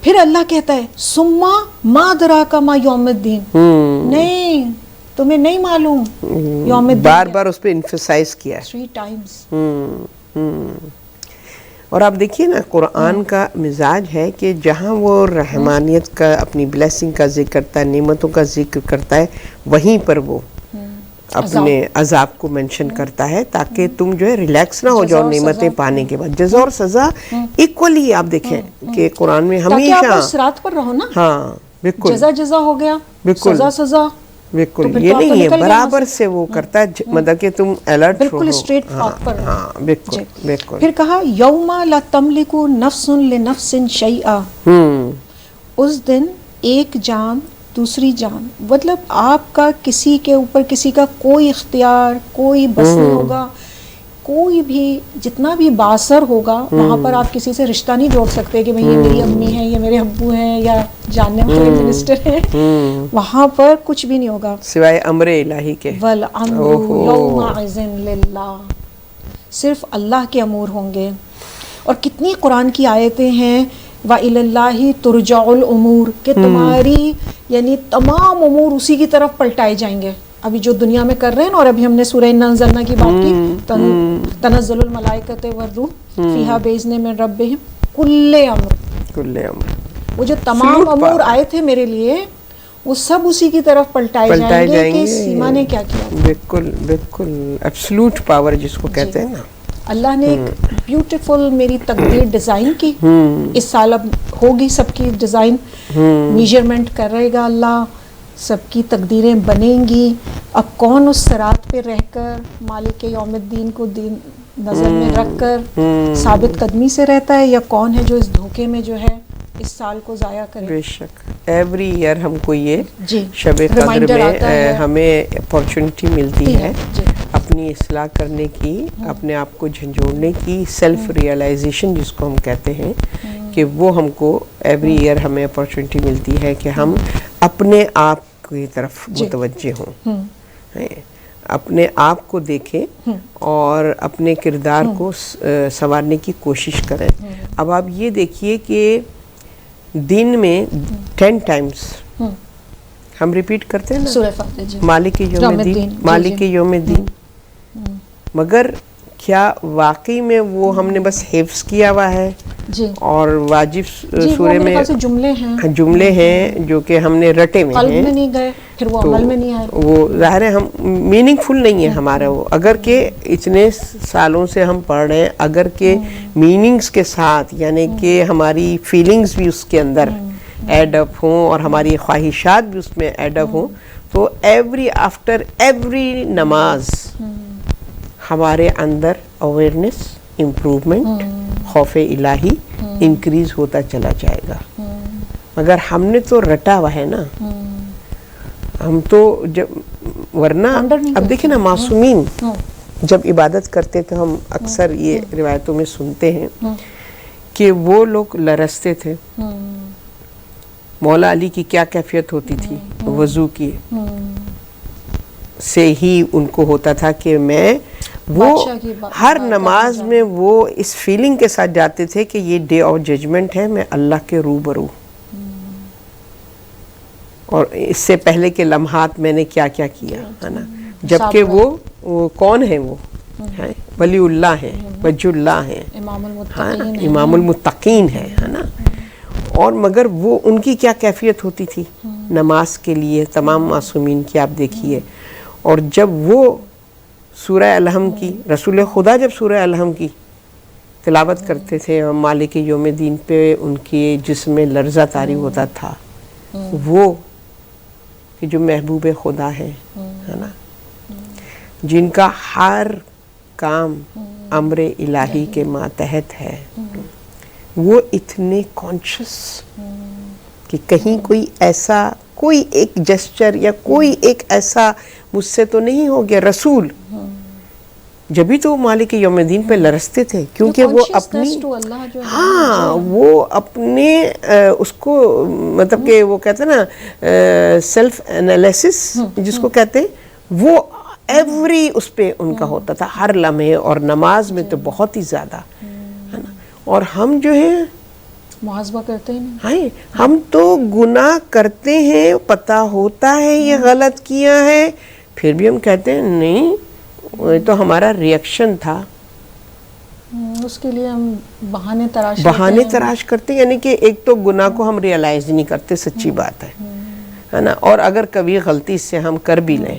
Speaker 2: پھر اللہ کہتا ہے سما ما ادراکا ما یوم الدین, نہیں تمہیں نہیں معلوم یوم الدین,
Speaker 3: بار بار اس پہ انفسائز کیا ہے
Speaker 2: 3 times.
Speaker 3: اور آپ دیکھیے نا قرآن کا مزاج ہے کہ جہاں وہ رحمانیت کا, اپنی بلیسنگ کا ذکر کرتا ہے, نعمتوں کا ذکر کرتا ہے, وہیں پر وہ اپنے عذاب کو منشن کرتا ہے تاکہ تم جو ہے ریلیکس نہ ہو جاؤ نعمتیں پانے کے بعد. جزا اور سزا ایکولی آپ دیکھیں کہ قرآن میں
Speaker 2: تاکہ آپ
Speaker 3: ہمیشہ,
Speaker 2: اس صراط پر رہو نا.
Speaker 3: ہاں بالکل,
Speaker 2: جزا جزا ہو گیا,
Speaker 3: بالکل
Speaker 2: سزا سزا,
Speaker 3: بالکل یہ نہیں ہے, برابر سے وہ کرتا ہے, مطلب کہ تم الرٹ رہو,
Speaker 2: بالکل اسٹریٹ پاتھ پر.
Speaker 3: ہاں بالکل بالکل.
Speaker 2: پھر کہا یوم لا تملک نفس لنفس شیئا, اس دن ایک جان دوسری جان, مطلب آپ کا کسی کے اوپر کسی کا کوئی اختیار, کوئی بس نہیں ہوگا. کوئی بھی جتنا بھی باثر ہوگا وہاں پر آپ کسی سے رشتہ نہیں جوڑ سکتے کہ بھئی یہ میری امی ہیں, یہ میرے ابو ہیں, یا جاننے والے منسٹر ہیں. وہاں پر کچھ بھی نہیں ہوگا
Speaker 3: سوائے امر الہی کے.
Speaker 2: وَالْأَمْرُ يَوْمَئِذٍ لِلَّهِ, صرف اللہ کے امور ہوں گے. اور کتنی قرآن کی آیتیں ہیں وَإِلَى اللَّهِ تُرْجَعُ الْأُمُورِ, کہ تمہاری یعنی تمام امور اسی کی طرف پلٹائے جائیں گے. ابھی جو دنیا میں کر رہے ہیں, اور ابھی ہم نے سورہ اِنَّا أَنزَلْنَا کی بات کی, تنزل الملائکۃ والروح فیہا بِإِذْنِ مِن ربہم کل امر,
Speaker 3: کل امر,
Speaker 2: وہ جو تمام امور آئے تھے میرے لیے وہ سب اسی کی طرف پلٹائے جائیں گے کہ سیما نے کیا کیا.
Speaker 3: بالکل بالکل, ایبسلوٹ پاور جس کو کہتے ہیں نا.
Speaker 2: اللہ نے ایک بیوٹیفل میری تقدیر ڈیزائن کی. اس سال اب ہوگی سب کی ڈیزائن, میجرمنٹ کر رہے گا اللہ, سب کی تقدیریں بنیں گی. اب کون اس صراط پہ رہ کر مالک یوم الدین کو نظر میں رکھ کر ثابت قدمی سے رہتا ہے, یا کون ہے جو اس دھوکے میں جو ہے اس سال کو ضائع کرے.
Speaker 3: بے شک ایوری ایئر ہم کو یہ
Speaker 2: جی
Speaker 3: شب قدر میں ہمیں اپارچونٹی ملتی ہے اپنی اصلاح کرنے کی, اپنے آپ کو جھنجھوڑنے کی, سیلف ریئلائزیشن جس کو ہم کہتے ہیں, کہ وہ ہم کو ایوری ایئر ہمیں اپارچونٹی ملتی ہے کہ ہم اپنے آپ کی طرف متوجہ ہوں, اپنے آپ کو دیکھیں اور اپنے کردار کو سنوارنے کی کوشش کریں. اب آپ یہ دیکھیے کہ دن میں 10 times ہم ریپیٹ کرتے ہیں نا مالک یوم الدین, مالک یوم الدین, مگر کیا واقعی میں وہ ہم نے بس حفظ کیا ہوا ہے اور واجب سورے میں جملے ہیں جو کہ ہم نے رٹے ہوئے ہیں,
Speaker 2: میں نہیں گئے, پھر وہ عمل میں نہیں آئے,
Speaker 3: وہ ظاہر ہے ہم میننگ فل نہیں ہے ہمارا وہ. اگر کہ اتنے سالوں سے ہم پڑھ رہے ہیں, اگر کہ میننگز کے ساتھ, یعنی کہ ہماری فیلنگز بھی اس کے اندر ایڈ اپ ہوں اور ہماری خواہشات بھی اس میں ایڈ اپ ہوں, تو آفٹر ایوری نماز ہمارے اندر اویئرنیس, امپروومنٹ, خوف الہی انکریز ہوتا چلا جائے گا. مگر ہم نے تو رٹا ہوا ہے نا, ہم تو جب ورنہ اب دیکھیں نا معصومین جب عبادت کرتے تو ہم اکثر یہ روایتوں میں سنتے ہیں کہ وہ لوگ لرزتے تھے. مولا علی کی کیا کیفیت ہوتی تھی, وضو کی سے ہی ان کو ہوتا تھا کہ میں وہ ہر نماز میں وہ اس فیلنگ کے ساتھ جاتے تھے کہ یہ ڈے آف ججمنٹ ہے, میں اللہ کے روبرو, اور اس سے پہلے کے لمحات میں نے کیا کیا کیا ہے نا. جبکہ وہ کون ہے, وہ ولی اللہ ہے, وجہ اللہ ہے, امام المتقین ہے نا. اور مگر وہ ان کی کیا کیفیت ہوتی تھی نماز کے لیے, تمام معصومین کی آپ دیکھیے. اور جب وہ سورہ الحم کی, رسول خدا جب سورہ الحم کی تلاوت کرتے تھے اور مالک یوم الدین پہ ان کے جسم میں لرزہ طاری ہوتا تھا, وہ کہ جو محبوب خدا ہے نا. جن کا ہر کام امر الہی کے ماتحت ہے، وہ اتنے کانشیس کہ کہیں کوئی ایسا کوئی ایک جسچر یا کوئی ایک ایسا مجھ سے تو نہیں ہو گیا. رسول جبھی تو مالک یوم الدین پہ لرزتے تھے، کیونکہ وہ اپنی ہاں وہ اپنے اس کو مطلب کہ وہ کہتے ہیں نا سیلف انالیسس جس کو کہتے ہیں، وہ ایوری اس پہ ان کا ہوتا تھا ہر لمحے، اور نماز میں تو بہت ہی زیادہ ہے نا. اور ہم جو ہے
Speaker 2: محاسبہ کرتے ہیں،
Speaker 3: ہاں ہم تو گناہ کرتے ہیں، پتہ ہوتا ہے یہ غلط کیا ہے، پھر بھی ہم کہتے ہیں نہیں یہ تو ہمارا ریئیکشن تھا.
Speaker 2: اس کے لیے ہم بہانے
Speaker 3: تراش کرتے ہیں. یعنی کہ ایک تو گناہ کو ہم ریئلائز نہیں کرتے، سچی بات ہے نا. اور اگر کبھی غلطی سے ہم کر بھی لیں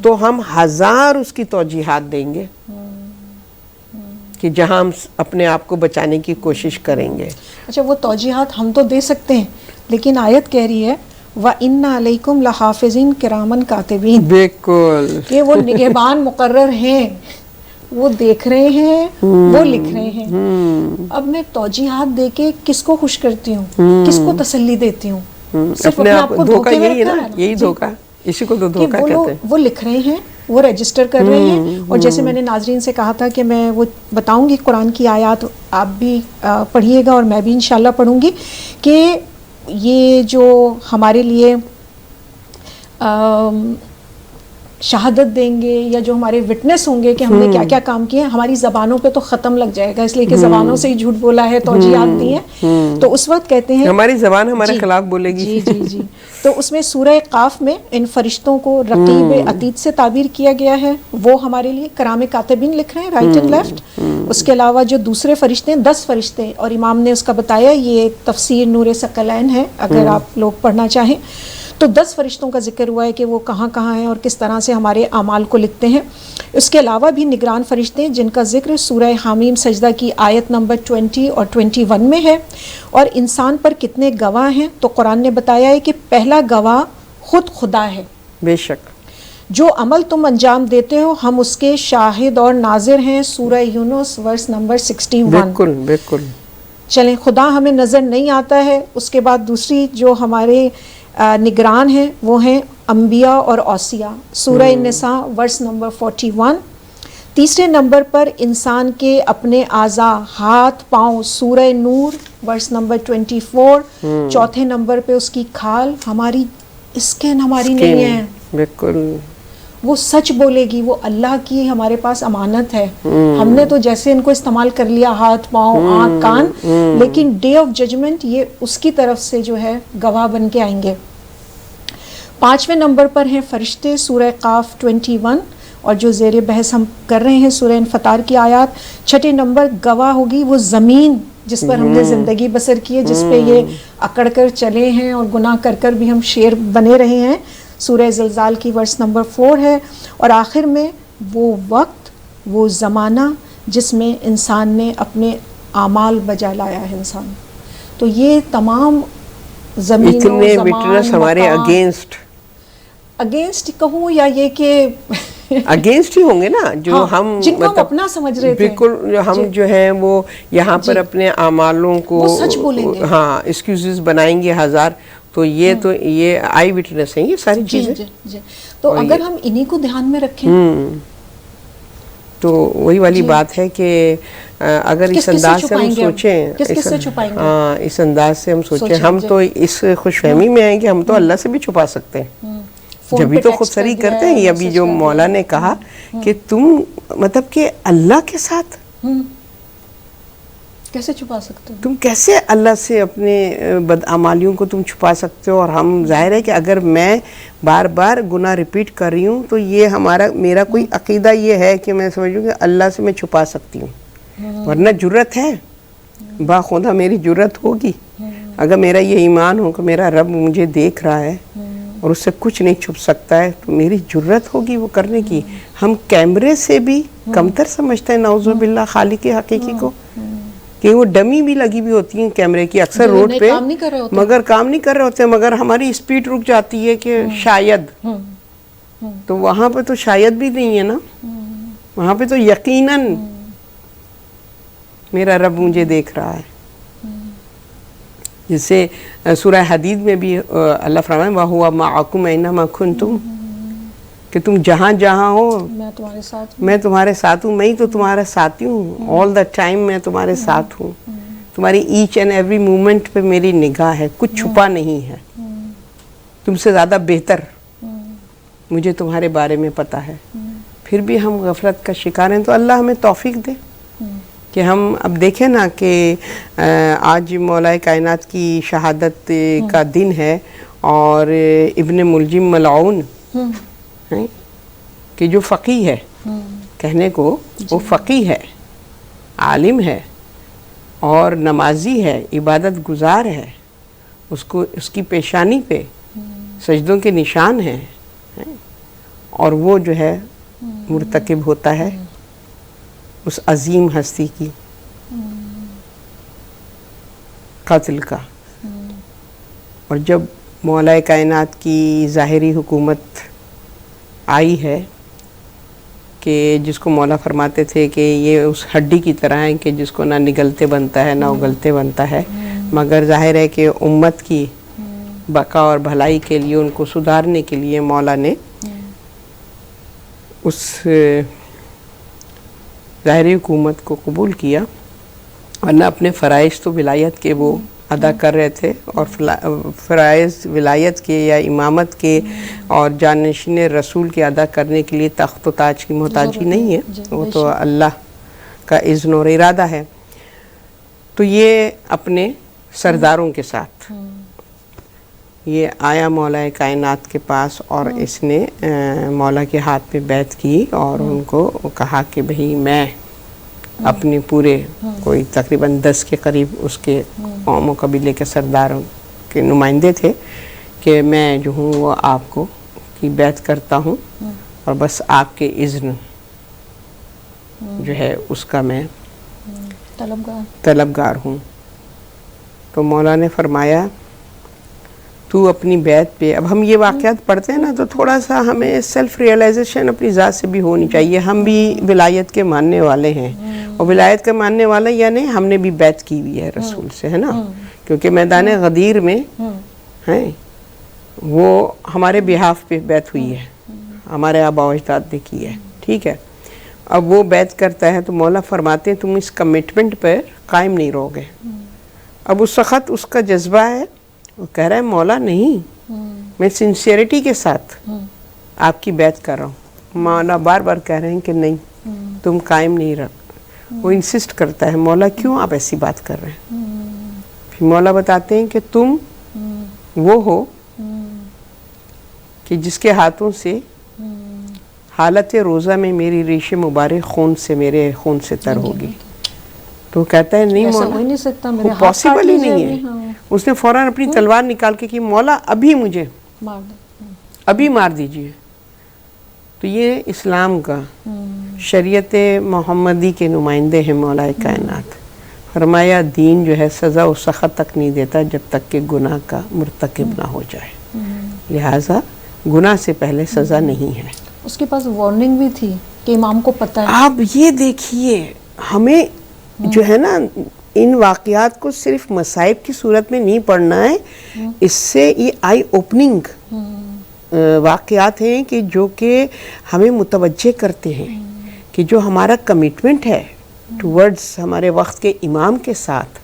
Speaker 3: تو ہم 1000 اس کی توجیحات دیں گے کہ جہاں ہم اپنے آپ کو بچانے کی کوشش کریں گے.
Speaker 2: اچھا وہ توجیحات ہم تو دے سکتے ہیں، لیکن آیت کہہ رہی ہے وَإِنَّ عَلَيْكُمْ لَحَافِظِينَ كِرَامًا كَاتِبِينَ،
Speaker 3: بالکل
Speaker 2: کہ وہ نگہبان مقرر ہیں، وہ دیکھ رہے ہیں، وہ لکھ رہے ہیں. اب میں توجیحات دے کے کس کو خوش کرتی ہوں، کس کو تسلی دیتی ہوں؟ صرف اپنے آپ کو دھوکے میں رکھا ہے.
Speaker 3: یہی دھوکا، اسی کو تو دھوکا کہتے ہیں.
Speaker 2: وہ لکھ رہے ہیں، وہ رجسٹر کر رہے ہیں. اور جیسے میں نے ناظرین سے کہا تھا کہ میں وہ بتاؤں گی قرآن کی آیات، آپ بھی پڑھیے گا اور میں بھی انشاءاللہ پڑھوں گی، کہ یہ جو ہمارے لیے شہادت دیں گے یا جو ہمارے وٹنس ہوں گے کہ ہم نے کیا کیا کام کیے ہیں، ہماری زبانوں پہ تو ختم لگ جائے گا، اس لیے کہ زبانوں سے ہی جھوٹ بولا ہے، توجیحات دی ہیں. تو اس وقت کہتے ہیں
Speaker 3: ہماری زبان ہمارے خلاف بولے گی.
Speaker 2: جی تو اس میں سورہ قاف میں ان فرشتوں کو رقیب عتید سے تعبیر کیا گیا ہے. وہ ہمارے لیے کرام کاتبین لکھ رہے ہیں، رائٹ اینڈ لیفٹ. اس کے علاوہ جو دوسرے فرشتے ہیں 10 فرشتے، اور امام نے اس کا بتایا، یہ تفسیر نور ثقلین ہے اگر آپ لوگ پڑھنا چاہیں تو 10 فرشتوں کا ذکر ہوا ہے کہ وہ کہاں کہاں ہیں اور کس طرح سے ہمارے اعمال کو لکھتے ہیں. اس کے علاوہ بھی نگران فرشتے ہیں جن کا ذکر سورہ حامیم سجدہ کی آیت نمبر 20 اور 21 میں ہے. اور انسان پر کتنے گواہ ہیں تو قرآن نے بتایا ہے کہ پہلا گواہ خود خدا ہے.
Speaker 3: بے شک
Speaker 2: جو عمل تم انجام دیتے ہو ہم اس کے شاہد اور ناظر ہیں. سورہ یونس ورس نمبر 61.
Speaker 3: بالکل.
Speaker 2: چلیں، خدا ہمیں نظر نہیں آتا ہے. اس کے بعد دوسری جو ہمارے نگران ہیں وہ ہیں انبیاء اور اوصیاء. سورہ النساء ورس نمبر 41. تیسرے نمبر پر انسان کے اپنے اعضاء، ہاتھ پاؤں، سورہ نور ورس نمبر 24. چوتھے نمبر پہ اس کی کھال، ہماری اسکن ہماری نہیں ہے،
Speaker 3: بالکل
Speaker 2: وہ سچ بولے گی، وہ اللہ کی ہمارے پاس امانت ہے. ہم نے تو جیسے ان کو استعمال کر لیا، ہاتھ پاؤں آنکھ کان، لیکن ڈے آف ججمنٹ یہ اس کی طرف سے جو ہے گواہ بن کے آئیں گے. 5ویں نمبر پر ہیں فرشتے، سورہ قاف 21. اور جو زیر بحث ہم کر رہے ہیں سورہ انفطار کی آیات. 6 نمبر گواہ ہوگی وہ زمین جس پر ہم نے زندگی بسر کی ہے، جس پہ یہ اکڑ کر چلے ہیں اور گناہ کر کر بھی ہم شیر بنے رہے ہیں. سورہ زلزال کی ورس نمبر 4 ہے. اور آخر میں وہ وقت، وہ زمانہ جس میں انسان نے اپنے اعمال بجا لایا ہے انسان. تو یہ تمام زمین
Speaker 3: اتنے وٹنس ہمارے
Speaker 2: اگینسٹ کہوں یا یہ کہ
Speaker 3: اگینسٹ ہی ہوں گے نا، جو ہم
Speaker 2: جن کو ہم اپنا سمجھ رہے تھے.
Speaker 3: بالکل ہم جو ہیں وہ یہاں پر اپنے اعمالوں کو
Speaker 2: سچ بولیں گے،
Speaker 3: ہاں ایکسکیوزز بنائیں گے 1000. تو یہ آئی وٹنس ہیں یہ ساری چیزیں.
Speaker 2: تو اگر ہم انہی کو دھیان میں رکھیں
Speaker 3: تو وہی والی بات ہے کہ اگر اس انداز سے ہم سوچیں، اس انداز سے ہم سوچیں، ہم تو اس خوش فہمی میں ہیں کہ ہم تو اللہ سے بھی چھپا سکتے ہیں. جبھی تو خود سری کرتے ہیں. ابھی جو مولا نے کہا کہ تم مطلب کہ اللہ کے ساتھ
Speaker 2: کیسے چھپا سکتے ہو،
Speaker 3: تم کیسے اللہ سے اپنے بدعمالیوں کو تم چھپا سکتے ہو. اور ہم ظاہر ہے کہ اگر میں بار بار گناہ ریپیٹ کر رہی ہوں تو یہ میرا کوئی عقیدہ یہ ہے کہ میں سمجھوں کہ اللہ سے میں چھپا سکتی ہوں. ورنہ جرت ہے، باخدا میری جرت ہوگی. اگر میرا یہ ایمان ہو کہ میرا رب مجھے دیکھ رہا ہے اور اس سے کچھ نہیں چھپ سکتا ہے تو میری جرت ہوگی وہ کرنے کی. ہم کیمرے سے بھی کمتر سمجھتے ہیں نعوذ باللہ خالق حقیقی کو، کہ وہ ڈمی بھی لگی بھی ہوتی ہیں کیمرے کی اکثر روڈ پہ، مگر کام نہیں کر رہے ہوتے، مگر ہماری اسپیڈ رک جاتی ہے کہ شاید تو وہاں پہ تو شاید بھی نہیں ہے نا, وہاں پہ تو یقیناً میرا رب مجھے دیکھ رہا ہے. جس سے سورہ حدید میں بھی اللہ فرمائے وَهُوَ مَعَكُمْ أَيْنَمَا كُنْتُمْ, کہ تم جہاں جہاں ہو
Speaker 2: میں تمہارے ساتھ ہوں.
Speaker 3: میں تمہارے ساتھ ہوں, میں ہی تو تمہارا ساتھی ہوں. آل دا ٹائم میں تمہارے ساتھ ہوں. تمہاری ایچ اینڈ ایوری مومنٹ پہ میری نگاہ ہے, کچھ چھپا نہیں ہے. تم سے زیادہ بہتر مجھے تمہارے بارے میں پتہ ہے. پھر بھی ہم غفلت کا شکار ہیں. تو اللہ ہمیں توفیق دے کہ ہم اب دیکھیں نا کہ آج مولا کائنات کی شہادت کا دن ہے, اور ابن ملجم ملعون کہ جو فقیہ ہے, کہنے کو وہ فقیہ ہے, عالم ہے اور نمازی ہے, عبادت گزار ہے, اس کی پیشانی پہ سجدوں کے نشان ہیں, اور وہ جو ہے مرتکب ہوتا ہے اس عظیم ہستی کی قتل کا. اور جب مولا کائنات کی ظاہری حکومت آئی ہے کہ جس کو مولا فرماتے تھے کہ یہ اس ہڈی کی طرح ہے کہ جس کو نہ نگلتے بنتا ہے نہ اگلتے بنتا ہے, مگر ظاہر ہے کہ امت کی بقا اور بھلائی کے لیے, ان کو سدھارنے کے لیے مولا نے اس ظاہری حکومت کو قبول کیا, ورنہ اپنے فرائض تو ولایت کے وہ ادا کر رہے تھے, اور فرائض ولایت کے یا امامت کے اور جانشین رسول کے ادا کرنے کے لیے تخت و تاج کی محتاجی نہیں ہے, وہ تو اللہ کا اذن اور ارادہ ہے. تو یہ اپنے سرداروں کے ساتھ یہ آیا مولا کائنات کے پاس, اور اس نے مولا کے ہاتھ پہ بیعت کی اور ان کو کہا کہ بھئی میں اپنے پورے کوئی تقریباً 10 کے قریب اس کے قوم و قبیلے کے سرداروں کے نمائندے تھے, کہ میں جو ہوں وہ آپ کو کی بیعت کرتا ہوں, اور بس آپ کے اذن جو ہے اس کا میں طلبگار ہوں. تو مولا نے فرمایا تو اپنی بیعت پہ, اب ہم یہ واقعات پڑھتے ہیں نا تو تھوڑا سا ہمیں سیلف ریئلائزیشن اپنی ذات سے بھی ہونی چاہیے. ہم بھی ولایت کے ماننے والے ہیں, اور ولایت کا ماننے والا یعنی ہم نے بھی بیعت کی ہوئی ہے رسول سے, ہے نا, کیونکہ میدان غدیر میں ہیں وہ ہمارے بہاف پہ بیعت ہوئی ہے, ہمارے آباء و اجداد نے کی ہے. ٹھیک ہے, اب وہ بیعت کرتا ہے تو مولا فرماتے ہیں تم اس کمٹمنٹ پر قائم نہیں رہو گے. اب اس وقت اس کا جذبہ ہے, وہ کہہ رہا ہے مولا نہیں, میں سنسیئرٹی کے ساتھ آپ کی بیعت کر رہا ہوں. مولا بار بار کہہ رہے ہیں کہ نہیں تم قائم نہیں رہو. وہ انسسٹ کرتا ہے مولا کیوں آپ ایسی بات کر رہے ہیں. پھر مولا بتاتے ہیں کہ تم وہ ہو کہ جس کے ہاتھوں سے حالت روزہ میں میری ریش مبارک خون سے میرے خون سے تر ہوگی. تو کہتا ہے نہیں مولا, وہ پاسبل ہی نہیں ہے. اس نے فوراً اپنی تلوار نکال کے کہ مولا ابھی مجھے ابھی مار دیجئے. تو یہ اسلام کا شریعت محمدی کے نمائندے ہیں مولا کائنات. فرمایا دین جو ہے سزا و سخت تک نہیں دیتا جب تک کہ گناہ کا مرتکب نہ ہو جائے, لہٰذا گناہ سے پہلے سزا نہیں ہے.
Speaker 2: اس کے پاس وارننگ بھی تھی کہ امام کو پتہ ہے.
Speaker 3: آپ یہ دیکھیے, ہمیں جو ہے نا ان واقعات کو صرف مصائب کی صورت میں نہیں پڑھنا ہے, اس سے یہ آئی اوپننگ واقعات ہیں کہ جو کہ ہمیں متوجہ کرتے ہیں کہ جو ہمارا کمٹمنٹ ہے ٹورڈز ہمارے وقت کے امام کے ساتھ,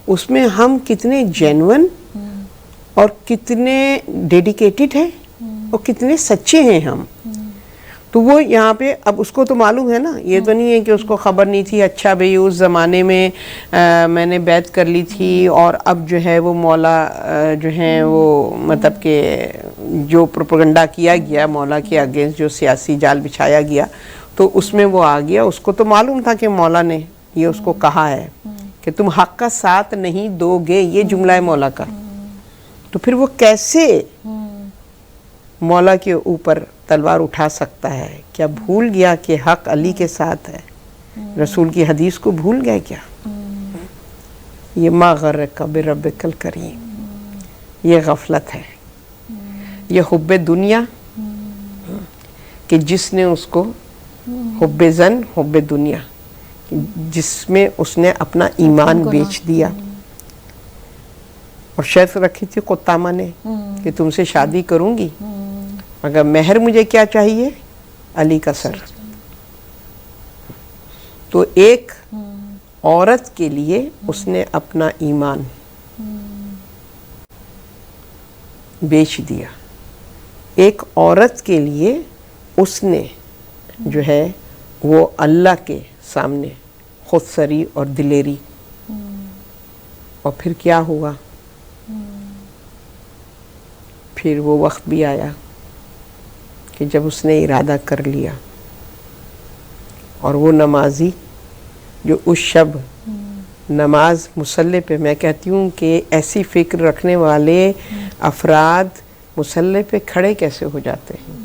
Speaker 3: اس میں ہم کتنے جینون اور کتنے ڈیڈیکیٹڈ ہیں اور کتنے سچے ہیں ہم. تو وہ یہاں پہ اب اس کو تو معلوم ہے نا, یہ تو نہیں ہے کہ اس کو خبر نہیں تھی. اچھا بھئی اس زمانے میں میں نے بیعت کر لی تھی اور اب جو ہے وہ مولا جو ہیں وہ مطلب کہ جو پروپیگنڈا کیا گیا مولا کے اگینسٹ, جو سیاسی جال بچھایا گیا, تو اس میں وہ آ گیا. اس کو تو معلوم تھا کہ مولا نے یہ اس کو کہا ہے کہ تم حق کا ساتھ نہیں دو گے, یہ جملہ ہے مولا کا. تو پھر وہ کیسے مولا کے اوپر تلوار اٹھا سکتا ہے؟ کیا بھول گیا کہ حق علی کے ساتھ ہے؟ رسول کی حدیث کو بھول گئے کیا؟ یہ ما غرک بربک الکریم, یہ غفلت ہے, یہ حب دنیا کہ جس نے اس کو حب زن حب دنیا، جس میں اس نے اپنا ایمان بیچ دیا، اور شرط رکھی تھی قطامہ نے کہ تم سے شادی کروں گی مگر مہر مجھے کیا چاہیے؟ علی کا سر۔ تو ایک عورت کے لیے اس نے اپنا ایمان بیچ دیا، ایک عورت کے لیے اس نے جو ہے وہ اللہ کے سامنے خود سری اور دلیری، اور پھر کیا ہوا؟ پھر وہ وقت بھی آیا کہ جب اس نے ارادہ کر لیا، اور وہ نمازی جو اس شب نماز مصلی پہ، میں کہتی ہوں کہ ایسی فکر رکھنے والے افراد مصلی پہ کھڑے کیسے ہو جاتے ہیں؟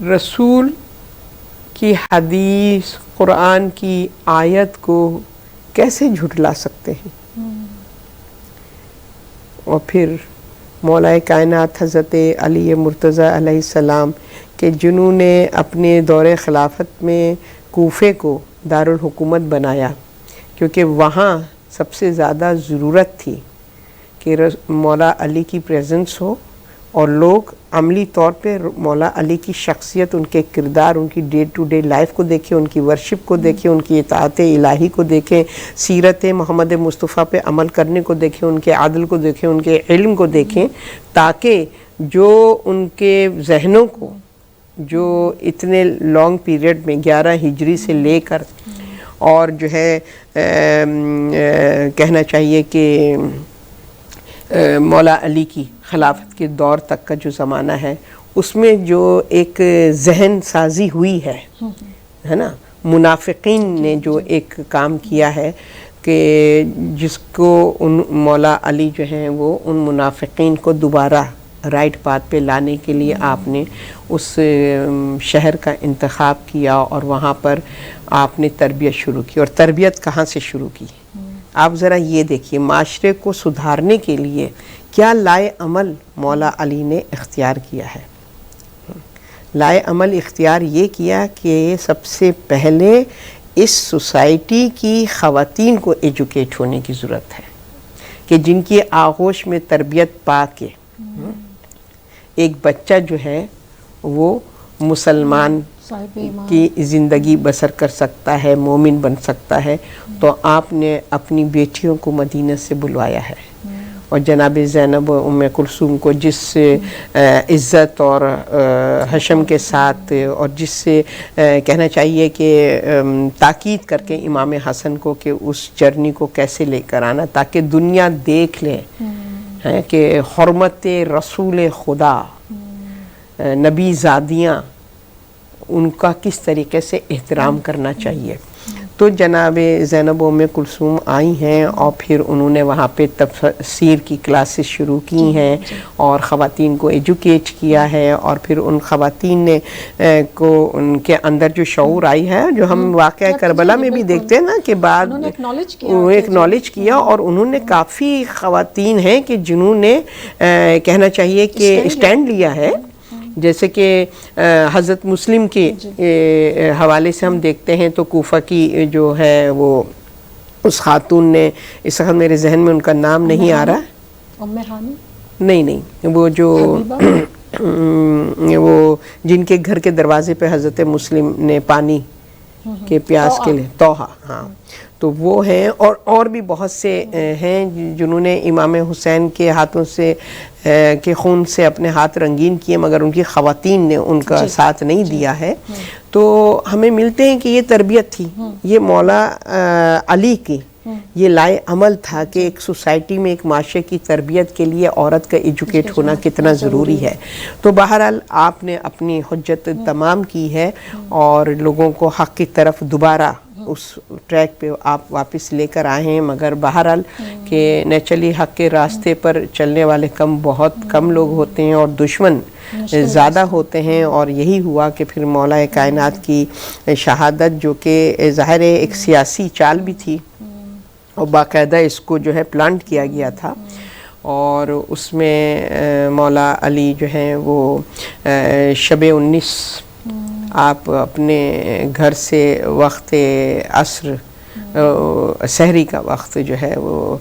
Speaker 3: رسول کی حدیث، قرآن کی آیت کو کیسے جھٹلا سکتے ہیں؟ اور پھر مولا کائنات حضرت علی مرتضی علیہ السلام کہ جنہوں نے اپنے دور خلافت میں کوفے کو دارالحکومت بنایا، کیونکہ وہاں سب سے زیادہ ضرورت تھی کہ مولا علی کی پریزنس ہو، اور لوگ عملی طور پہ مولا علی کی شخصیت، ان کے کردار، ان کی ڈے ٹو ڈے لائف کو دیکھیں، ان کی ورشپ کو دیکھیں، ان کی اطاعت الہی کو دیکھیں، سیرت محمد مصطفیٰ پہ عمل کرنے کو دیکھیں، ان کے عدل کو دیکھیں، ان کے علم کو دیکھیں، تاکہ جو ان کے ذہنوں کو جو اتنے لانگ پیریڈ میں 11 ہجری سے لے کر اور جو ہے کہنا چاہیے کہ مولا علی کی خلافت کے دور تک کا جو زمانہ ہے، اس میں جو ایک ذہن سازی ہوئی ہے نا، منافقین نے جو ایک کام کیا ہے کہ جس کو ان مولا علی جو ہیں وہ ان منافقین کو دوبارہ رائٹ پاتھ پہ لانے کے لیے آپ نے اس شہر کا انتخاب کیا، اور وہاں پر آپ نے تربیت شروع کی۔ اور تربیت کہاں سے شروع کی؟ آپ ذرا یہ دیکھیے، معاشرے کو سدھارنے کے لیے کیا لائے عمل مولا علی نے اختیار کیا ہے؟ لائے عمل اختیار یہ کیا کہ سب سے پہلے اس سوسائٹی کی خواتین کو ایجوکیٹ ہونے کی ضرورت ہے، کہ جن کی آغوش میں تربیت پا کے ایک بچہ جو ہے وہ مسلمان کی زندگی بسر کر سکتا ہے، مومن بن سکتا ہے۔ تو آپ نے اپنی بیٹیوں کو مدینہ سے بلوایا ہے، اور جناب زینب و ام کلثوم کو جس عزت اور حشم کے ساتھ، اور جس سے کہنا چاہیے کہ تاکید کر کے امام حسن کو کہ اس جرنی کو کیسے لے کر آنا، تاکہ دنیا دیکھ لے کہ حرمت رسول خدا، نبی زادیاں، ان کا کس طریقے سے احترام کرنا چاہیے۔ تو جناب زینب و ام کلثوم آئی ہیں، اور پھر انہوں نے وہاں پہ تفسیر کی کلاسز شروع کی ہیں، اور خواتین کو ایجوکیٹ کیا ہے، اور پھر ان خواتین نے کو ان کے اندر جو شعور آئی ہے، جو ہم واقعہ کربلا میں بھی دیکھتے ہیں نا کہ بعد ایکنالج کیا، اور انہوں نے کافی خواتین ہیں کہ جنہوں نے کہنا چاہیے کہ اسٹینڈ لیا ہے، جیسے کہ حضرت مسلم کے حوالے سے ہم دیکھتے ہیں تو کوفہ کی جو ہے وہ اس خاتون نے، اس وقت میرے ذہن میں ان کا نام نہیں آ رہا، نہیں وہ جو وہ جن کے گھر کے دروازے پہ حضرت مسلم نے پانی کے پیاس کے لیے، توحہ، ہاں، تو وہ ہیں، اور بھی بہت سے ہیں جنہوں نے امام حسین کے ہاتھوں سے کے خون سے اپنے ہاتھ رنگین کیے، مگر ان کی خواتین نے ان کا ساتھ نہیں دیا ہے۔ تو ہمیں ملتے ہیں کہ یہ تربیت تھی، یہ مولا علی کی یہ لائے عمل تھا کہ ایک سوسائٹی میں، ایک معاشرے کی تربیت کے لیے عورت کا ایجوکیٹ ہونا کتنا ضروری ہے۔ تو بہرحال آپ نے اپنی حجت تمام کی ہے، اور لوگوں کو حق کی طرف دوبارہ اس ٹریک پہ آپ واپس لے کر آئے ہیں، مگر بہرحال کہ نیچرلی حق کے راستے پر چلنے والے بہت کم لوگ ہوتے ہیں، اور دشمن زیادہ ہوتے ہیں، اور یہی ہوا کہ پھر مولا کائنات کی شہادت، جو کہ ظاہر ایک سیاسی چال بھی تھی، اور باقاعدہ اس کو جو ہے پلانٹ کیا گیا تھا، اور اس میں مولا علی جو ہیں وہ شب 19 آپ اپنے گھر سے وقت عصر سحری کا وقت جو ہے وہ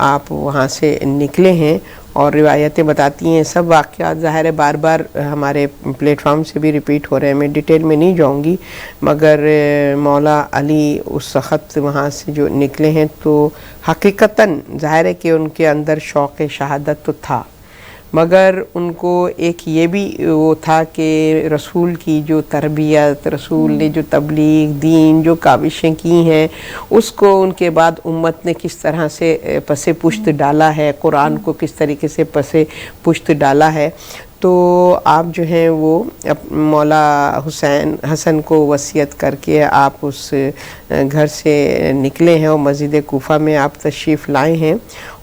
Speaker 3: آپ وہاں سے نکلے ہیں، اور روایتیں بتاتی ہیں، سب واقعات ظاہر ہے بار بار ہمارے پلیٹ فارم سے بھی ریپیٹ ہو رہے ہیں، میں ڈیٹیل میں نہیں جاؤں گی، مگر مولا علی اس وقت وہاں سے جو نکلے ہیں تو حقیقتاً ظاہر ہے کہ ان کے اندر شوق شہادت تو تھا، مگر ان کو ایک یہ بھی وہ تھا کہ رسول کی جو تربیت، رسول نے جو تبلیغ دین جو کاوشیں کی ہیں اس کو ان کے بعد امت نے کس طرح سے پس پشت ڈالا ہے، قرآن کو کس طریقے سے پس پشت ڈالا ہے، تو آپ جو ہیں وہ مولا حسن کو وصیت کر کے آپ اس گھر سے نکلے ہیں اور مسجد کوفہ میں آپ تشریف لائے ہیں،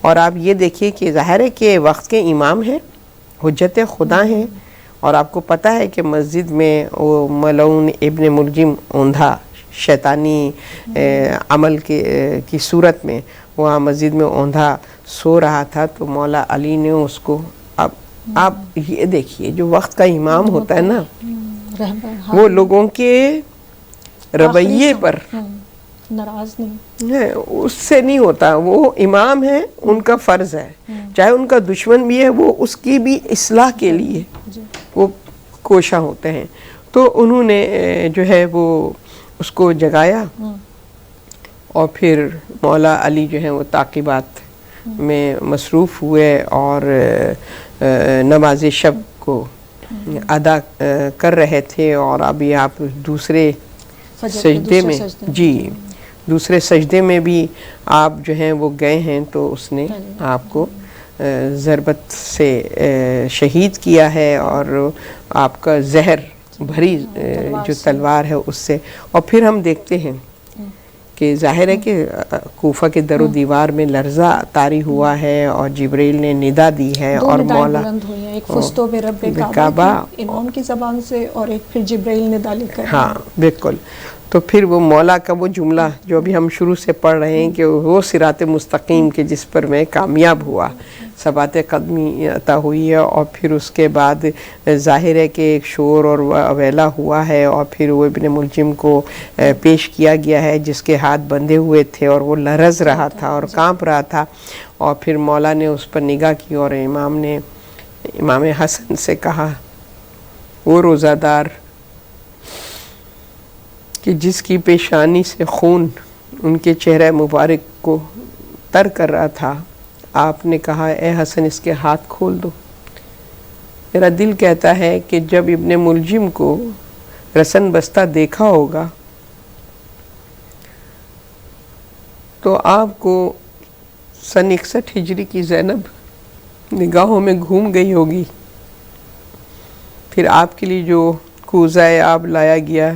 Speaker 3: اور آپ یہ دیکھیے کہ ظاہر ہے کہ وقت کے امام ہیں، حجت خدا ہیں، اور آپ کو پتہ ہے کہ مسجد میں وہ ملعون ابن ملجم اوندھا شیطانی عمل کی صورت میں وہاں مسجد میں اوندھا سو رہا تھا، تو مولا علی نے اس کو آپ یہ دیکھیے جو وقت کا امام ہوتا ہے نا وہ لوگوں کے رویے پر
Speaker 2: ناراض نہیں
Speaker 3: ہے، اس سے نہیں ہوتا، وہ امام ہے، ان کا فرض ہے، چاہے ان کا دشمن بھی ہے وہ اس کی بھی اصلاح کے لیے وہ کوشاں ہوتے ہیں، تو انہوں نے جو ہے وہ اس کو جگایا، اور پھر مولا علی جو ہیں وہ تعقیبات میں مصروف ہوئے اور نماز شب کو ادا کر رہے تھے، اور ابھی آپ دوسرے سجدے میں دوسرے سجدے میں بھی آپ جو ہیں وہ گئے ہیں، تو اس نے آپ کو ضربت سے شہید کیا ہے، اور آپ کا زہر بھری جو تلوار ہے اس سے، اور پھر ہم دیکھتے ہیں کہ ظاہر ہے کہ کوفہ کے در و دیوار میں لرزہ طاری ہوا ہے، اور جبریل نے ندا دی ہے، اور مولا
Speaker 2: بلند ہوئی ہیں، ایک فستو بے رب کعبہ امام کی زبان سے، اور ایک پھر جبریل ندا لے کر،
Speaker 3: ہاں بالکل، تو پھر وہ مولا کا وہ جملہ جو ابھی ہم شروع سے پڑھ رہے ہیں کہ وہ صراط مستقیم کے جس پر میں کامیاب ہوا، ثبات قدمی عطا ہوئی ہے، اور پھر اس کے بعد ظاہر ہے کہ ایک شور اور ویلا ہوا ہے، اور پھر وہ ابن ملجم کو پیش کیا گیا ہے جس کے ہاتھ بندھے ہوئے تھے اور وہ لرز رہا تھا اور کانپ رہا تھا، اور پھر مولا نے اس پر نگاہ کی اور امام نے امام حسن سے کہا، وہ روزہ دار کہ جس کی پیشانی سے خون ان کے چہرہ مبارک کو تر کر رہا تھا، آپ نے کہا اے حسن اس کے ہاتھ کھول دو۔ میرا دل کہتا ہے کہ جب ابن ملجم کو رسن بستہ دیکھا ہوگا تو آپ کو سن 61 ہجری کی زینب نگاہوں میں گھوم گئی ہوگی، پھر آپ کے لیے جو کوزۂ آب لایا گیا،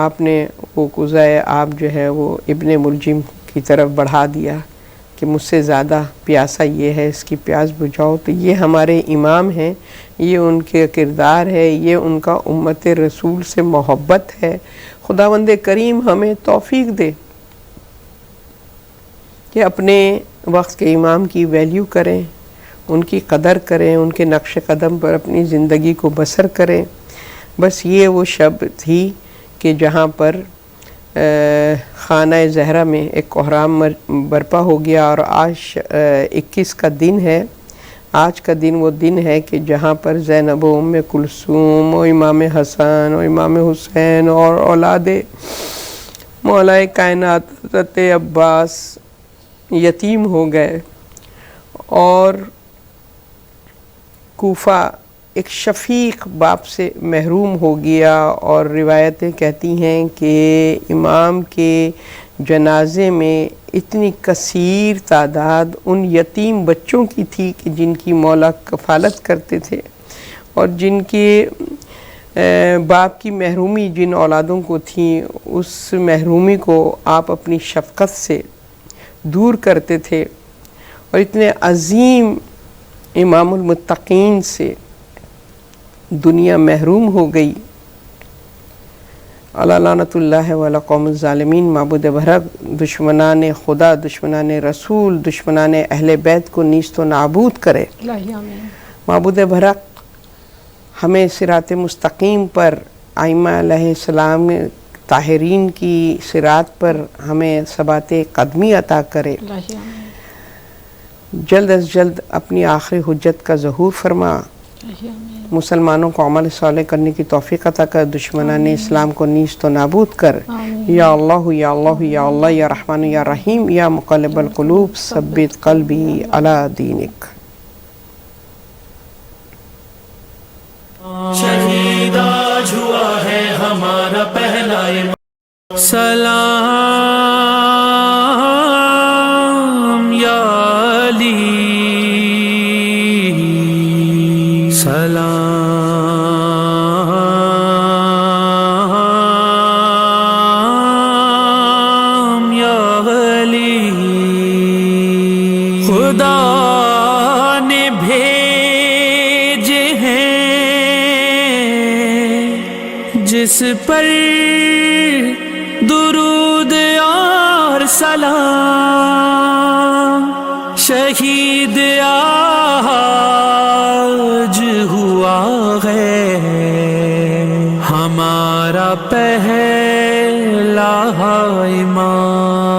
Speaker 3: آپ نے وہ کوزۂ آب جو ہے وہ ابن ملجم کی طرف بڑھا دیا کہ مجھ سے زیادہ پیاسا یہ ہے، اس کی پیاس بجھاؤ، تو یہ ہمارے امام ہیں، یہ ان کے کردار ہے، یہ ان کا امت رسول سے محبت ہے۔ خداوند کریم ہمیں توفیق دے کہ اپنے وقت کے امام کی ویلیو کریں، ان کی قدر کریں، ان کے نقش قدم پر اپنی زندگی کو بسر کریں۔ بس یہ وہ شب تھی کہ جہاں پر خانہ زہرا میں ایک کوہرام برپا ہو گیا، اور آج 21 کا دن ہے، آج کا دن وہ دن ہے کہ جہاں پر زینب و ام کلثوم اور امام حسن اور امام حسین اور اولاد مولا کائنات حضرت عباس یتیم ہو گئے، اور کوفہ ایک شفیق باپ سے محروم ہو گیا، اور روایتیں کہتی ہیں کہ امام کے جنازے میں اتنی کثیر تعداد ان یتیم بچوں کی تھی کہ جن کی مولا کفالت کرتے تھے، اور جن کے باپ کی محرومی جن اولادوں کو تھی اس محرومی کو آپ اپنی شفقت سے دور کرتے تھے، اور اتنے عظیم امام المتقین سے دنیا محروم ہو گئی۔ علی لعنت اللہ وعلی قوم الظالمین، معبود برحق دشمنان خدا، دشمنان رسول، دشمنان اہل بیت کو نیست و نابود کرے۔
Speaker 2: الہی آمین۔
Speaker 3: معبود برحق ہمیں صراط مستقیم پر، ائمہ علیہ السلام طاہرین کی صراط پر ہمیں ثبات قدمی عطا کرے۔
Speaker 2: الہی آمین۔
Speaker 3: جلد از جلد اپنی آخری حجت کا ظہور فرما،
Speaker 2: الہی آمین۔
Speaker 3: مسلمانوں کو عمل صالح کرنے کی توفیق عطا کر، دشمنان اسلام کو نیست و نابود کر۔
Speaker 2: آمین۔
Speaker 3: یا اللہ یا اللہ یا اللہ یا رحمان یا رحیم یا مقلب القلوب ثبت قلبی علی دینک۔
Speaker 1: شہید آج ہوا ہے ہمارا پہلا سلام یا علی، سلام یا علی۔ خدا نے بھیجے ہیں جس پر درود اور سلام، شہید آج ہوا ہے ہمارا پہلا امام۔